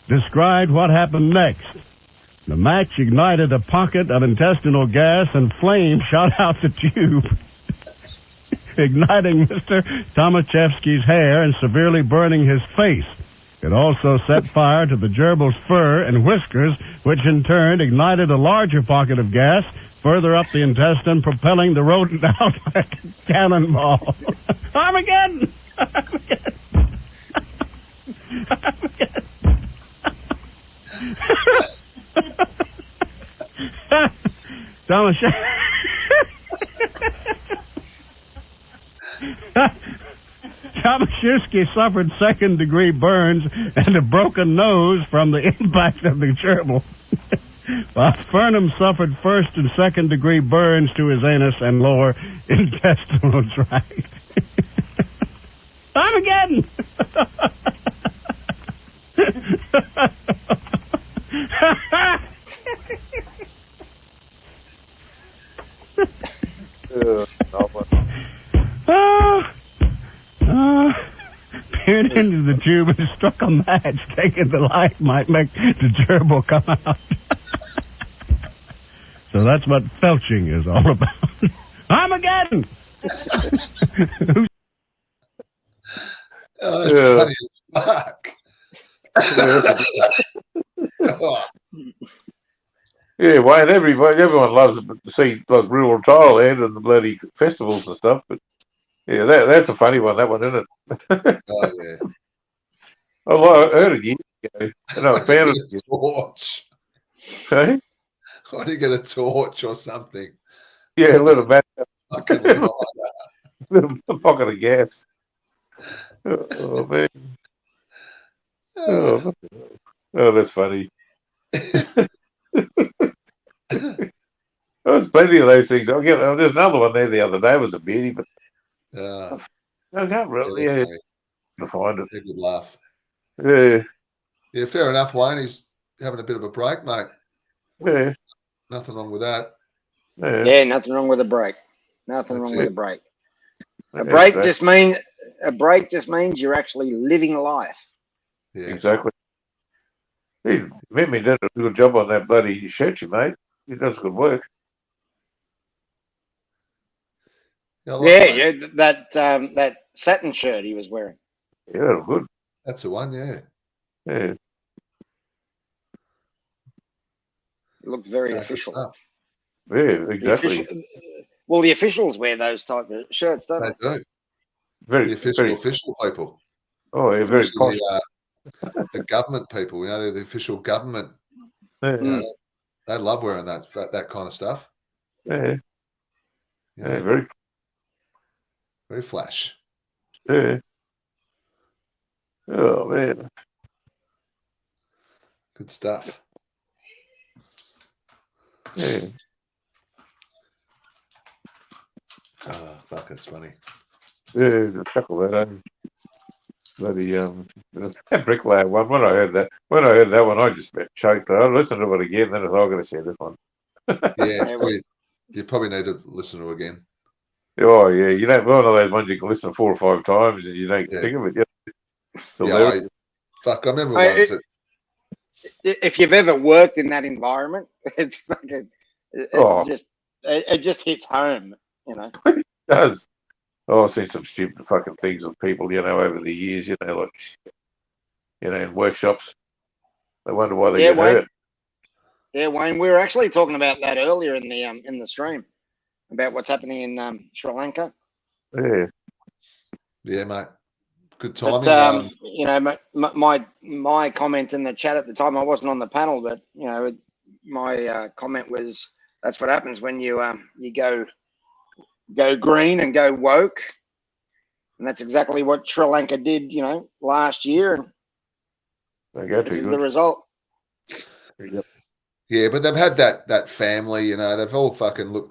described what happened next. The match ignited a pocket of intestinal gas and flame shot out the tube, igniting Mr. Tomaszewski's hair and severely burning his face. It also set fire to the gerbil's fur and whiskers, which in turn ignited a larger pocket of gas further up the intestine, propelling the rodent out like a cannonball. Armageddon! Armageddon! Armageddon! Tomaszewski suffered second-degree burns and a broken nose from the impact of the gerbil, while Farnham suffered first and second-degree burns to his anus and lower intestinal tract. Armageddon! Peered into the tube and struck a match, thinking the light might make the gerbil come out. So that's what felching is all about. Armageddon! Oh, that's funny as fuck. Yeah, Wayne, everyone loves to see like rural Thailand and the bloody festivals and stuff, but yeah, that's a funny one, that one, isn't it? Oh, yeah. Oh, I heard it years ago. And I found Get a torch. Okay. Why do you get a torch or something? Yeah, a little bit. Fucking lighter. Little pocket of gas. Oh man. Oh, that's funny. There's plenty of those things. There's another one there the other day. It was a beauty, but I can't really find it. A good laugh. Yeah. Yeah, fair enough, Wayne. He's having a bit of a break, mate. Yeah. Nothing wrong with that. Yeah, nothing wrong with a break. Nothing That's wrong it. with a break. A break just means you're actually living life. Yeah. Exactly. He Mimi did a good job on that bloody shirt, mate. He does good work. Yeah, that satin shirt he was wearing. Yeah, good. That's the one, yeah. Yeah. It looked very official. Stuff. Yeah, exactly. The officials wear those type of shirts, don't they? They do. Very the official people. Oh, yeah, very posh. The government people, they're the official government. Yeah. They love wearing that kind of stuff. Yeah. Yeah, very flash. Yeah. Oh man. Good stuff. Yeah. Oh, fuck, that's funny. Yeah, the chuckle that bloody that bricklayer one. When I heard that one, I just choked. I listened to it again, then I thought I'm going to share this one. Yeah, you probably need to listen to it again. Oh yeah, one of those ones you can listen 4 or 5 times and you don't think of it. I remember once if you've ever worked in that environment, it's fucking it just hits home, It does. Oh, I've seen some stupid fucking things with people, over the years, like in workshops. They wonder why they get hurt. Yeah, Wayne, we were actually talking about that earlier in the stream about what's happening in Sri Lanka. Yeah. Yeah, mate. Good timing. But, my comment in the chat at the time, I wasn't on the panel, but my comment was that's what happens when you go green and go woke, and that's exactly what Sri Lanka did, last year, and this is the result. Yep. Yeah, but they've had that family, they've all fucking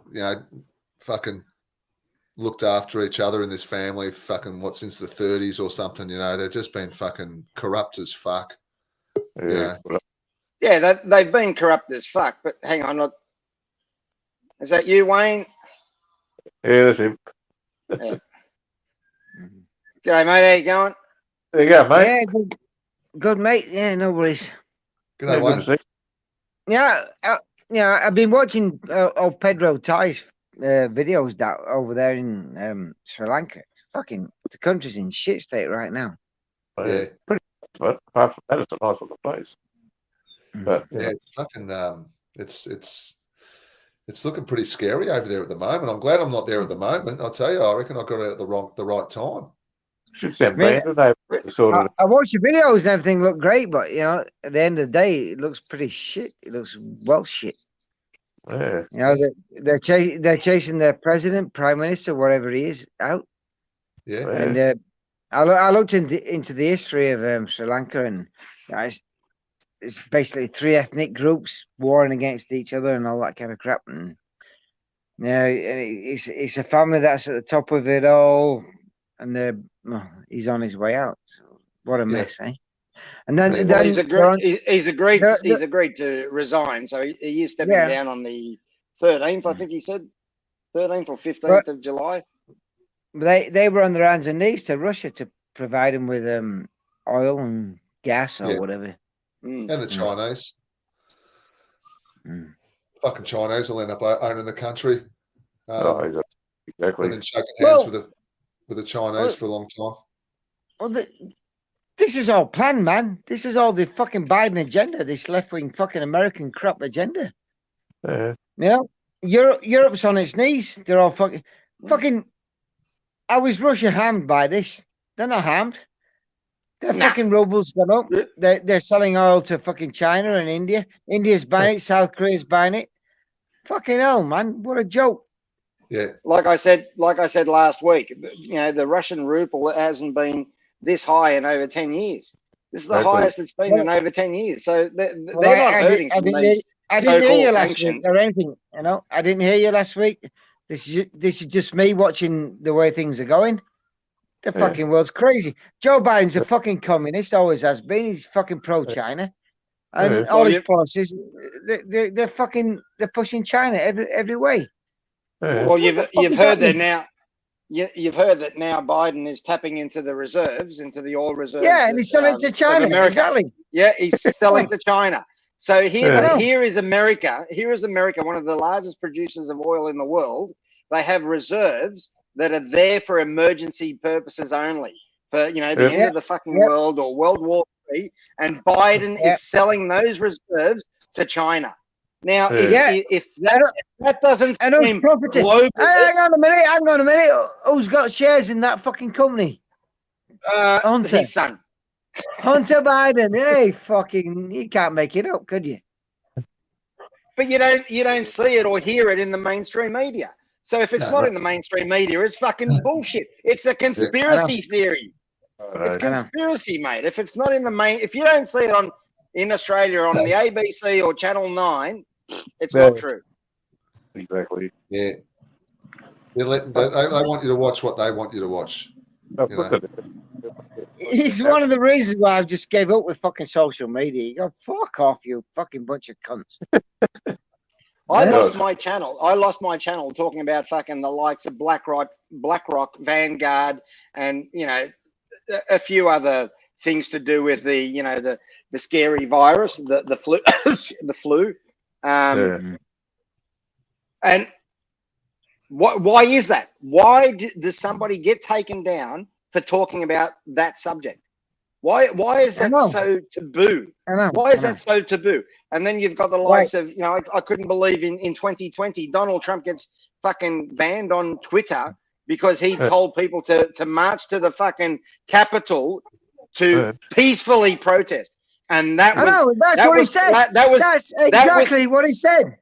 looked after each other in this family since the 30s or something, they've just been fucking corrupt as fuck. Yeah. Yeah, they've been corrupt as fuck, but hang on, is that you, Wayne? Yeah, that's him. Yeah. G'day, mate. How you going? There you go, mate. Yeah, good mate. Yeah, no worries. G'day, Wayne. Yeah, I've been watching old Pedro Tai's videos over there in Sri Lanka. The country's in shit state right now. Yeah. Pretty much, but apart from that, it's a nice little place. But it's fucking it's looking pretty scary over there at the moment. I'm glad I'm not there at the moment. I'll tell you, I reckon I got out at the right time. Should send Brandon over I watched the videos and everything looked great, but at the end of the day, it looks pretty shit. It looks well shit. Yeah. They're chasing their president, prime minister, whatever he is, out. Yeah. And I looked into the history of Sri Lanka, and it's basically 3 ethnic groups warring against each other and all that kind of crap. And it's a family that's at the top of it all, and he's on his way out. So what a mess, eh? And then he's agreed to resign, so he is stepping down on the 13th. I think he said 13th or 15th of July. They were on their hands and knees to Russia to provide them with oil and gas or whatever. And the Chinese. Fucking Chinese will end up owning the country. Exactly. They've been shaking hands with the Chinese for a long time. Well, this is all planned, man. This is all the fucking Biden agenda, this left-wing fucking American crap agenda. Yeah. Europe's on its knees. They're all fucking. How is Russia harmed by this? They're not harmed. Their fucking ruble's gone up. They're selling oil to fucking China and India. India's buying it. South Korea's buying it. Fucking hell, man! What a joke. Yeah. Like I said last week, you know, the Russian ruble hasn't been this high in over 10 years. This is the highest it's been in over 10 years. So they're not hurting from these so-called sanctions or anything. You know, I didn't hear you last week. This is just me watching the way things are going. The fucking world's crazy. Joe Biden's a fucking communist, always has been. He's fucking pro-China, and all his policies, they're pushing China every way. Well, you've heard that now. You've heard that now Biden is tapping into the reserves, into the oil reserves. Yeah, and he's selling to China. Exactly. Yeah, he's selling to China. So here is America. Here is America, one of the largest producers of oil in the world. They have reserves that are there for emergency purposes only, for the end of the fucking world or World War III. And Biden is selling those reserves to China. Now, if that doesn't seem global, hang on a minute. Who's got shares in that fucking company? Hunter. His son. Hunter Biden. Hey, fucking, you can't make it up, could you? But you don't see it or hear it in the mainstream media. So if it's not in the mainstream media, it's fucking bullshit. It's a conspiracy theory. It's conspiracy, mate. If it's not in the if you don't see it in Australia on the ABC or Channel 9, it's not true. Exactly. Yeah. They want you to watch what they want you to watch. It's one of the reasons why I've just gave up with fucking social media. You go, fuck off, you fucking bunch of cunts. I lost my channel talking about fucking the likes of BlackRock, Vanguard, and a few other things to do with the scary virus, the flu, the flu. And why is that? Why does somebody get taken down for talking about that subject? Why is that so taboo? Why is that so taboo? And then you've got the likes of, I couldn't believe in 2020, Donald Trump gets fucking banned on Twitter because he told people to march to the fucking Capitol to peacefully protest. And that's what he said. That's exactly what he said.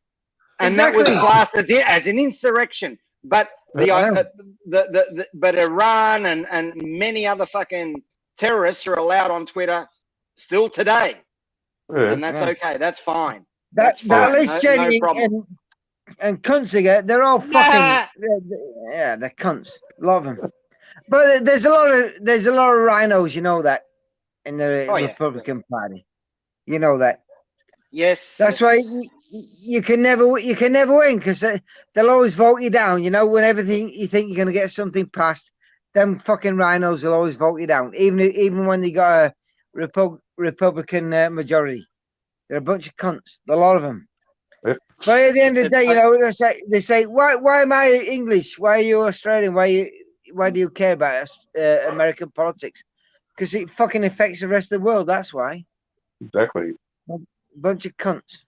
And that was classed as an insurrection. But but Iran and many other fucking terrorists are allowed on Twitter still today. And that's okay. That's fine. That Liz Cheney and cunts again, they're all fucking they're cunts. Love them. But there's a lot of rhinos, you know that, in the Republican Party. You know that. Yes. That's why you can never win, because they'll always vote you down. When everything you think you're gonna get something passed, them fucking rhinos will always vote you down, even when they got a Republican majority. They're a bunch of cunts, a lot of them. But at the end of the day, they say, why am I English? Why are you Australian? Why do you care about American politics? Because it fucking affects the rest of the world. That's why. Exactly. Bunch of cunts.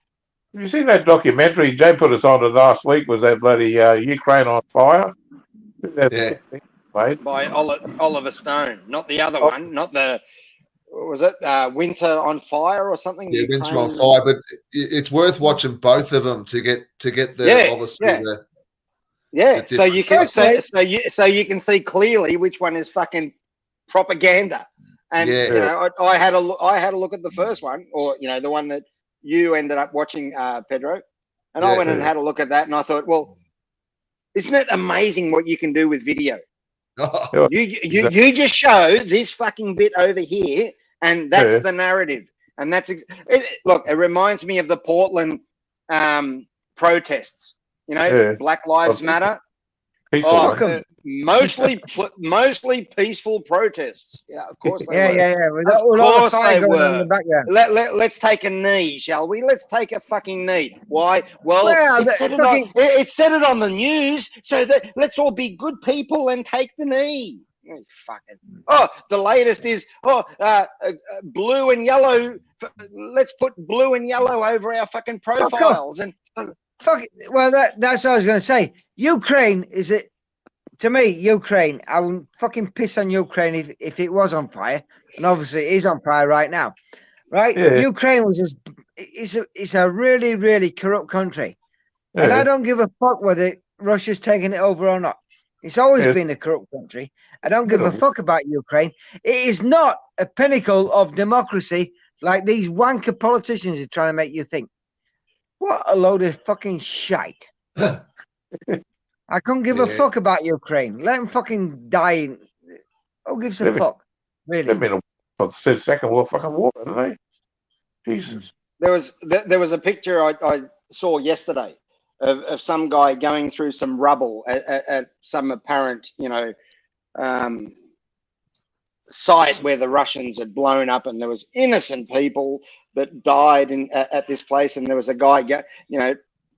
Have you seen that documentary Jay put us on to last week? Was that bloody Ukraine on fire? By Oliver Stone, not the other one, not the. Was it Winter on Fire or something? Yeah, Winter on Fire. But it's worth watching both of them to get the obviously the so you can so you can see clearly which one is fucking propaganda. And I had a look at the first one, or the one that you ended up watching, Pedro, and I went and had a look at that, and I thought, well, isn't it amazing what you can do with video? You just show this fucking bit over here, and that's the narrative. And that's look. It reminds me of the Portland protests. Black Lives Matter. Mostly peaceful protests. Yeah, of course they were. Of course they were. Let's take a knee, shall we? Let's take a fucking knee. Why? Well, it said it on the news, so that let's all be good people and take the knee. The latest is blue and yellow. Let's put blue and yellow over our fucking profiles and. Well, that's what I was going to say. Ukraine is a to me, Ukraine, I would fucking piss on Ukraine if it was on fire, and obviously it is on fire right now, right? Yeah. Ukraine was just it's a really, really corrupt country, and I Yeah. don't give a fuck whether Russia's taking it over or not. It's always Yes. been a corrupt country. I don't give a Yeah. fuck about Ukraine. It is not a pinnacle of democracy like these wanker politicians are trying to make you think. What a load of fucking shite. I couldn't give a Yeah. fuck about Ukraine. Let them fucking die. Who gives a They've been- fuck? Really? They've been for the second war, fucking war, haven't they? Jesus. There was a picture I saw yesterday of some guy going through some rubble at some apparent, site where the Russians had blown up, and there was innocent people that died at this place, and there was a guy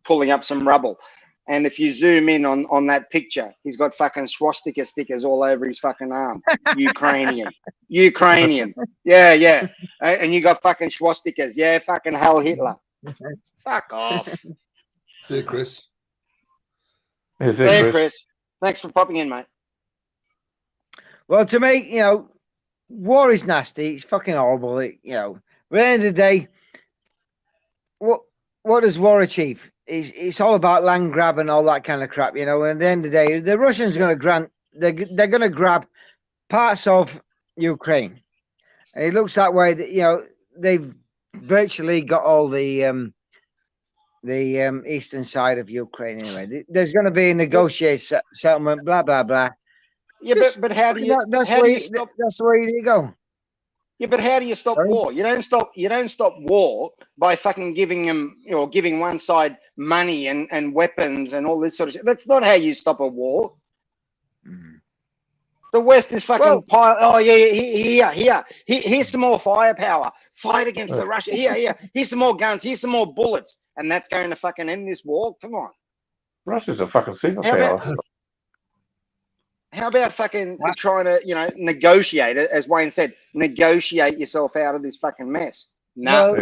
pulling up some rubble. And if you zoom in on that picture, he's got fucking swastika stickers all over his fucking arm. Ukrainian. Yeah. And you got fucking swastikas. Yeah, fucking Heil Hitler. Fuck off. See you, Chris. Yes, Hey, Chris. Thanks for popping in, mate. Well, to me, war is nasty. It's fucking horrible. At the end of the day, what does war achieve? It's all about land grab and all that kind of crap, And at the end of the day, the Russians are going to they're going to grab parts of Ukraine. And it looks that way that they've virtually got all the eastern side of Ukraine anyway. There's going to be a negotiated settlement, blah blah blah. Yeah, but how do you? That's how where do you, you stop? that's where you go. Yeah, but how do you stop Sorry? war? You don't stop war by fucking giving them, giving one side money and weapons and all this sort of shit. That's not how you stop a war. The West is fucking here's some more firepower. Fight against the Russia. Here's some more guns. Here's some more bullets, and that's going to fucking end this war. Come on. Russia's a fucking superpower. How about fucking trying to, negotiate it, as Wayne said, negotiate yourself out of this fucking mess? Nah.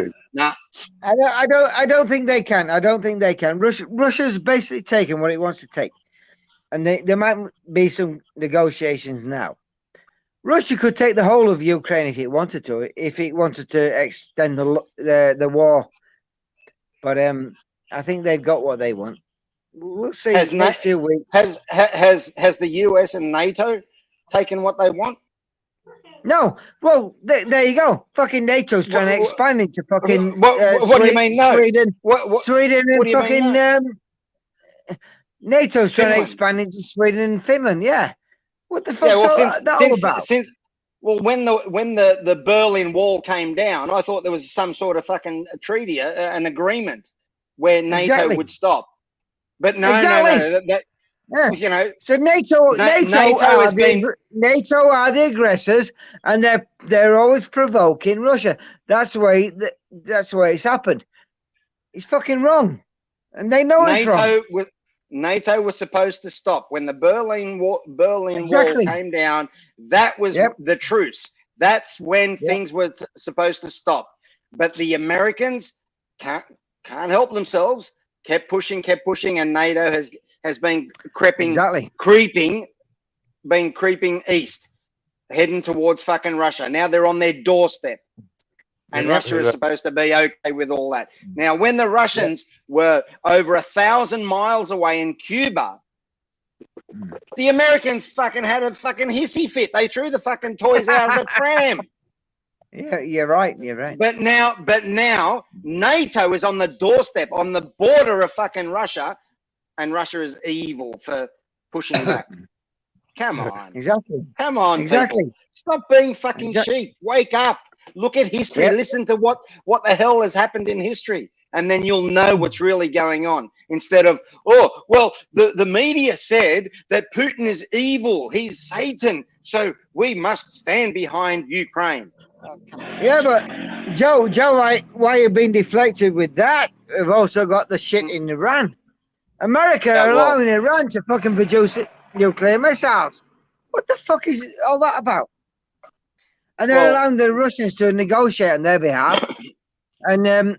I don't think they can. I don't think they can. Russia's basically taken what it wants to take, and there might be some negotiations now. Russia could take the whole of Ukraine if it wanted to extend the war, but I think they've got what they want. We'll see. Next few weeks. Has the US and NATO taken what they want? No. Well, there you go. Fucking NATO's trying to expand into fucking. What do you mean? No. Sweden. Sweden and do you mean, fucking. NATO's trying to expand into Sweden and Finland. Yeah. What the fuck's that all about? When the Berlin Wall came down, I thought there was some sort of fucking treaty, an agreement where NATO would stop. But no. So NATO are the aggressors, and they're always provoking Russia. That's the way it's happened. It's fucking wrong, and they know it's wrong. NATO was supposed to stop when the Berlin Wall came down. That was the truce. That's when things were supposed to stop. But the Americans can't help themselves. Kept pushing, and NATO has been creeping east, heading towards fucking Russia. Now they're on their doorstep, and Russia is supposed to be okay with all that. Now, when the Russians were over 1,000 miles away in Cuba, the Americans fucking had a fucking hissy fit. They threw the fucking toys out of the pram. Yeah, you're right. But now NATO is on the doorstep, on the border of fucking Russia, and Russia is evil for pushing back. Come on. Exactly. Come on, exactly. People. Stop being fucking sheep. Wake up. Look at history. Listen to what the hell has happened in history, and then you'll know what's really going on. Instead of, the media said that Putin is evil. He's Satan. So we must stand behind Ukraine. Yeah, but Joe, why you've been deflected with that? We've also got the shit in Iran. America are allowing Iran to fucking produce nuclear missiles. What the fuck is all that about? And they're allowing the Russians to negotiate on their behalf. And a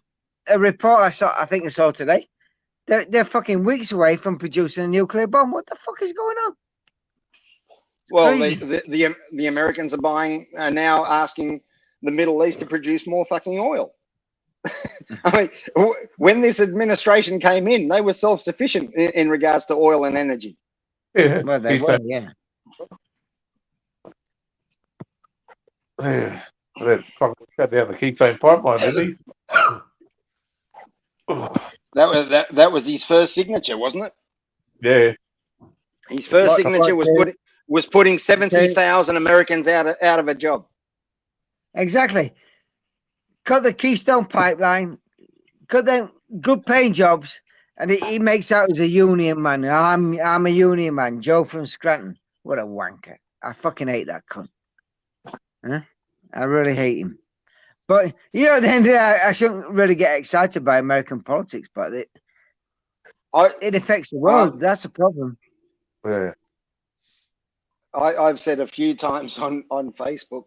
report I think I saw today, they're fucking weeks away from producing a nuclear bomb. What the fuck is going on? Well, crazy. the Americans are now asking the Middle East to produce more fucking oil. I mean, when this administration came in, they were self-sufficient in regards to oil and energy. Yeah. Well, they were, yeah. Yeah. That fucking shut down the Keystone pipeline, didn't he? That was his first signature, wasn't it? Yeah. His first signature was putting 70,000 Americans out of a job. Exactly. Cut the Keystone pipeline, cut them good paying jobs, and he makes out as a union man. I'm a union man. Joe from Scranton. What a wanker. I fucking hate that cunt. Huh? I really hate him. But, you know, at the end of the day, I shouldn't really get excited by American politics, but it affects the world. That's the problem. Yeah. I've said a few times on Facebook,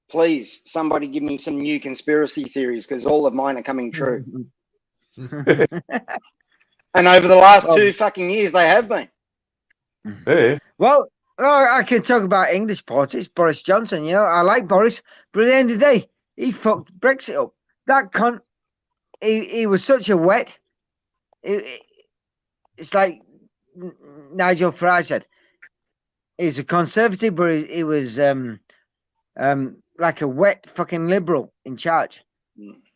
please, somebody give me some new conspiracy theories because all of mine are coming true. And over the last 2 fucking years, they have been. Yeah. Well, I can talk about English politics. Boris Johnson, you know, I like Boris, but at the end of the day, he fucked Brexit up. That cunt, he was such a wet. It's like Nigel Farage said. He's a conservative, but he was like a wet fucking liberal in charge.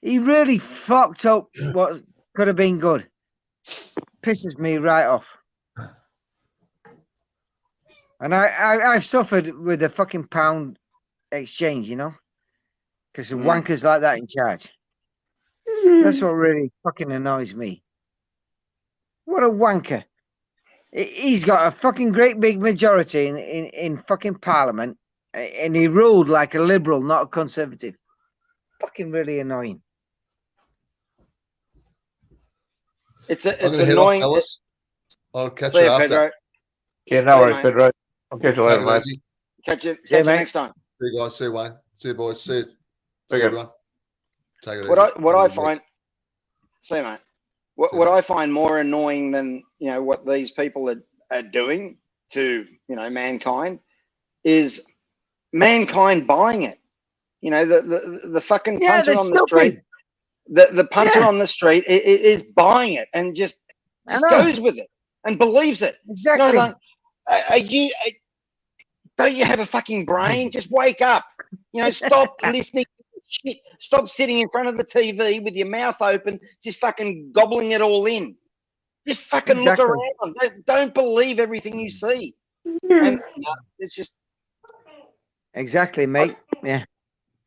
He really fucked up what could have been good. Pisses me right off. And I've suffered with the fucking pound exchange, you know, because of wankers like that in charge. That's what really fucking annoys me. What a wanker. He's got a fucking great big majority in fucking parliament, and he ruled like a liberal, not a conservative. Fucking really annoying. It's annoying. Off, I'll catch you after. Pedro. Yeah, no worries, Pedro. I'll catch you later, mate. Catch you next time. See you guys. See you, Wayne. See you, boys. See you. See you, everyone. Take it easy. What I find, see, mate. What I find more annoying than, you know, what these people are doing to, you know, mankind is mankind buying it. You know, the fucking puncher on the street, the puncher on the street is buying it and just goes with it and believes it. Exactly. You know, like, don't you have a fucking brain? Just wake up. You know, stop listening to shit. Stop sitting in front of the TV with your mouth open, just fucking gobbling it all in. Just fucking look around. Don't believe everything you see. And, it's just exactly, mate. Yeah,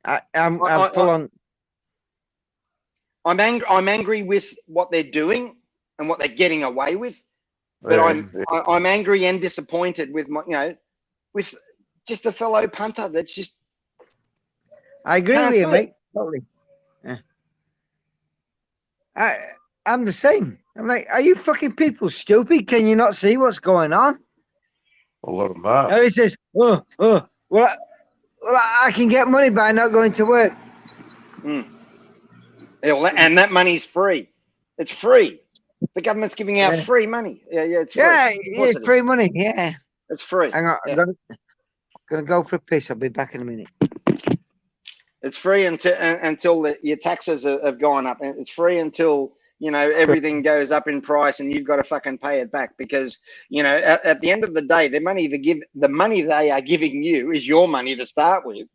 I'm full on. I'm angry with what they're doing and what they're getting away with, but I'm angry and disappointed with with just a fellow punter that's just. I agree with you, mate. Totally. Yeah. I'm the same. I'm like, are you fucking people stupid? Can you not see what's going on? A lot of them are. Now he says, well, I can get money by not going to work. And that money's free. It's free. The government's giving out free money. Yeah, it's free. Yeah, it's free money. Yeah, it's free. Hang on, I'm gonna go for a piss. I'll be back in a minute. It's free until your taxes have gone up. It's free until, you know, everything goes up in price and you've got to fucking pay it back because, you know, at the end of the day, the money they are giving you is your money to start with,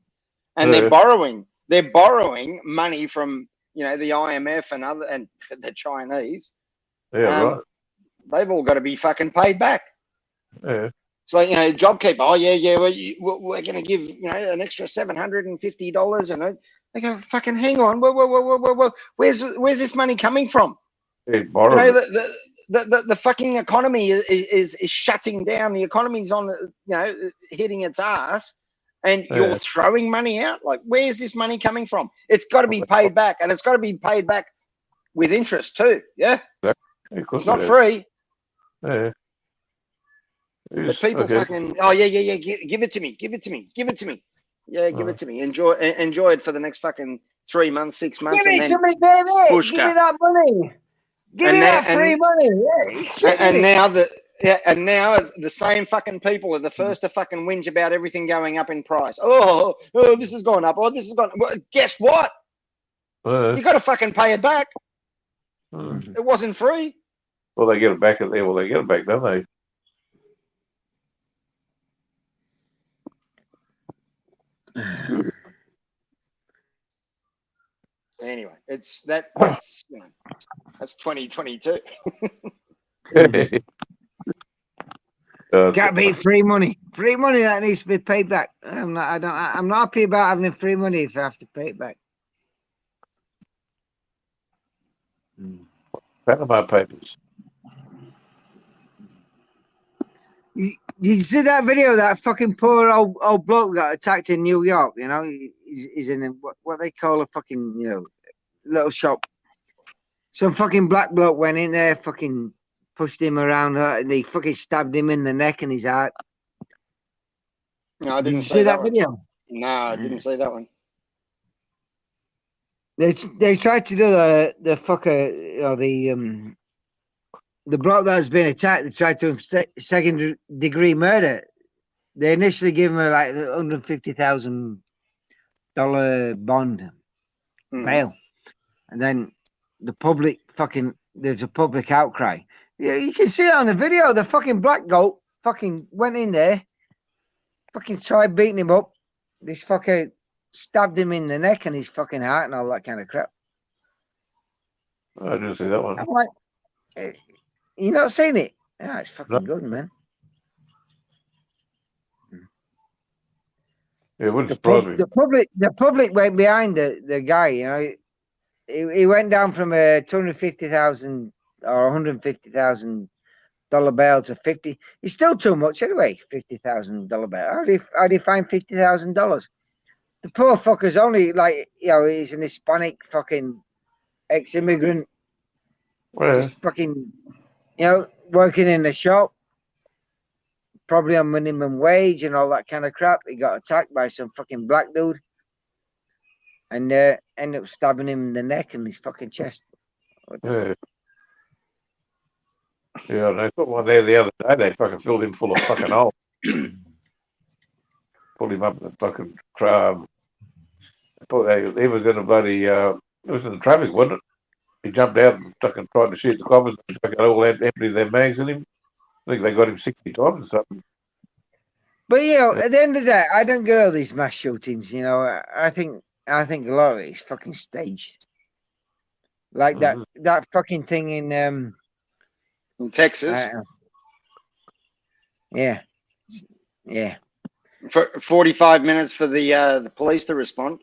and they're borrowing money from, you know, the IMF and the Chinese. Yeah, right. They've all got to be fucking paid back. Yeah. So, you know, JobKeeper, we're going to give, you know, an extra $750, and they go, fucking hang on, whoa, where's this money coming from? Yeah, you know, the fucking economy is shutting down. The economy's on, you know, hitting its ass, and you're throwing money out. Like, where's this money coming from? It's got to be paid back, and it's got to be paid back with interest too. Yeah, it's not free. Yeah. The people fucking give it to me. Yeah, give it to me. Enjoy it for the next fucking 3 months, 6 months. Give it to me, baby. Give me that money. Give me that free money. Yeah, Yeah, and now it's the same fucking people are the first to fucking whinge about everything going up in price. Oh, this has gone up. Oh, this has gone. Well, guess what? You got to fucking pay it back. It wasn't free. Well, they get it back at there. Well, they get it back, don't they? Anyway, that's 2022. Can't beat free money. Free money that needs to be paid back. I'm not happy about having free money if I have to pay it back. Panama Papers. You see that video? That fucking poor old bloke got attacked in New York. You know, he's in what they call a fucking little shop. Some fucking black bloke went in there, fucking pushed him around, and they fucking stabbed him in the neck and his heart. No, I didn't see that video. No, I didn't see that one. They tried to do the fucker, the bloke that has been attacked. They tried to second degree murder. They initially gave him like $150,000 bond bail, and then the public there's a public outcry. Yeah, you can see it on the video. The fucking black goat fucking went in there, fucking tried beating him up. This fucker stabbed him in the neck and his fucking heart and all that kind of crap. I didn't see that one. I'm like, you not seen it? Yeah, it's fucking good, man. It wouldn't surprise me. The public went behind the guy. You know, he went down from a $250,000 or $150,000 bail to 50. It's still too much anyway. $50,000 bail. How do you find $50,000? The poor fucker's only he's an Hispanic fucking ex-immigrant. Well, just fucking, working in the shop, probably on minimum wage and all that kind of crap. He got attacked by some fucking black dude and ended up stabbing him in the neck and his fucking chest. Yeah. Yeah, they put one there the other day. They fucking filled him full of fucking holes. Pulled him up in the fucking tram. He was in a bloody, it was in the traffic, wasn't it? He jumped out and fucking tried to shoot the coppers and fucking all emptied their mags in him. I think they got him 60 times or something. But at the end of the day, I don't get all these mass shootings. I think a lot of it is fucking staged. Like that fucking thing in Texas. Yeah. For 45 minutes for the police to respond.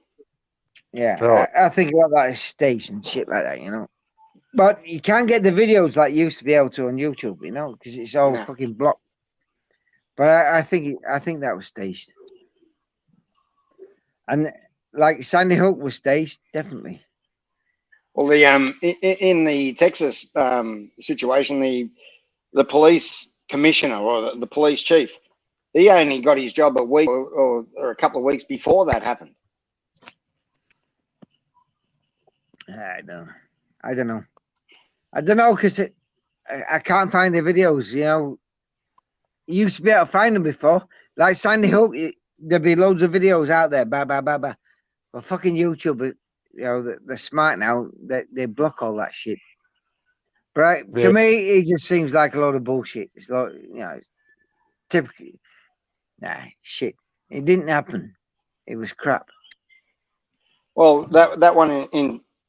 Yeah, Right. I think a lot of that is staged and shit like that, But you can't get the videos like you used to be able to on YouTube, because it's all fucking blocked. But I think that was staged. And like Sandy Hook was staged, definitely. Well, in the Texas situation, the police commissioner or the police chief, he only got his job a week or a couple of weeks before that happened. I don't know because I can't find the videos. You used to be able to find them before, like Sandy Hook. There'd be loads of videos out there. But fucking YouTube, they're smart now. They block all that shit. But to me, it just seems like a load of bullshit. It's like it's typically shit. It didn't happen. It was crap. Well, that one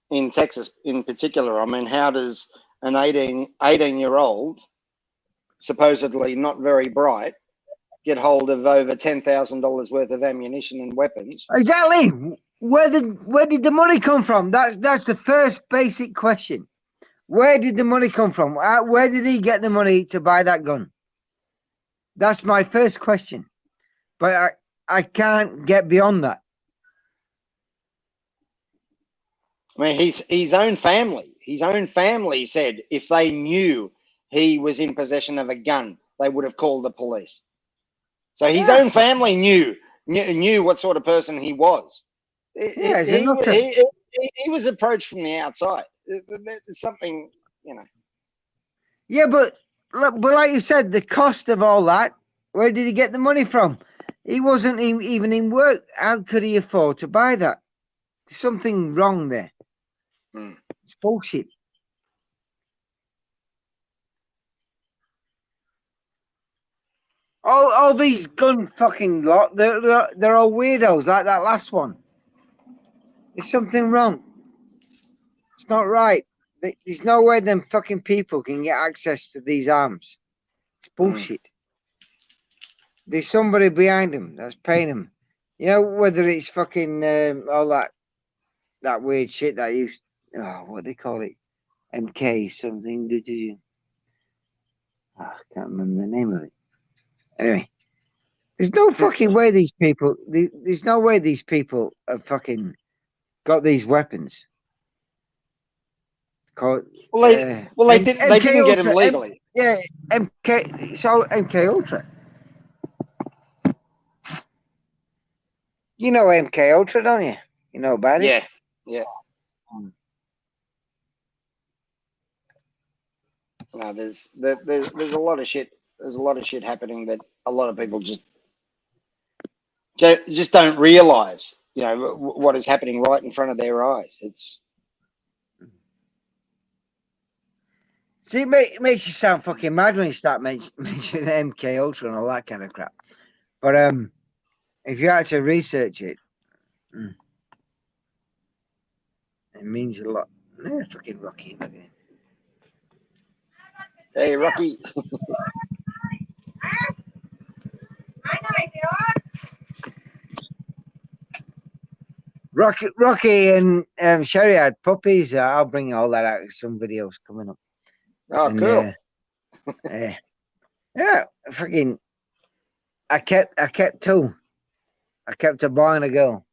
in Texas in particular, I mean, how does an 18-year-old, supposedly not very bright, get hold of over $10,000 worth of ammunition and weapons? Exactly. Where did the money come from? That's the first basic question. Where did the money come from? Where did he get the money to buy that gun? That's my first question. But I can't get beyond that. I mean, his own family said if they knew he was in possession of a gun, they would have called the police. So his own family knew what sort of person he was. He was approached from the outside. There's something, Yeah, but Look, but like you said, the cost of all that, where did he get the money from? He wasn't even in work. How could he afford to buy that? There's something wrong there. It's bullshit. All these gun fucking lot, they're all weirdos like that last one. There's something wrong. It's not right. There's no way them fucking people can get access to these arms. It's bullshit. There's somebody behind them that's paying them. You know, whether it's fucking all that weird shit that used, what do they call it? MK something. Did you? I can't remember the name of it. Anyway, there's no fucking way these people. There's no way these people have fucking got these weapons. Well, they didn't get them legally. MK. It's all MK Ultra. You know MK Ultra, don't you? You know about it? Yeah. No, there's a lot of shit. There's a lot of shit happening that a lot of people just don't realize. You know what is happening right in front of their eyes. See, it makes you sound fucking mad when you start mentioning MK Ultra and all that kind of crap. But if you actually research it, it means a lot. Fucking Rocky, look at him. Hey, Rocky. Rocky and Sherry had puppies. I'll bring all that out in some videos coming up. Oh, and, cool. Yeah, fucking. I kept two. I kept a boy and a girl.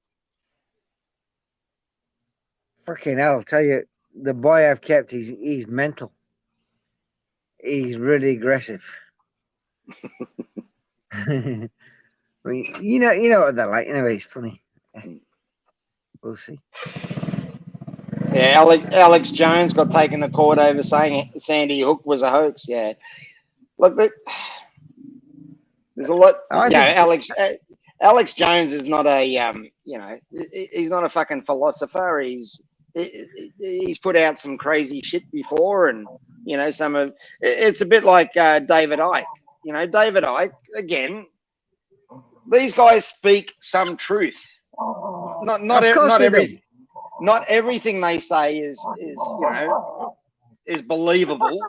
Fucking hell, I'll tell you, the boy I've kept, he's mental. He's really aggressive. I mean, you know what they're like. Anyway, it's funny. We'll see. Yeah, Alex Jones got taken to court over saying Sandy Hook was a hoax. Yeah, look, there's a lot. Alex Jones is not a he's not a fucking philosopher. He's put out some crazy shit before, and it's a bit like David Icke. David Icke, again, these guys speak some truth. Not everything they say is believable,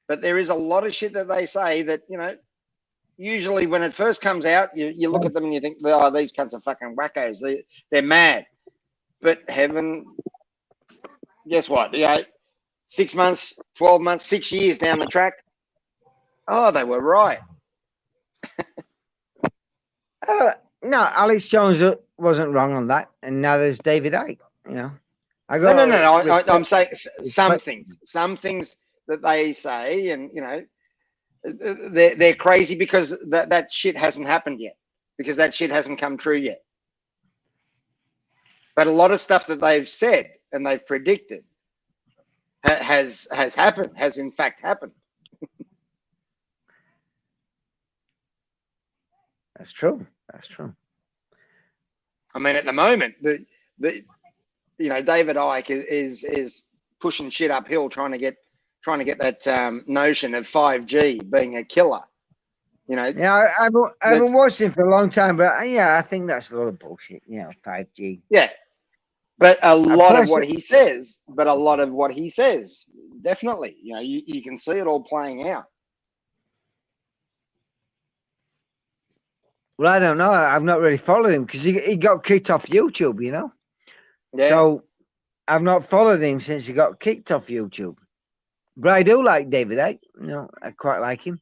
but there is a lot of shit that they say that usually when it first comes out, you look at them and you think, oh, these cunts are fucking wackos. They're mad. But guess what? 6 months, 12 months, 6 years down the track, oh, they were right. No, Alex Jones wasn't wrong on that, and now there's David Icke. No. I'm saying some things that they say, and they're crazy because that shit hasn't happened yet, because that shit hasn't come true yet. But a lot of stuff that they've said and they've predicted has happened, has in fact happened. That's true. I mean, at the moment, the David Icke is pushing shit uphill, trying to get that notion of 5G being a killer. Yeah, I haven't watched him for a long time, but I think that's a lot of bullshit. 5G. Yeah, but a lot of what he says, definitely, you can see it all playing out. Well, I don't know. I've not really followed him because he got kicked off YouTube, Yeah. So I've not followed him since he got kicked off YouTube. But I do like David Icke. I quite like him.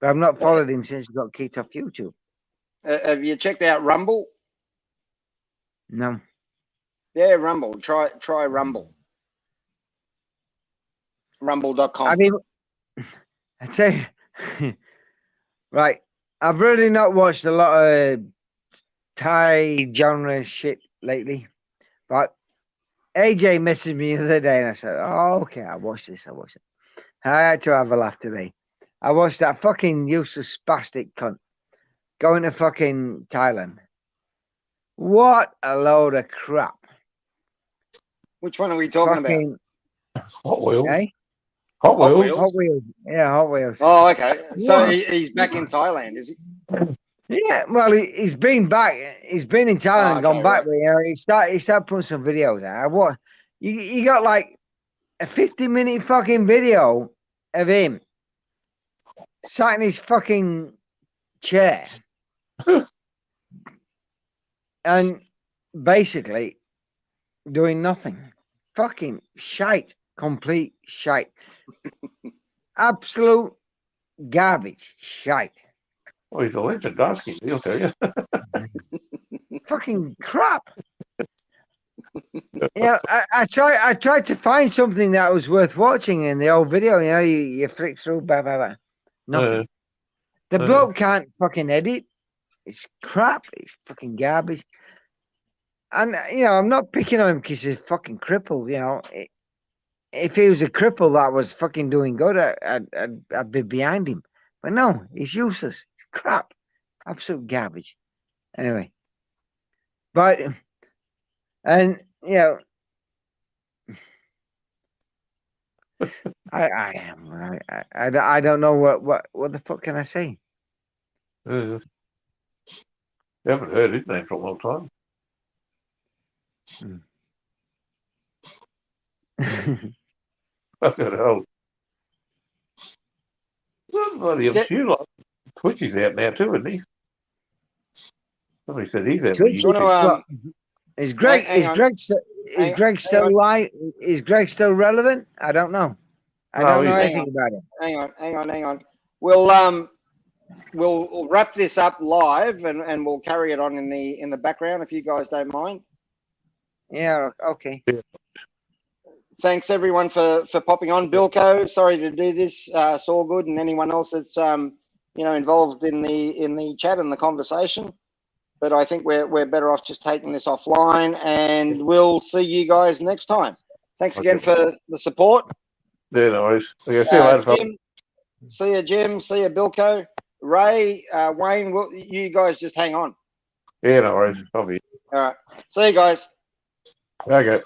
But I've not followed him since he got kicked off YouTube. Have you checked out Rumble? No. Yeah, Rumble. Try Rumble. Rumble.com. I mean, I tell you, right. I've really not watched a lot of Thai genre shit lately, but AJ messaged me the other day and I said, oh, okay, I'll watch this. I had to have a laugh today. I watched that fucking useless spastic cunt going to fucking Thailand. What a load of crap. Which one are we talking about? Hot Wheels. Eh? Hot Wheels. Hot Wheels. Yeah, Hot Wheels. Oh, okay. So he's back in Thailand, is he? Yeah, well, he's been back. He's been in Thailand, and gone back. Right. But, you know, he started putting some videos out. What you got like a 50-minute fucking video of him sat in his fucking chair and basically doing nothing. Fucking shite, complete shite, absolute garbage, shite. Well, he's a legend, Darsky, he'll tell you. Fucking crap. Yeah, I tried to find something that was worth watching in the old video. You know, you flick through, blah blah blah. Nothing. The bloke can't fucking edit. It's crap. It's fucking garbage. And you know, I'm not picking on him because he's fucking crippled. You know, if he was a cripple that was fucking doing good, I'd be behind him. But no, he's useless. It's crap. Absolute garbage. Anyway, but and you know, I don't know what the fuck can I say. You haven't heard his name for a long time. Fucking hell. Bloody obscure. Like, Twitch is out now too, isn't he? Somebody said he's out. Twitch, is Greg still live? Is Greg still relevant? I don't know. I don't know anything about it. Hang on. We'll wrap this up live and we'll carry it on in the background if you guys don't mind. Yeah. Okay. Thanks everyone for popping on. Bilko, sorry to do this. It's all good, and anyone else that's involved in the chat and the conversation. But I think we're better off just taking this offline, and we'll see you guys next time. Thanks again for the support. Yeah, no worries. Okay, see you later, folks. See you, Jim. See you, Bilko. Ray, Wayne, you guys just hang on. Yeah, no worries. I'll be. All right. See you guys. Okay.